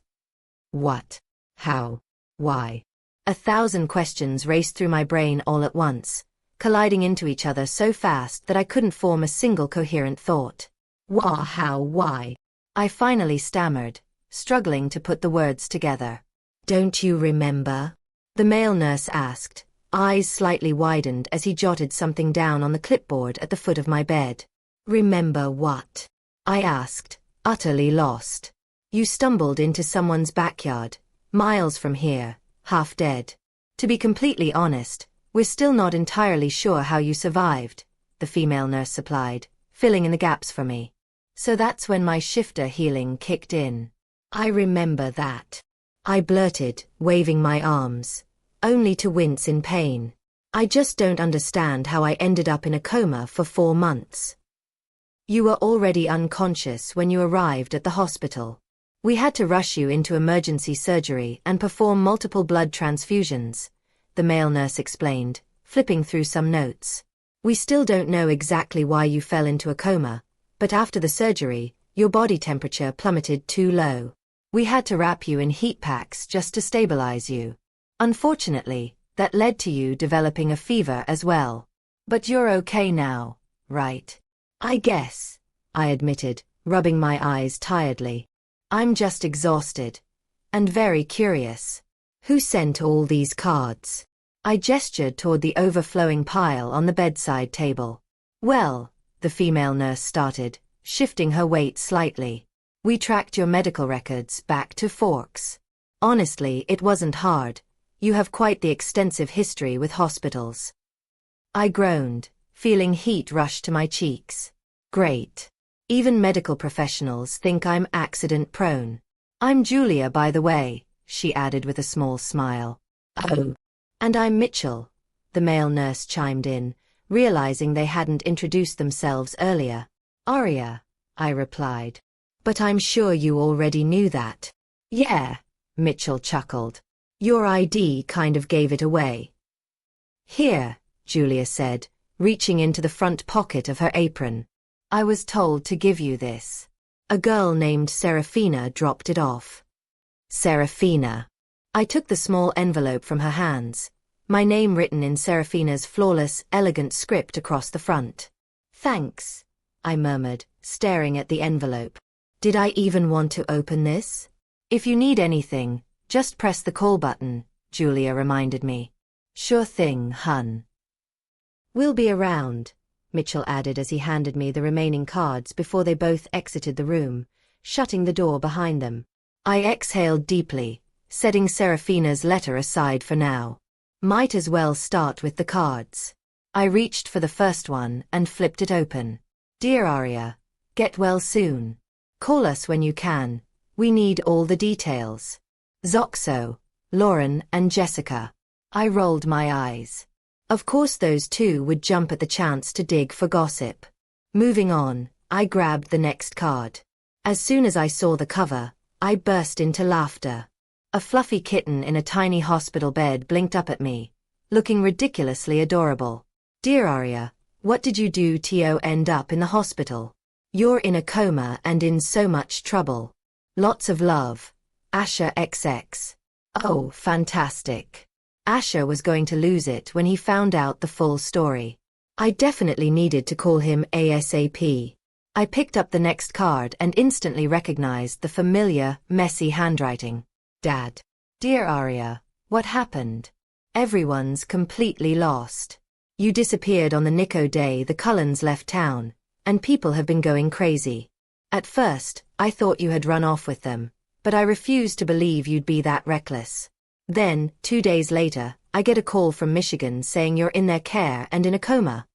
What? How? Why? 1,000 questions raced through my brain all at once, colliding into each other so fast that I couldn't form a single coherent thought. How, why? I finally stammered, struggling to put the words together. Don't you remember? The male nurse asked, eyes slightly widened as he jotted something down on the clipboard at the foot of my bed. Remember what? I asked, utterly lost. You stumbled into someone's backyard, miles from here, half dead. To be completely honest, we're still not entirely sure how you survived, the female nurse supplied, filling in the gaps for me. So that's when my shifter healing kicked in. I remember that. I blurted, waving my arms, only to wince in pain. I just don't understand how I ended up in a coma for 4 months. You were already unconscious when you arrived at the hospital. We had to rush you into emergency surgery and perform multiple blood transfusions, the male nurse explained, flipping through some notes. We still don't know exactly why you fell into a coma, but after the surgery, your body temperature plummeted too low. We had to wrap you in heat packs just to stabilize you. Unfortunately, that led to you developing a fever as well. But you're okay now, right? I guess, I admitted, rubbing my eyes tiredly. I'm just exhausted. And very curious. Who sent all these cards? I gestured toward the overflowing pile on the bedside table. Well, the female nurse started, shifting her weight slightly. We tracked your medical records back to Forks. Honestly, it wasn't hard. You have quite the extensive history with hospitals. I groaned, feeling heat rush to my cheeks. Great. Even medical professionals think I'm accident-prone. I'm Julia, by the way, she added with a small smile. Oh. And I'm Mitchell, the male nurse chimed in, realizing they hadn't introduced themselves earlier. Aria, I replied. But I'm sure you already knew that. Yeah, Mitchell chuckled. Your ID kind of gave it away. Here, Julia said, reaching into the front pocket of her apron. I was told to give you this. A girl named Serafina dropped it off. Serafina. I took the small envelope from her hands, my name written in Serafina's flawless, elegant script across the front. Thanks, I murmured, staring at the envelope. Did I even want to open this? If you need anything, just press the call button, Julia reminded me. Sure thing, hun. We'll be around, Mitchell added as he handed me the remaining cards before they both exited the room, shutting the door behind them. I exhaled deeply, setting Serafina's letter aside for now. Might as well start with the cards. I reached for the first one and flipped it open. Dear Aria, get well soon. Call us when you can. We need all the details. Zoxo, Lauren and Jessica. I rolled my eyes. Of course those two would jump at the chance to dig for gossip. Moving on, I grabbed the next card. As soon as I saw the cover, I burst into laughter. A fluffy kitten in a tiny hospital bed blinked up at me, looking ridiculously adorable. Dear Aria, what did you do to end up in the hospital? You're in a coma and in so much trouble. Lots of love. Asher XX. Oh, fantastic. Asher was going to lose it when he found out the full story. I definitely needed to call him ASAP. I picked up the next card and instantly recognized the familiar, messy handwriting. Dad. Dear Aria, what happened? Everyone's completely lost. You disappeared on the Nico day the Cullens left town, and people have been going crazy. At first, I thought you had run off with them, but I refused to believe you'd be that reckless. Then, 2 days later, I get a call from Michigan saying you're in their care and in a coma.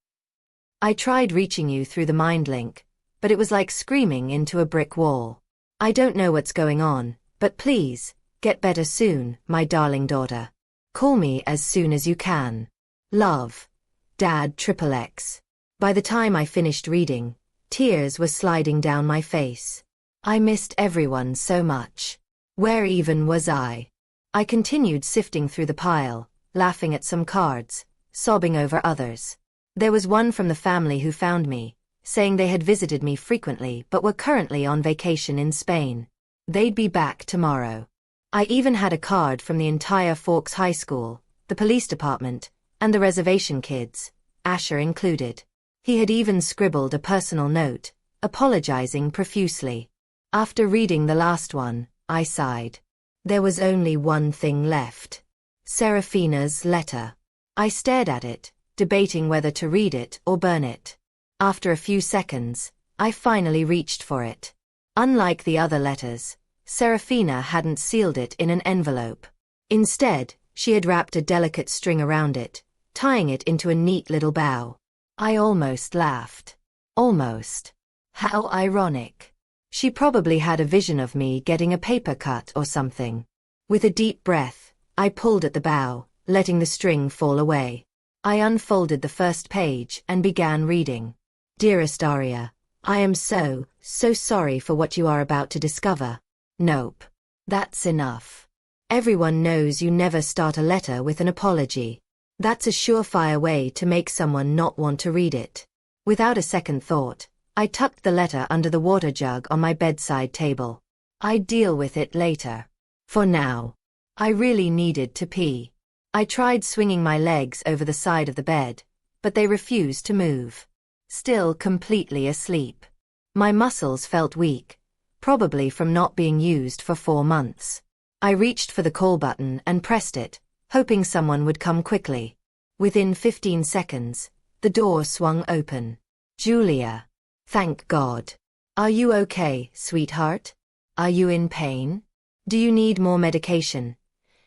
I tried reaching you through the mind link, but it was like screaming into a brick wall. I don't know what's going on, but please, get better soon, my darling daughter. Call me as soon as you can. Love. Dad XXX. By the time I finished reading, tears were sliding down my face. I missed everyone so much. Where even was I? I continued sifting through the pile, laughing at some cards, sobbing over others. There was one from the family who found me, saying they had visited me frequently but were currently on vacation in Spain. They'd be back tomorrow. I even had a card from the entire Forks High School, the police department, and the reservation kids, Asher included. He had even scribbled a personal note, apologizing profusely. After reading the last one, I sighed. There was only one thing left. Serafina's letter. I stared at it, debating whether to read it or burn it. After a few seconds, I finally reached for it. Unlike the other letters, Serafina hadn't sealed it in an envelope. Instead, she had wrapped a delicate string around it, tying it into a neat little bow. I almost laughed. Almost. How ironic. She probably had a vision of me getting a paper cut or something. With a deep breath, I pulled at the bow, letting the string fall away. I unfolded the first page and began reading. Dearest Aria, I am so sorry for what you are about to discover. Nope. That's enough. Everyone knows you never start a letter with an apology. That's a surefire way to make someone not want to read it. Without a second thought, I tucked the letter under the water jug on my bedside table. I'd deal with it later. For now, I really needed to pee. I tried swinging my legs over the side of the bed, but they refused to move. Still completely asleep. My muscles felt weak, probably from not being used for 4 months. I reached for the call button and pressed it, hoping someone would come quickly. Within 15 seconds, the door swung open. Julia. Thank God. Are you okay, sweetheart? Are you in pain? Do you need more medication?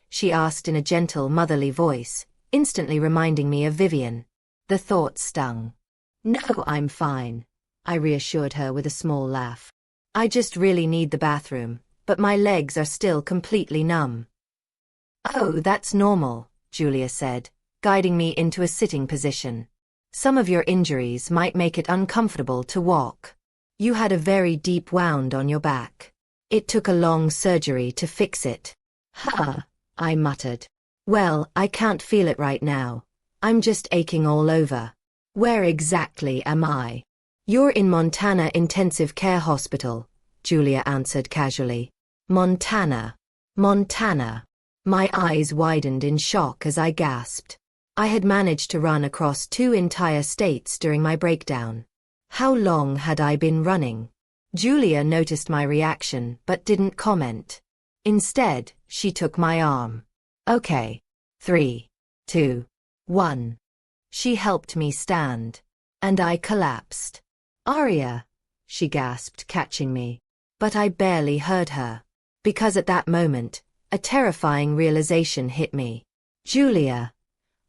She asked in a gentle, motherly voice, instantly reminding me of Vivian. The thought stung. No, I'm fine, I reassured her with a small laugh. I just really need the bathroom, but my legs are still completely numb. Oh, that's normal, Julia said, guiding me into a sitting position. Some of your injuries might make it uncomfortable to walk. You had a very deep wound on your back. It took a long surgery to fix it. Huh, I muttered. Well, I can't feel it right now. I'm just aching all over. Where exactly am I? You're in Montana Intensive Care Hospital, Julia answered casually. Montana. Montana. My eyes widened in shock as I gasped. I had managed to run across 2 entire states during my breakdown. How long had I been running? Julia noticed my reaction but didn't comment. Instead, she took my arm. Okay. 3, 2, 1. She helped me stand. And I collapsed. Aria, she gasped, catching me. But I barely heard her. Because at that moment, a terrifying realization hit me. Julia.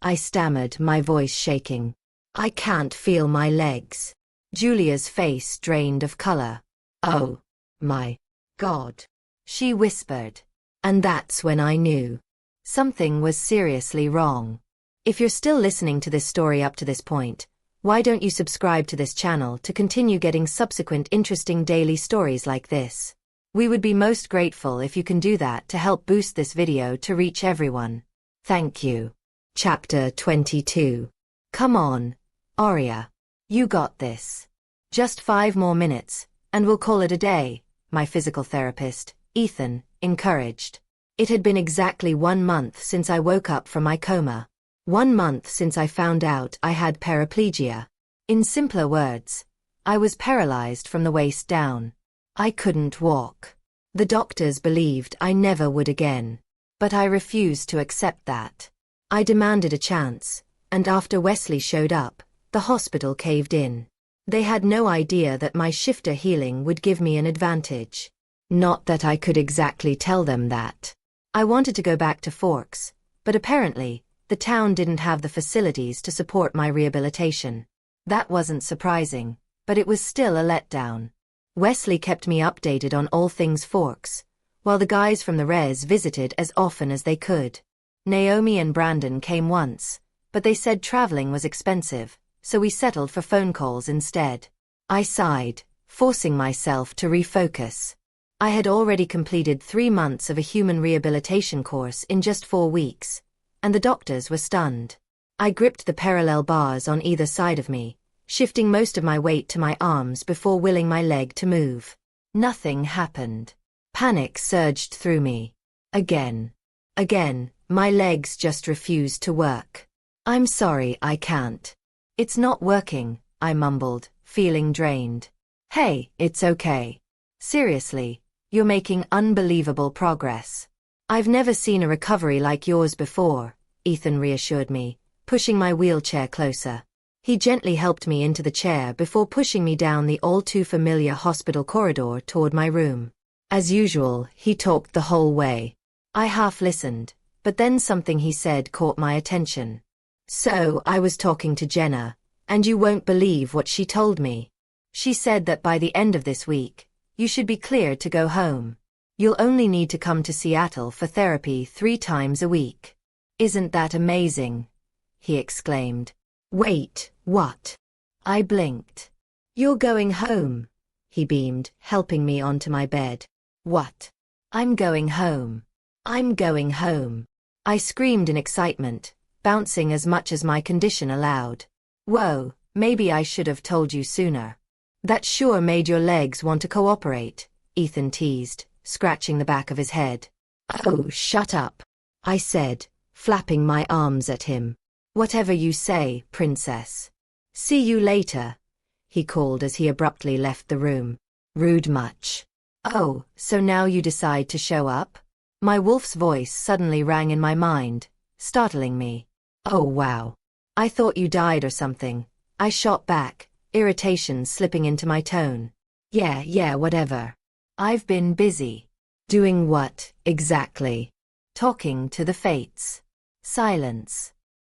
I stammered, my voice shaking. I can't feel my legs. Julia's face drained of color. Oh, my God, she whispered. And that's when I knew. Something was seriously wrong. If you're still listening to this story up to this point, why don't you subscribe to this channel to continue getting subsequent interesting daily stories like this? We would be most grateful if you can do that to help boost this video to reach everyone. Thank you. Chapter 22. Come on, Aria. You got this. Just 5 more minutes, and we'll call it a day, my physical therapist, Ethan, encouraged. It had been exactly 1 month since I woke up from my coma. 1 month since I found out I had paraplegia. In simpler words, I was paralyzed from the waist down. I couldn't walk. The doctors believed I never would again. But I refused to accept that. I demanded a chance, and after Wesley showed up, the hospital caved in. They had no idea that my shifter healing would give me an advantage. Not that I could exactly tell them that. I wanted to go back to Forks, but apparently, the town didn't have the facilities to support my rehabilitation. That wasn't surprising, but it was still a letdown. Wesley kept me updated on all things Forks, while the guys from the res visited as often as they could. Naomi and Brandon came once, but they said traveling was expensive, so we settled for phone calls instead. I sighed, forcing myself to refocus. I had already completed 3 months of a human rehabilitation course in just 4 weeks, and the doctors were stunned. I gripped the parallel bars on either side of me, shifting most of my weight to my arms before willing my leg to move. Nothing happened. Panic surged through me. Again, my legs just refused to work. I'm sorry, I can't. It's not working, I mumbled, feeling drained. Hey, it's okay. Seriously, you're making unbelievable progress. I've never seen a recovery like yours before, Ethan reassured me, pushing my wheelchair closer. He gently helped me into the chair before pushing me down the all-too-familiar hospital corridor toward my room. As usual, he talked the whole way. I half listened, but then something he said caught my attention. So, I was talking to Jenna, and you won't believe what she told me. She said that by the end of this week, you should be cleared to go home. You'll only need to come to Seattle for therapy 3 times a week. Isn't that amazing? He exclaimed. Wait, what? I blinked. You're going home, he beamed, helping me onto my bed. What? I'm going home. I'm going home. I screamed in excitement, bouncing as much as my condition allowed. Whoa, maybe I should have told you sooner. That sure made your legs want to cooperate, Ethan teased, scratching the back of his head. Oh, shut up, I said, flapping my arms at him. Whatever you say, princess. See you later, he called as he abruptly left the room. Rude much. Oh, so now you decide to show up? My wolf's voice suddenly rang in my mind, startling me. Oh wow. I thought you died or something, I shot back, irritation slipping into my tone. Yeah, whatever. I've been busy. Doing what, exactly? Talking to the fates. Silence.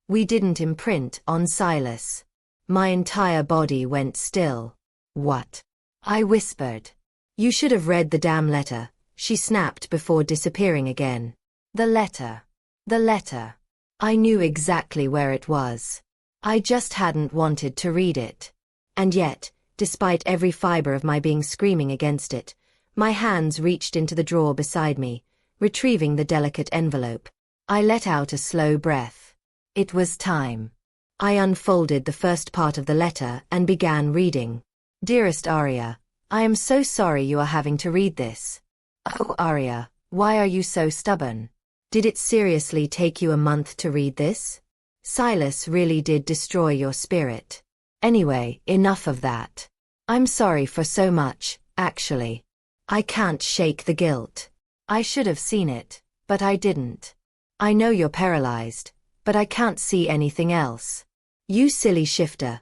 We didn't imprint on Silas. My entire body went still. What? I whispered. You should have read the damn letter, she snapped before disappearing again. The letter. The letter. I knew exactly where it was. I just hadn't wanted to read it. And yet, despite every fiber of my being screaming against it, my hands reached into the drawer beside me, retrieving the delicate envelope. I let out a slow breath. It was time. I unfolded the first part of the letter and began reading. Dearest Aria, I am so sorry you are having to read this. Oh, Aria, why are you so stubborn? Did it seriously take you a month to read this? Silas really did destroy your spirit. Anyway, enough of that. I'm sorry for so much, actually. I can't shake the guilt. I should have seen it, but I didn't. I know you're paralyzed, but I can't see anything else. You silly shifter.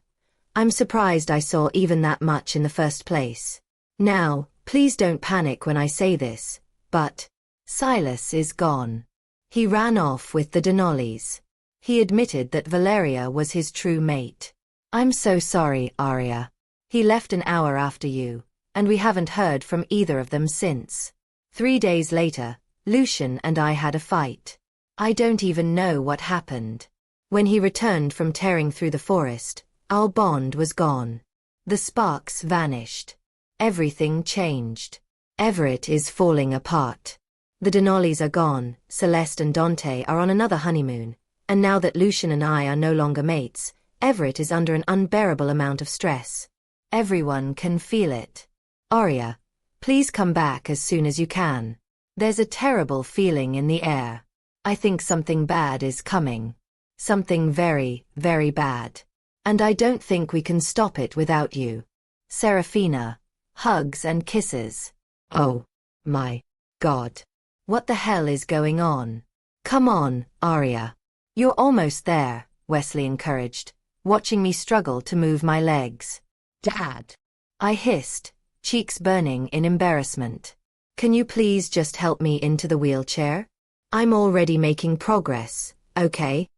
I'm surprised I saw even that much in the first place. Now, please don't panic when I say this, but Silas is gone. He ran off with the Denollis. He admitted that Valeria was his true mate. I'm so sorry, Aria. He left an hour after you, and we haven't heard from either of them since. 3 days later, Lucian and I had a fight. I don't even know what happened. When he returned from tearing through the forest, our bond was gone. The sparks vanished. Everything changed. Everett is falling apart. The Denollis are gone, Celeste and Dante are on another honeymoon, and now that Lucian and I are no longer mates, Everett is under an unbearable amount of stress. Everyone can feel it. Aria, please come back as soon as you can. There's a terrible feeling in the air. I think something bad is coming. Something very, very bad. And I don't think we can stop it without you. Serafina. Hugs and kisses. Oh my God. What the hell is going on? Come on, Aria. You're almost there, Wesley encouraged, watching me struggle to move my legs. Dad. I hissed, cheeks burning in embarrassment. Can you please just help me into the wheelchair? I'm already making progress, okay?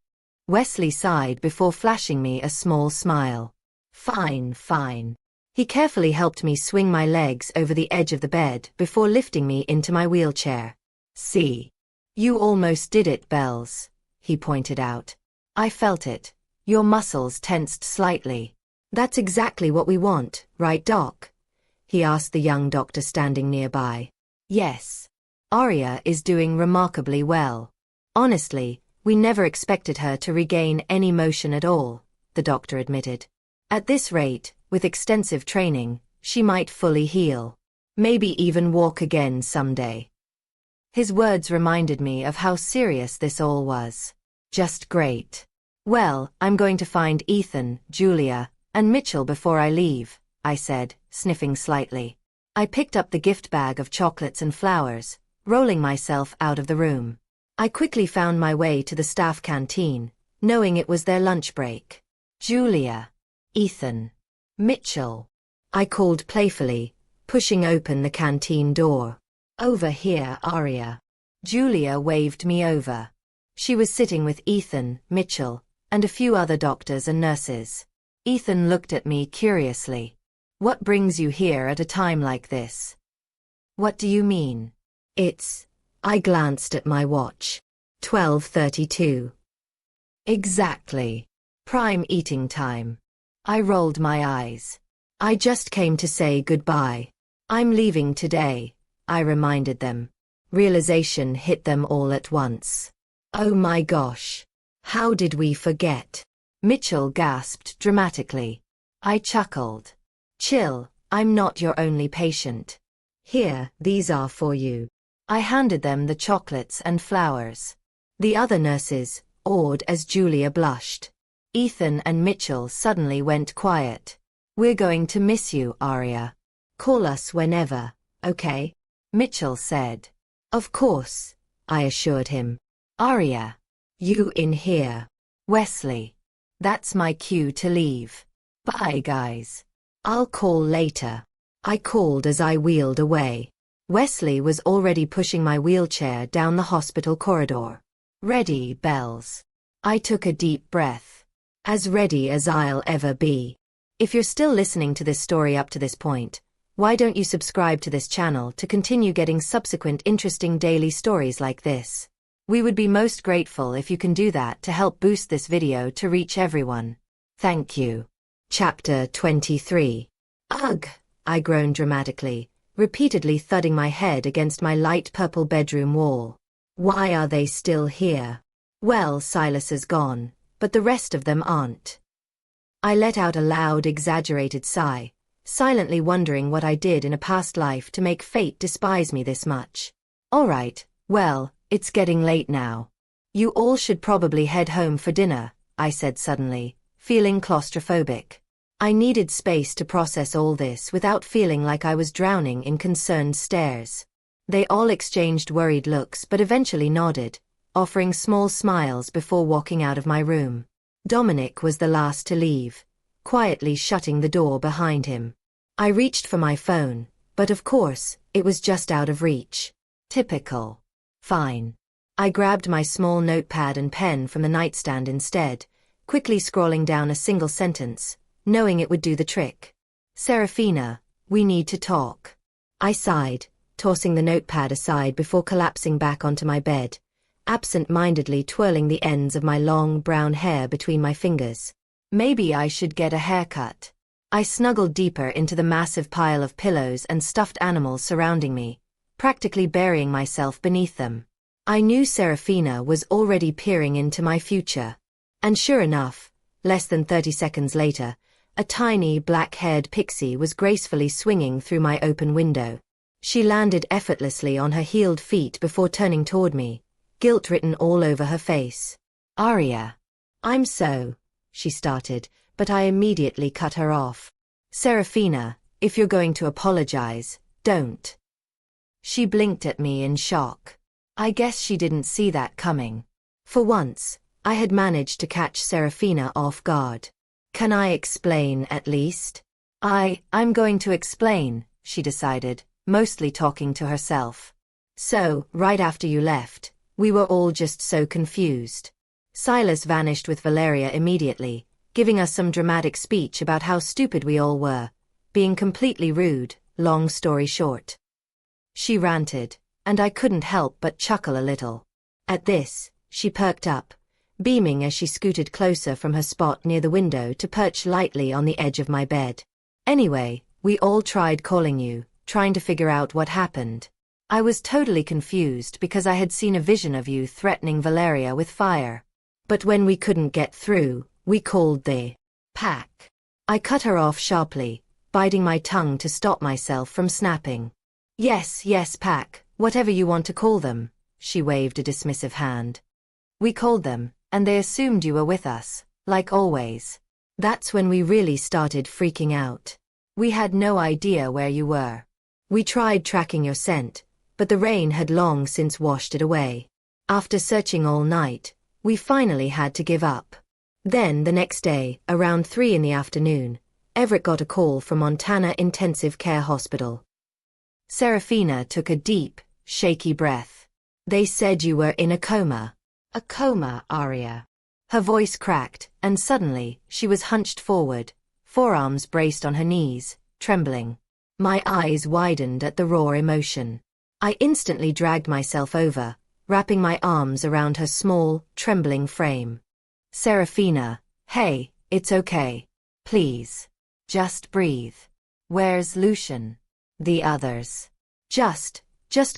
Wesley sighed before flashing me a small smile. Fine. He carefully helped me swing my legs over the edge of the bed before lifting me into my wheelchair. See? You almost did it, Bells, he pointed out. I felt it. Your muscles tensed slightly. That's exactly what we want, right, Doc? He asked the young doctor standing nearby. Yes. Aria is doing remarkably well. Honestly, we never expected her to regain any motion at all, the doctor admitted. At this rate, with extensive training, she might fully heal. Maybe even walk again someday. His words reminded me of how serious this all was. Just great. Well, I'm going to find Ethan, Julia, and Mitchell before I leave, I said, sniffing slightly. I picked up the gift bag of chocolates and flowers, rolling myself out of the room. I quickly found my way to the staff canteen, knowing it was their lunch break. Julia. Ethan. Mitchell. I called playfully, pushing open the canteen door. Over here, Aria. Julia waved me over. She was sitting with Ethan, Mitchell, and a few other doctors and nurses. Ethan looked at me curiously. What brings you here at a time like this? What do you mean? I glanced at my watch. 12:32. Exactly. Prime eating time. I rolled my eyes. I just came to say goodbye. I'm leaving today, I reminded them. Realization hit them all at once. Oh my gosh. How did we forget? Mitchell gasped dramatically. I chuckled. Chill, I'm not your only patient. Here, these are for you. I handed them the chocolates and flowers. The other nurses, awed as Julia blushed. Ethan and Mitchell suddenly went quiet. We're going to miss you, Aria. Call us whenever, okay? Mitchell said. Of course, I assured him. Aria. You in here. Wesley. That's my cue to leave. Bye, guys. I'll call later. I called as I wheeled away. Wesley was already pushing my wheelchair down the hospital corridor. Ready, Bells. I took a deep breath. As ready as I'll ever be. If you're still listening to this story up to this point, why don't you subscribe to this channel to continue getting subsequent interesting daily stories like this? We would be most grateful if you can do that to help boost this video to reach everyone. Thank you. Chapter 23. Ugh, I groaned dramatically, repeatedly thudding my head against my light purple bedroom wall. Why are they still here? Well, Silas is gone, but the rest of them aren't. I let out a loud, exaggerated sigh, silently wondering what I did in a past life to make fate despise me this much. All right, well, it's getting late now. You all should probably head home for dinner, I said suddenly, feeling claustrophobic. I needed space to process all this without feeling like I was drowning in concerned stares. They all exchanged worried looks but eventually nodded, offering small smiles before walking out of my room. Dominic was the last to leave, quietly shutting the door behind him. I reached for my phone, but of course, it was just out of reach. Typical. Fine. I grabbed my small notepad and pen from the nightstand instead, quickly scrolling down a single sentence, knowing it would do the trick. Serafina, we need to talk. I sighed, tossing the notepad aside before collapsing back onto my bed, absent-mindedly twirling the ends of my long brown hair between my fingers. Maybe I should get a haircut. I snuggled deeper into the massive pile of pillows and stuffed animals surrounding me, practically burying myself beneath them. I knew Serafina was already peering into my future. And sure enough, less than 30 seconds later, a tiny black-haired pixie was gracefully swinging through my open window. She landed effortlessly on her heeled feet before turning toward me, guilt written all over her face. Aria. She started, but I immediately cut her off. Serafina, if you're going to apologize, don't. She blinked at me in shock. I guess she didn't see that coming. For once, I had managed to catch Serafina off guard. Can I explain at least? I'm going to explain, she decided, mostly talking to herself. So, right after you left, we were all just so confused. Silas vanished with Valeria immediately, giving us some dramatic speech about how stupid we all were, being completely rude, long story short. She ranted, and I couldn't help but chuckle a little. At this, she perked up, beaming as she scooted closer from her spot near the window to perch lightly on the edge of my bed. Anyway, we all tried calling you, trying to figure out what happened. I was totally confused because I had seen a vision of you threatening Valeria with fire. But when we couldn't get through, we called the pack. I cut her off sharply, biting my tongue to stop myself from snapping. Yes, pack, whatever you want to call them, she waved a dismissive hand. We called them, and they assumed you were with us, like always. That's when we really started freaking out. We had no idea where you were. We tried tracking your scent, but the rain had long since washed it away. After searching all night, we finally had to give up. Then the next day, around 3 in the afternoon, Everett got a call from Montana Intensive Care Hospital. Serafina took a deep, shaky breath. They said you were in a coma. A coma, Aria. Her voice cracked, and suddenly, she was hunched forward, forearms braced on her knees, trembling. My eyes widened at the raw emotion. I instantly dragged myself over, wrapping my arms around her small, trembling frame. Serafina, hey, it's okay. Please. Just breathe. Where's Lucian? The others. Just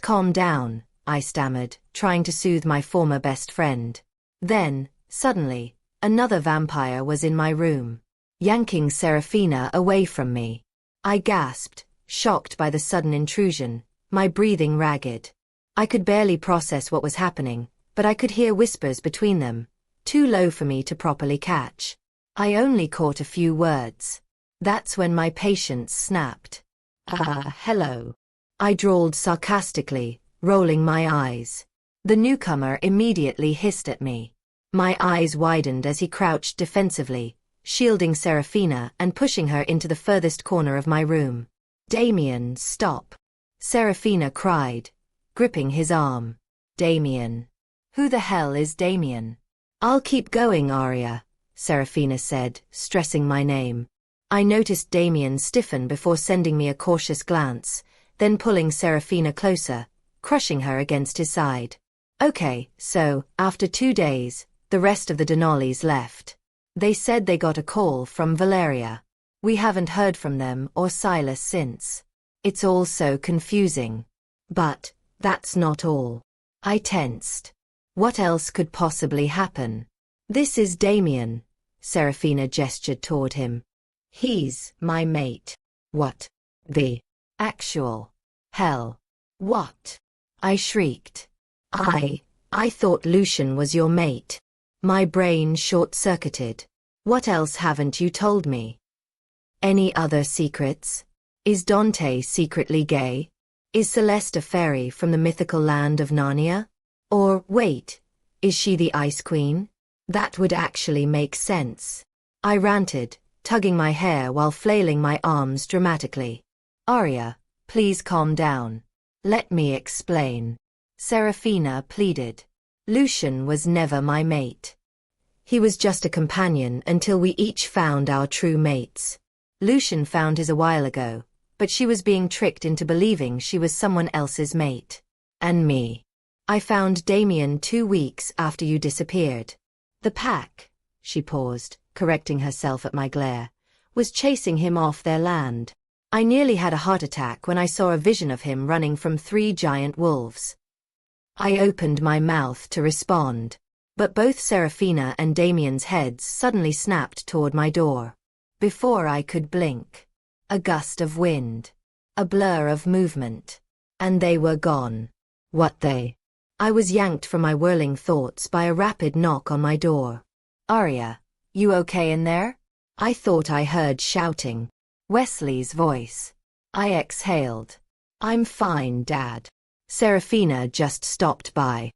calm down, I stammered, trying to soothe my former best friend. Then, suddenly, another vampire was in my room, yanking Serafina away from me. I gasped, shocked by the sudden intrusion, my breathing ragged. I could barely process what was happening, but I could hear whispers between them, too low for me to properly catch. I only caught a few words. That's when my patience snapped. Hello. I drawled sarcastically, rolling my eyes. The newcomer immediately hissed at me. My eyes widened as he crouched defensively, shielding Serafina and pushing her into the furthest corner of my room. Damien, stop. Serafina cried, gripping his arm. Damien. Who the hell is Damien? I'll keep going, Aria, Serafina said, stressing my name. I noticed Damien stiffen before sending me a cautious glance, then pulling Serafina closer, crushing her against his side. Okay, so, after 2 days, the rest of the Denollys left. They said they got a call from Valeria. We haven't heard from them or Silas since. It's all so confusing. But, that's not all. I tensed. What else could possibly happen? This is Damien. Serafina gestured toward him. He's my mate. What? The actual hell? What? I shrieked. I thought Lucian was your mate. My brain short-circuited. What else haven't you told me? Any other secrets? Is Dante secretly gay? Is Celeste a fairy from the mythical land of Narnia? Or, wait, is she the Ice Queen? That would actually make sense. I ranted, tugging my hair while flailing my arms dramatically. Aria, please calm down. Let me explain. Serafina pleaded. Lucian was never my mate. He was just a companion until we each found our true mates. Lucian found his a while ago, but she was being tricked into believing she was someone else's mate. And me. I found Damien 2 weeks after you disappeared. The pack, she paused, correcting herself at my glare, was chasing him off their land. I nearly had a heart attack when I saw a vision of him running from 3 giant wolves. I opened my mouth to respond, but both Serafina and Damien's heads suddenly snapped toward my door. Before I could blink, a gust of wind, a blur of movement, and they were gone. What they? I was yanked from my whirling thoughts by a rapid knock on my door. Aria, you okay in there? I thought I heard shouting. Wesley's voice. I exhaled. I'm fine, Dad. Serafina just stopped by.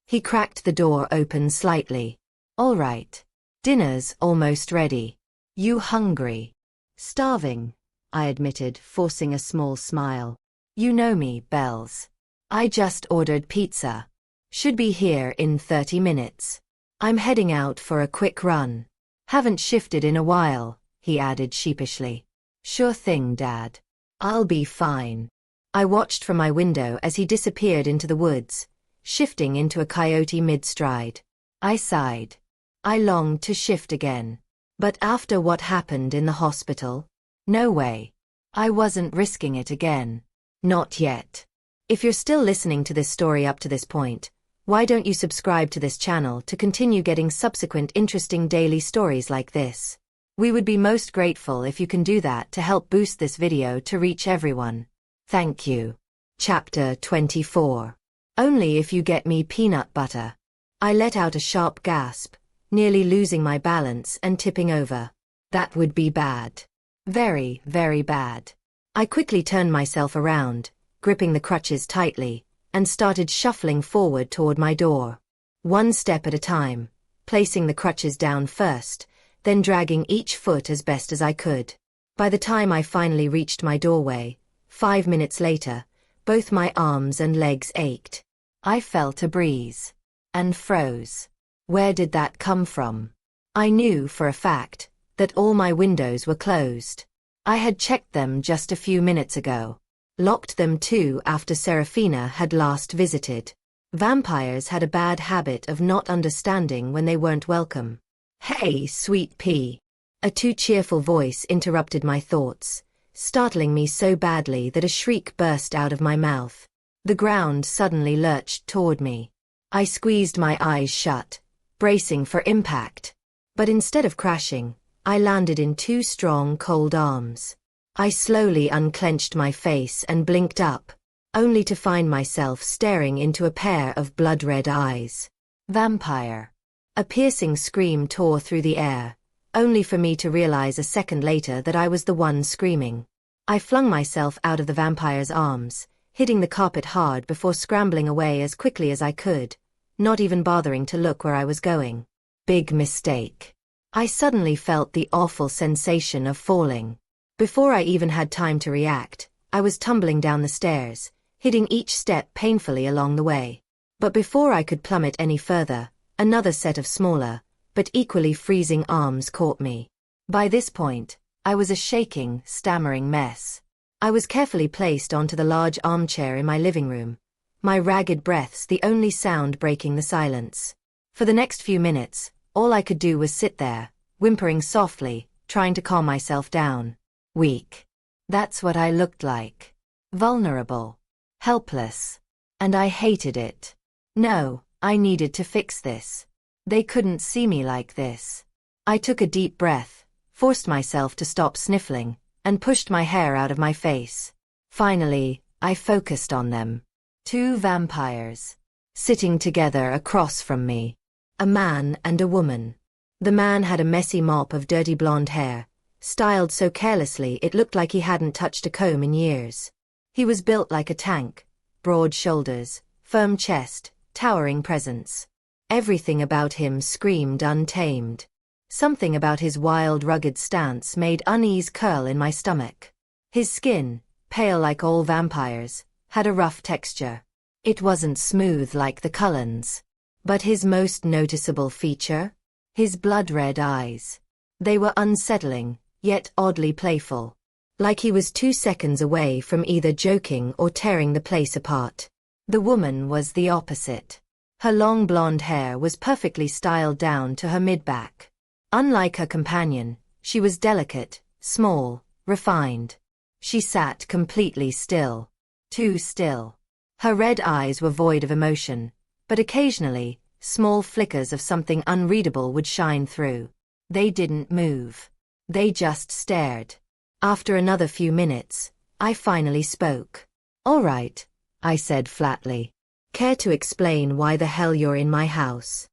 He cracked the door open slightly. All right. Dinner's almost ready. You hungry? Starving, I admitted, forcing a small smile. You know me, Bells. I just ordered pizza. Should be here in 30 minutes. I'm heading out for a quick run. Haven't shifted in a while, he added sheepishly. Sure thing, Dad. I'll be fine. I watched from my window as he disappeared into the woods, shifting into a coyote mid-stride. I sighed. I longed to shift again. But after what happened in the hospital? No way. I wasn't risking it again. Not yet. If you're still listening to this story up to this point, why don't you subscribe to this channel to continue getting subsequent interesting daily stories like this? We would be most grateful if you can do that to help boost this video to reach everyone. Thank you. Chapter 24. Only if you get me peanut butter. I let out a sharp gasp, nearly losing my balance and tipping over. That would be bad. Very, very bad. I quickly turned myself around, gripping the crutches tightly, and started shuffling forward toward my door. 1 step at a time, placing the crutches down first, then dragging each foot as best as I could. By the time I finally reached my doorway, 5 minutes later, both my arms and legs ached. I felt a breeze. And froze. Where did that come from? I knew for a fact that all my windows were closed. I had checked them just a few minutes ago. Locked them too after Serafina had last visited. Vampires had a bad habit of not understanding when they weren't welcome. Hey, sweet pea. A too cheerful voice interrupted my thoughts, startling me so badly that a shriek burst out of my mouth. The ground suddenly lurched toward me. I squeezed my eyes shut, bracing for impact. But instead of crashing, I landed in two strong, cold arms. I slowly unclenched my face and blinked up, only to find myself staring into a pair of blood-red eyes. Vampire. A piercing scream tore through the air, only for me to realize a second later that I was the one screaming. I flung myself out of the vampire's arms, hitting the carpet hard before scrambling away as quickly as I could, not even bothering to look where I was going. Big mistake. I suddenly felt the awful sensation of falling. Before I even had time to react, I was tumbling down the stairs, hitting each step painfully along the way. But before I could plummet any further, another set of smaller, but equally freezing arms caught me. By this point, I was a shaking, stammering mess. I was carefully placed onto the large armchair in my living room, my ragged breaths the only sound breaking the silence. For the next few minutes, all I could do was sit there, whimpering softly, trying to calm myself down. Weak. That's what I looked like. Vulnerable. Helpless. And I hated it. No, I needed to fix this. They couldn't see me like this. I took a deep breath, forced myself to stop sniffling, and pushed my hair out of my face. Finally, I focused on them. Two vampires. Sitting together across from me. A man and a woman. The man had a messy mop of dirty blonde hair, styled so carelessly it looked like he hadn't touched a comb in years. He was built like a tank, broad shoulders, firm chest, towering presence. Everything about him screamed untamed. Something about his wild, rugged stance made unease curl in my stomach. His skin, pale like all vampires, had a rough texture. It wasn't smooth like the Cullens. But his most noticeable feature? His blood-red eyes. They were unsettling, yet oddly playful. Like he was 2 seconds away from either joking or tearing the place apart. The woman was the opposite. Her long blonde hair was perfectly styled down to her mid-back. Unlike her companion, she was delicate, small, refined. She sat completely still. Too still. Her red eyes were void of emotion, but occasionally, small flickers of something unreadable would shine through. They didn't move. They just stared. After another few minutes, I finally spoke. "All right," I said flatly. "Care to explain why the hell you're in my house?"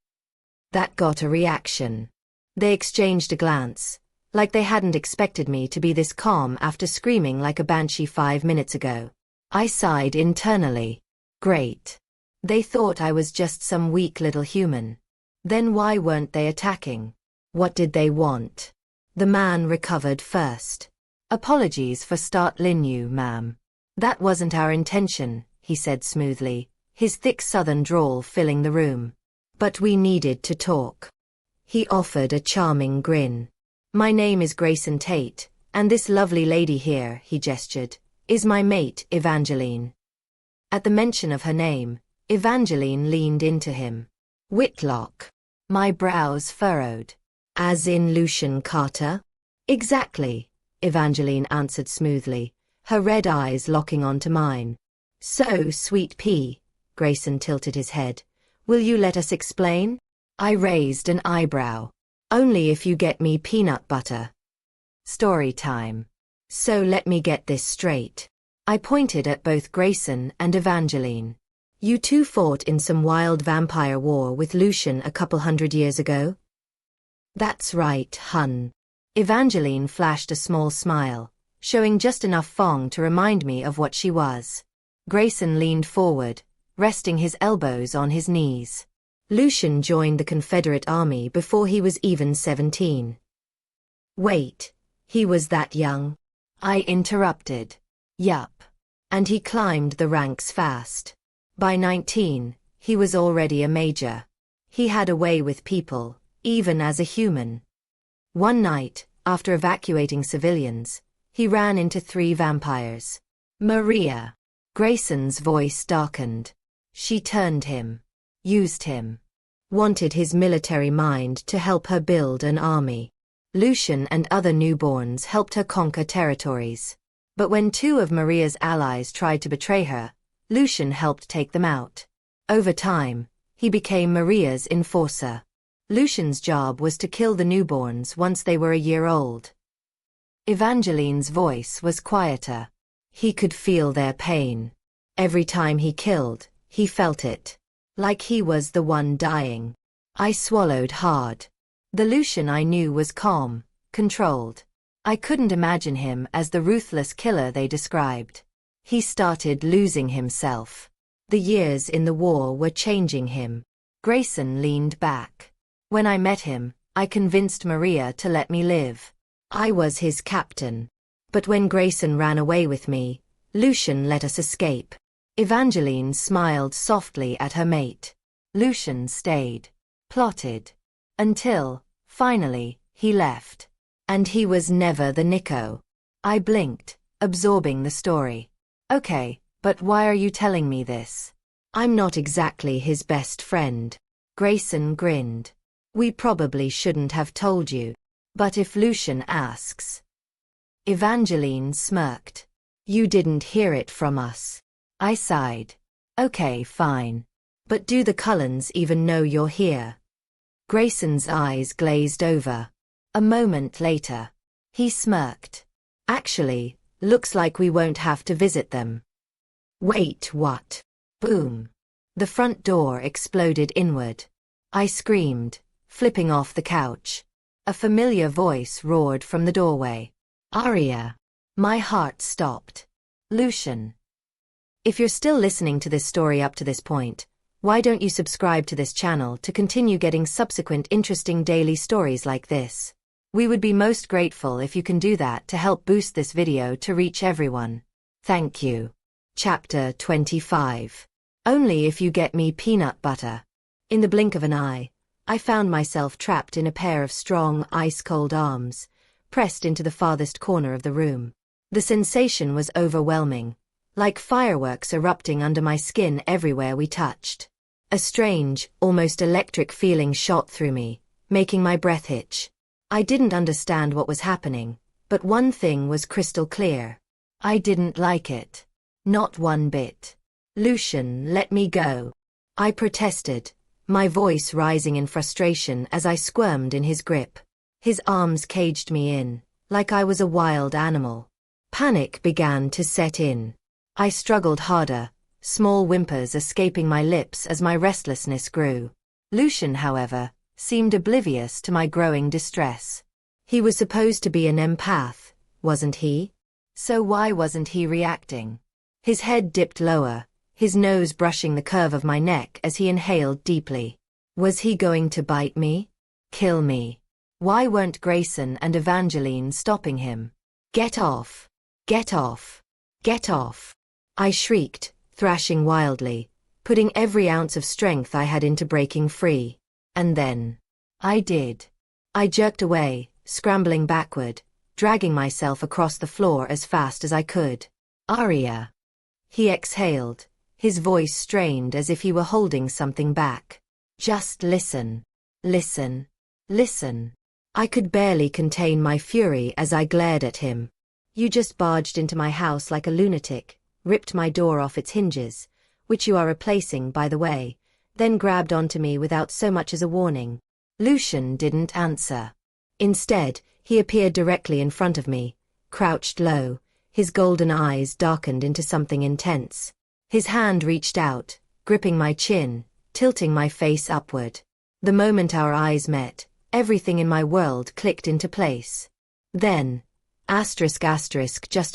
That got a reaction. They exchanged a glance, like they hadn't expected me to be this calm after screaming like a banshee 5 minutes ago. I sighed internally. Great. They thought I was just some weak little human. Then why weren't they attacking? What did they want? The man recovered first. "Apologies for startling you, ma'am. That wasn't our intention," he said smoothly, his thick southern drawl filling the room. "But we needed to talk." He offered a charming grin. "My name is Grayson Tate, and this lovely lady here," he gestured, "is my mate, Evangeline." At the mention of her name, Evangeline leaned into him. "Whitlock." My brows furrowed. "As in Lucian Carter?" "Exactly," Evangeline answered smoothly, her red eyes locking onto mine. "So, sweet pea," Grayson tilted his head, "will you let us explain?" I raised an eyebrow. "Only if you get me peanut butter." Story time. So let me get this straight. I pointed at both Grayson and Evangeline. "You two fought in some wild vampire war with Lucian a couple 100 years ago?" "That's right, hun." Evangeline flashed a small smile, showing just enough fong to remind me of what she was. Grayson leaned forward, resting his elbows on his knees. "Lucian joined the Confederate Army before he was even 17. "Wait, he was that young?" I interrupted. "Yup. And he climbed the ranks fast. By 19, he was already a major. He had a way with people, even as a human. One night, after evacuating civilians, He ran into 3 vampires. Maria. Grayson's voice darkened. She turned him. Used him. Wanted his military mind to help her build an army. Lucian and other newborns helped her conquer territories. But when 2 of Maria's allies tried to betray her, Lucian helped take them out. Over time, he became Maria's enforcer. Lucian's job was to kill the newborns once they were a year old. Evangeline's voice was quieter. He could feel their pain. Every time he killed, he felt it. Like he was the one dying. I swallowed hard. The Lucian I knew was calm, controlled. I couldn't imagine him as the ruthless killer they described. He started losing himself. The years in the war were changing him. Grayson leaned back. When I met him, I convinced Maria to let me live. I was his captain. But when Grayson ran away with me, Lucian let us escape. Evangeline smiled softly at her mate. Lucian stayed. Plotted. Until, finally, he left. And he was never the Nico. I blinked, absorbing the story. Okay, but why are you telling me this? I'm not exactly his best friend. Grayson grinned. We probably shouldn't have told you. But if Lucian asks. Evangeline smirked. You didn't hear it from us. I sighed. Okay, fine. But do the Cullens even know you're here? Grayson's eyes glazed over. A moment later, he smirked. Actually, looks like we won't have to visit them. Wait, what? Boom. The front door exploded inward. I screamed, flipping off the couch. A familiar voice roared from the doorway. Aria. My heart stopped. Lucian. If you're still listening to this story up to this point, why don't you subscribe to this channel to continue getting subsequent interesting daily stories like this? We would be most grateful if you can do that to help boost this video to reach everyone. Thank you. Chapter 25. Only if you get me peanut butter. In the blink of an eye, I found myself trapped in a pair of strong, ice-cold arms, pressed into the farthest corner of the room. The sensation was overwhelming, like fireworks erupting under my skin everywhere we touched. A strange, almost electric feeling shot through me, making my breath hitch. I didn't understand what was happening, but one thing was crystal clear. I didn't like it. Not one bit. Lucian, let me go. I protested, my voice rising in frustration as I squirmed in his grip. His arms caged me in, like I was a wild animal. Panic began to set in. I struggled harder, small whimpers escaping my lips as my restlessness grew. Lucian, however, seemed oblivious to my growing distress. He was supposed to be an empath, wasn't he? So why wasn't he reacting? His head dipped lower, his nose brushing the curve of my neck as he inhaled deeply. Was he going to bite me? Kill me? Why weren't Grayson and Evangeline stopping him? Get off! Get off! Get off! I shrieked, thrashing wildly, putting every ounce of strength I had into breaking free. And then. I did. I jerked away, scrambling backward, dragging myself across the floor as fast as I could. Aria. He exhaled, his voice strained as if he were holding something back. Just listen. Listen. Listen. I could barely contain my fury as I glared at him. You just barged into my house like a lunatic, ripped my door off its hinges, which you are replacing, by the way, then grabbed onto me without so much as a warning. Lucian didn't answer. Instead, he appeared directly in front of me, crouched low, his golden eyes darkened into something intense. His hand reached out, gripping my chin, tilting my face upward. The moment our eyes met, everything in my world clicked into place. Then, just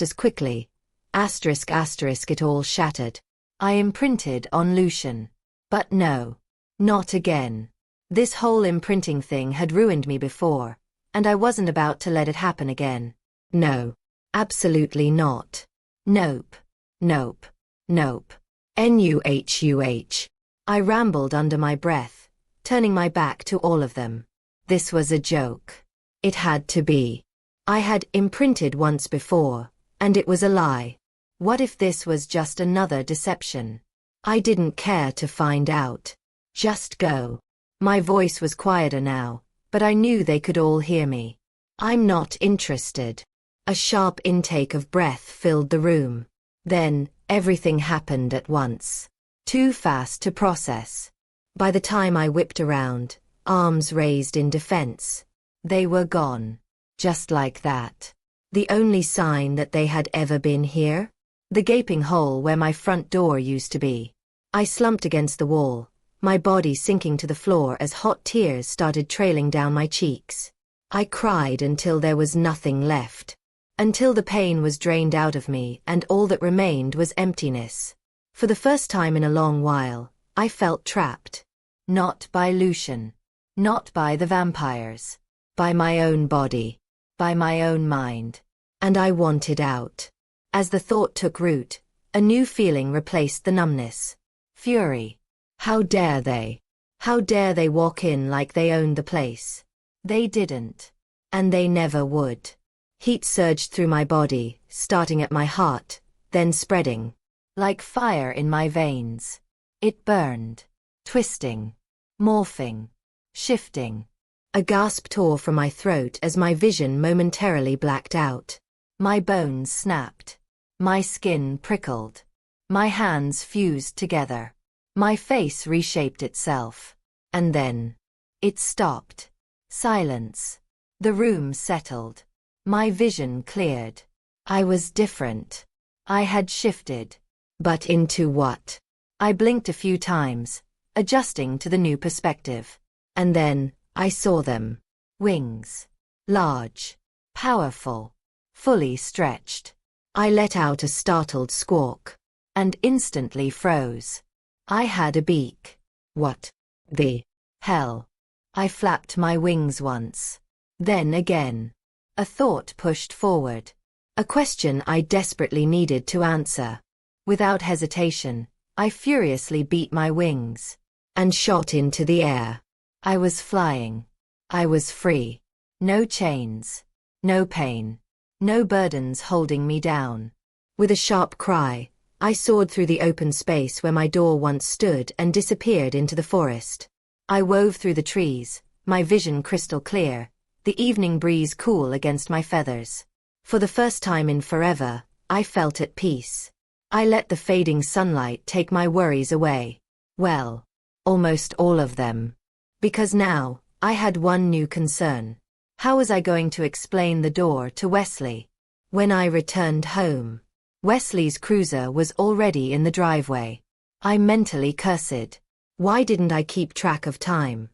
as quickly, it all shattered. I imprinted on Lucian. But no. Not again. This whole imprinting thing had ruined me before, and I wasn't about to let it happen again. No. Absolutely not. Nope. Nope. Nope. Nuhuh. I rambled under my breath, turning my back to all of them. This was a joke. It had to be. I had imprinted once before, and it was a lie. What if this was just another deception? I didn't care to find out. Just go. My voice was quieter now, but I knew they could all hear me. I'm not interested. A sharp intake of breath filled the room. Then, everything happened at once. Too fast to process. By the time I whipped around, arms raised in defense, they were gone. Just like that. The only sign that they had ever been here? The gaping hole where my front door used to be. I slumped against the wall, my body sinking to the floor as hot tears started trailing down my cheeks. I cried until there was nothing left. Until the pain was drained out of me and all that remained was emptiness. For the first time in a long while, I felt trapped. Not by Lucian. Not by the vampires. By my own body. By my own mind. And I wanted out. As the thought took root, a new feeling replaced the numbness. Fury. How dare they? How dare they walk in like they owned the place? They didn't. And they never would. Heat surged through my body, starting at my heart, then spreading. Like fire in my veins. It burned. Twisting. Morphing. Shifting. A gasp tore from my throat as my vision momentarily blacked out. My bones snapped. My skin prickled. My hands fused together. My face reshaped itself. And then, it stopped. Silence. The room settled. My vision cleared. I was different. I had shifted. But into what? I blinked a few times, adjusting to the new perspective. And then, I saw them. Wings. Large. Powerful. Fully stretched. I let out a startled squawk. And instantly froze. I had a beak. What the hell? I flapped my wings once. Then again. A thought pushed forward. A question I desperately needed to answer. Without hesitation, I furiously beat my wings. And shot into the air. I was flying. I was free. No chains. No pain. No burdens holding me down. With a sharp cry, I soared through the open space where my door once stood and disappeared into the forest. I wove through the trees, my vision crystal clear, the evening breeze cool against my feathers. For the first time in forever, I felt at peace. I let the fading sunlight take my worries away. Well, almost all of them. Because now, I had one new concern. How was I going to explain the door to Wesley? When I returned home, Wesley's cruiser was already in the driveway. I mentally cursed. Why didn't I keep track of time?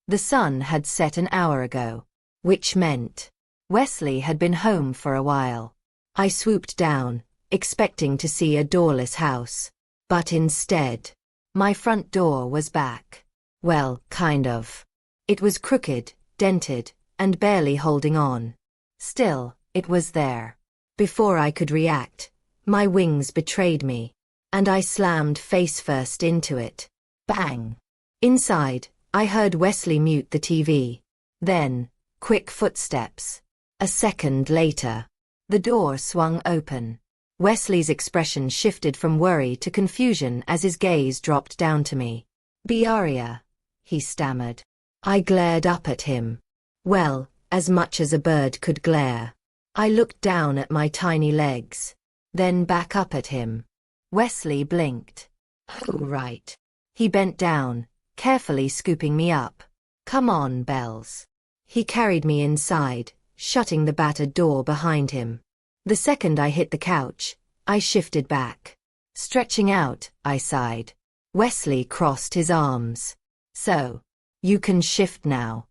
The sun had set an hour ago, which meant Wesley had been home for a while. I swooped down, expecting to see a doorless house. But instead, my front door was back. Well, kind of. It was crooked, dented, and barely holding on. Still, it was there. Before I could react, my wings betrayed me, and I slammed face first into it. Bang! Inside, I heard Wesley mute the TV. Then, quick footsteps. A second later, the door swung open. Wesley's expression shifted from worry to confusion as his gaze dropped down to me. "Be Aria," he stammered. I glared up at him. Well, as much as a bird could glare. I looked down at my tiny legs, then back up at him. Wesley blinked. "Oh, right." He bent down, carefully scooping me up. "Come on, Bells." He carried me inside, shutting the battered door behind him. The second I hit the couch, I shifted back. Stretching out, I sighed. Wesley crossed his arms. "So, you can shift now."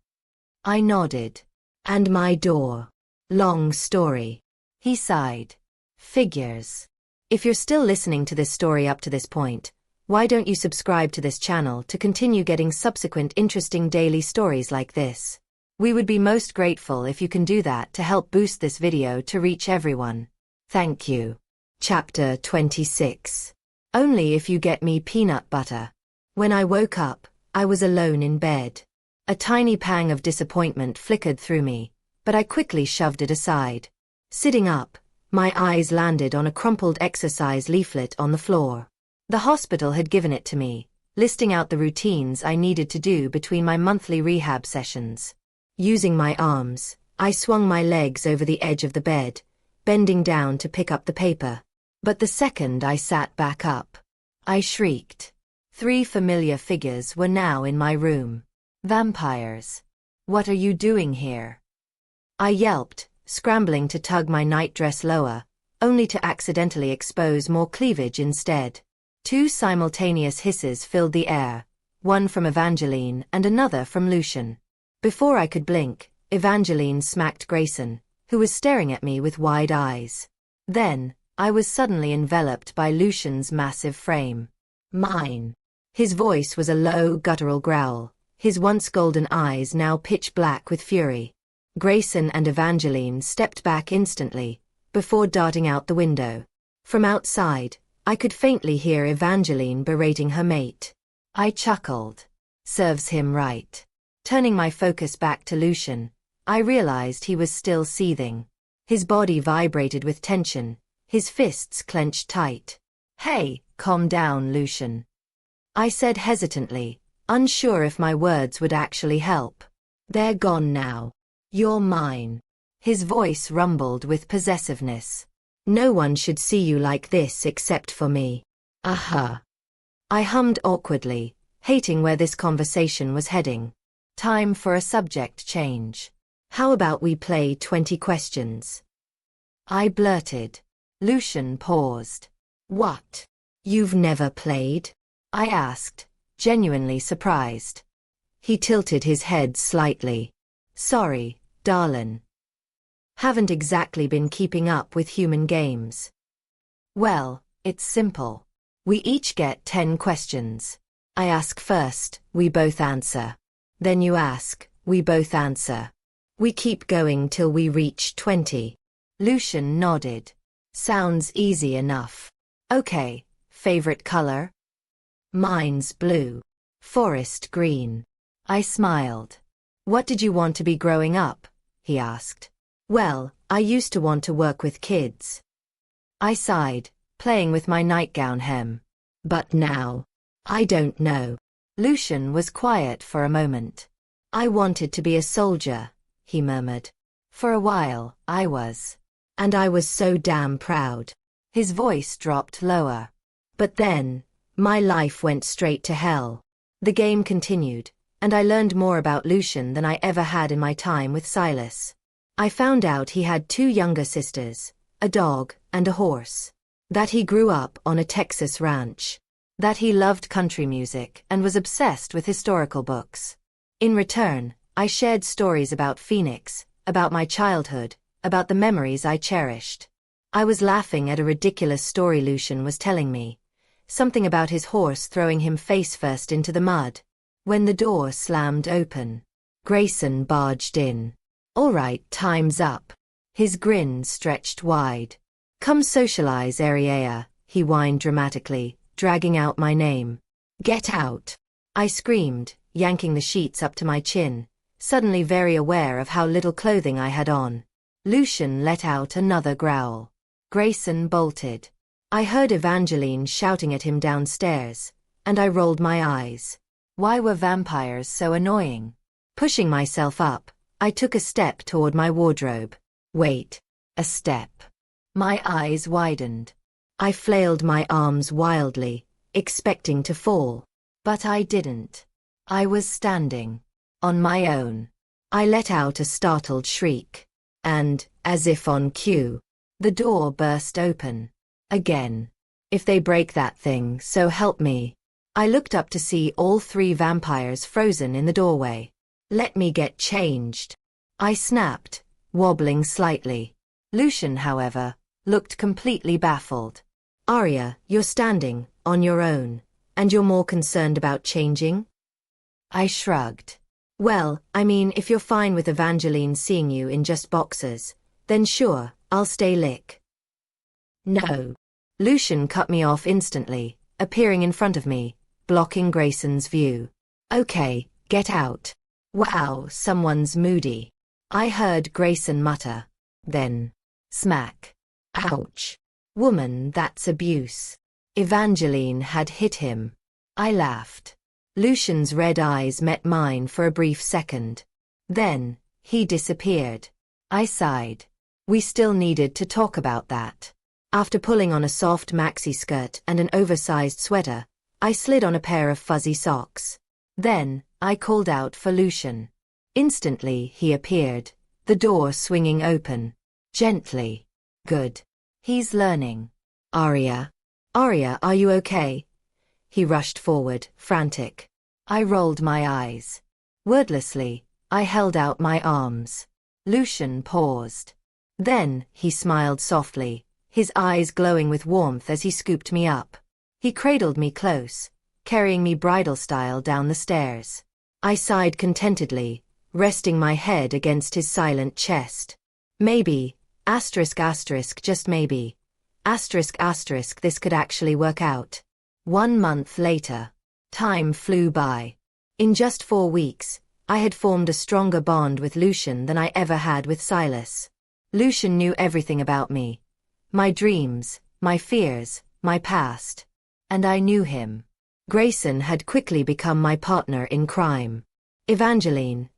I nodded. "And my door. Long story." He sighed. "Figures. If you're still listening to this story up to this point, why don't you subscribe to this channel to continue getting subsequent interesting daily stories like this? We would be most grateful if you can do that to help boost this video to reach everyone. Thank you. Chapter 26. Only if you get me peanut butter. When I woke up, I was alone in bed. A tiny pang of disappointment flickered through me, but I quickly shoved it aside. Sitting up, my eyes landed on a crumpled exercise leaflet on the floor. The hospital had given it to me, listing out the routines I needed to do between my monthly rehab sessions. Using my arms, I swung my legs over the edge of the bed, bending down to pick up the paper. But the second I sat back up, I shrieked. 3 familiar figures were now in my room. Vampires. What are you doing here? I yelped, scrambling to tug my nightdress lower, only to accidentally expose more cleavage instead. 2 simultaneous hisses filled the air, one from Evangeline and another from Lucian. Before I could blink, Evangeline smacked Grayson, who was staring at me with wide eyes. Then, I was suddenly enveloped by Lucian's massive frame. Mine. His voice was a low, guttural growl, his once golden eyes now pitch black with fury. Grayson and Evangeline stepped back instantly, before darting out the window. From outside, I could faintly hear Evangeline berating her mate. I chuckled. Serves him right. Turning my focus back to Lucian, I realized he was still seething. His body vibrated with tension, his fists clenched tight. Hey, calm down, Lucian. I said hesitantly, unsure if my words would actually help. They're gone now. You're mine. His voice rumbled with possessiveness. No one should see you like this except for me. Aha. I hummed awkwardly, hating where this conversation was heading. Time for a subject change. How about we play 20 questions? I blurted. Lucian paused. What? You've never played? I asked, genuinely surprised. He tilted his head slightly. Sorry, darlin'. Haven't exactly been keeping up with human games. Well, it's simple. We each get 10 questions. I ask first, we both answer. Then you ask, we both answer. We keep going till we reach 20. Lucian nodded. Sounds easy enough. Okay, favorite color? Mine's blue. Forest green. I smiled. What did you want to be growing up? He asked. Well, I used to want to work with kids. I sighed, playing with my nightgown hem. But now, I don't know. Lucian was quiet for a moment. I wanted to be a soldier, he murmured. For a while, I was. And I was so damn proud. His voice dropped lower. But then, my life went straight to hell. The game continued, and I learned more about Lucian than I ever had in my time with Silas. I found out he had 2 younger sisters, a dog and a horse. That he grew up on a Texas ranch. That he loved country music and was obsessed with historical books. In return, I shared stories about Phoenix, about my childhood, about the memories I cherished. I was laughing at a ridiculous story Lucian was telling me, something about his horse throwing him face first into the mud. When the door slammed open, Grayson barged in. All right, time's up. His grin stretched wide. Come socialize, Aria, he whined dramatically, dragging out my name. Get out. I screamed, yanking the sheets up to my chin, suddenly very aware of how little clothing I had on. Lucian let out another growl. Grayson bolted. I heard Evangeline shouting at him downstairs, and I rolled my eyes. Why were vampires so annoying? Pushing myself up, I took a step toward my wardrobe. Wait. A step. My eyes widened. I flailed my arms wildly, expecting to fall. But I didn't. I was standing. On my own. I let out a startled shriek. And, as if on cue, the door burst open. Again. If they break that thing, so help me. I looked up to see all 3 vampires frozen in the doorway. Let me get changed. I snapped, wobbling slightly. Lucian, however, looked completely baffled. Aria, you're standing, on your own, and you're more concerned about changing? I shrugged. Well, I mean, if you're fine with Evangeline seeing you in just boxers, then sure, I'll stay lick. No. Lucian cut me off instantly, appearing in front of me, blocking Grayson's view. Okay, get out. Wow, someone's moody. I heard Grayson mutter. Then, smack. Ouch. Woman, that's abuse. Evangeline had hit him. I laughed. Lucian's red eyes met mine for a brief second. Then, he disappeared. I sighed. We still needed to talk about that. After pulling on a soft maxi skirt and an oversized sweater, I slid on a pair of fuzzy socks. Then, I called out for Lucian. Instantly, he appeared, the door swinging open. Gently. Good. He's learning. Aria. Aria, are you okay? He rushed forward, frantic. I rolled my eyes. Wordlessly, I held out my arms. Lucian paused. Then, he smiled softly, his eyes glowing with warmth as he scooped me up. He cradled me close, carrying me bridal style down the stairs. I sighed contentedly, resting my head against his silent chest. Maybe, just maybe, this could actually work out. 1 month later. Time flew by. In just 4 weeks, I had formed a stronger bond with Lucian than I ever had with Silas. Lucian knew everything about me. My dreams, my fears, my past. And I knew him. Grayson had quickly become my partner in crime. Evangeline,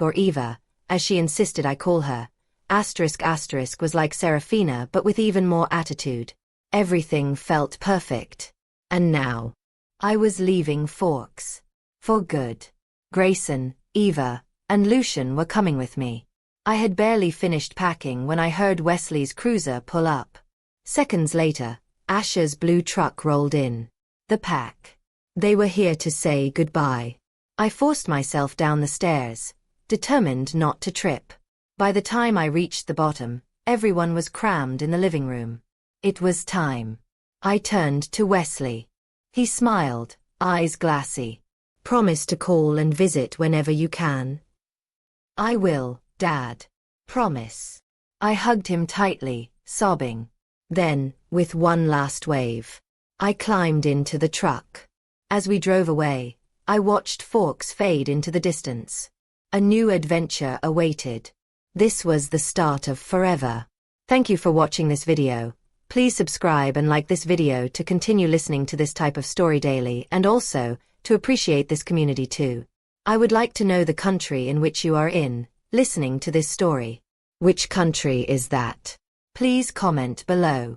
or Eva, as she insisted I call her, was like Serafina but with even more attitude. Everything felt perfect. And now, I was leaving Forks. For good. Grayson, Eva, and Lucian were coming with me. I had barely finished packing when I heard Wesley's cruiser pull up. Seconds later, Asher's blue truck rolled in. The pack. They were here to say goodbye. I forced myself down the stairs, determined not to trip. By the time I reached the bottom, everyone was crammed in the living room. It was time. I turned to Wesley. He smiled, eyes glassy. Promise to call and visit whenever you can. I will, Dad. Promise. I hugged him tightly, sobbing. Then, with one last wave, I climbed into the truck. As we drove away, I watched Forks fade into the distance. A new adventure awaited. This was the start of forever. Thank you for watching this video. Please subscribe and like this video to continue listening to this type of story daily and also to appreciate this community too. I would like to know the country in which you are listening to this story. Which country is that? Please comment below.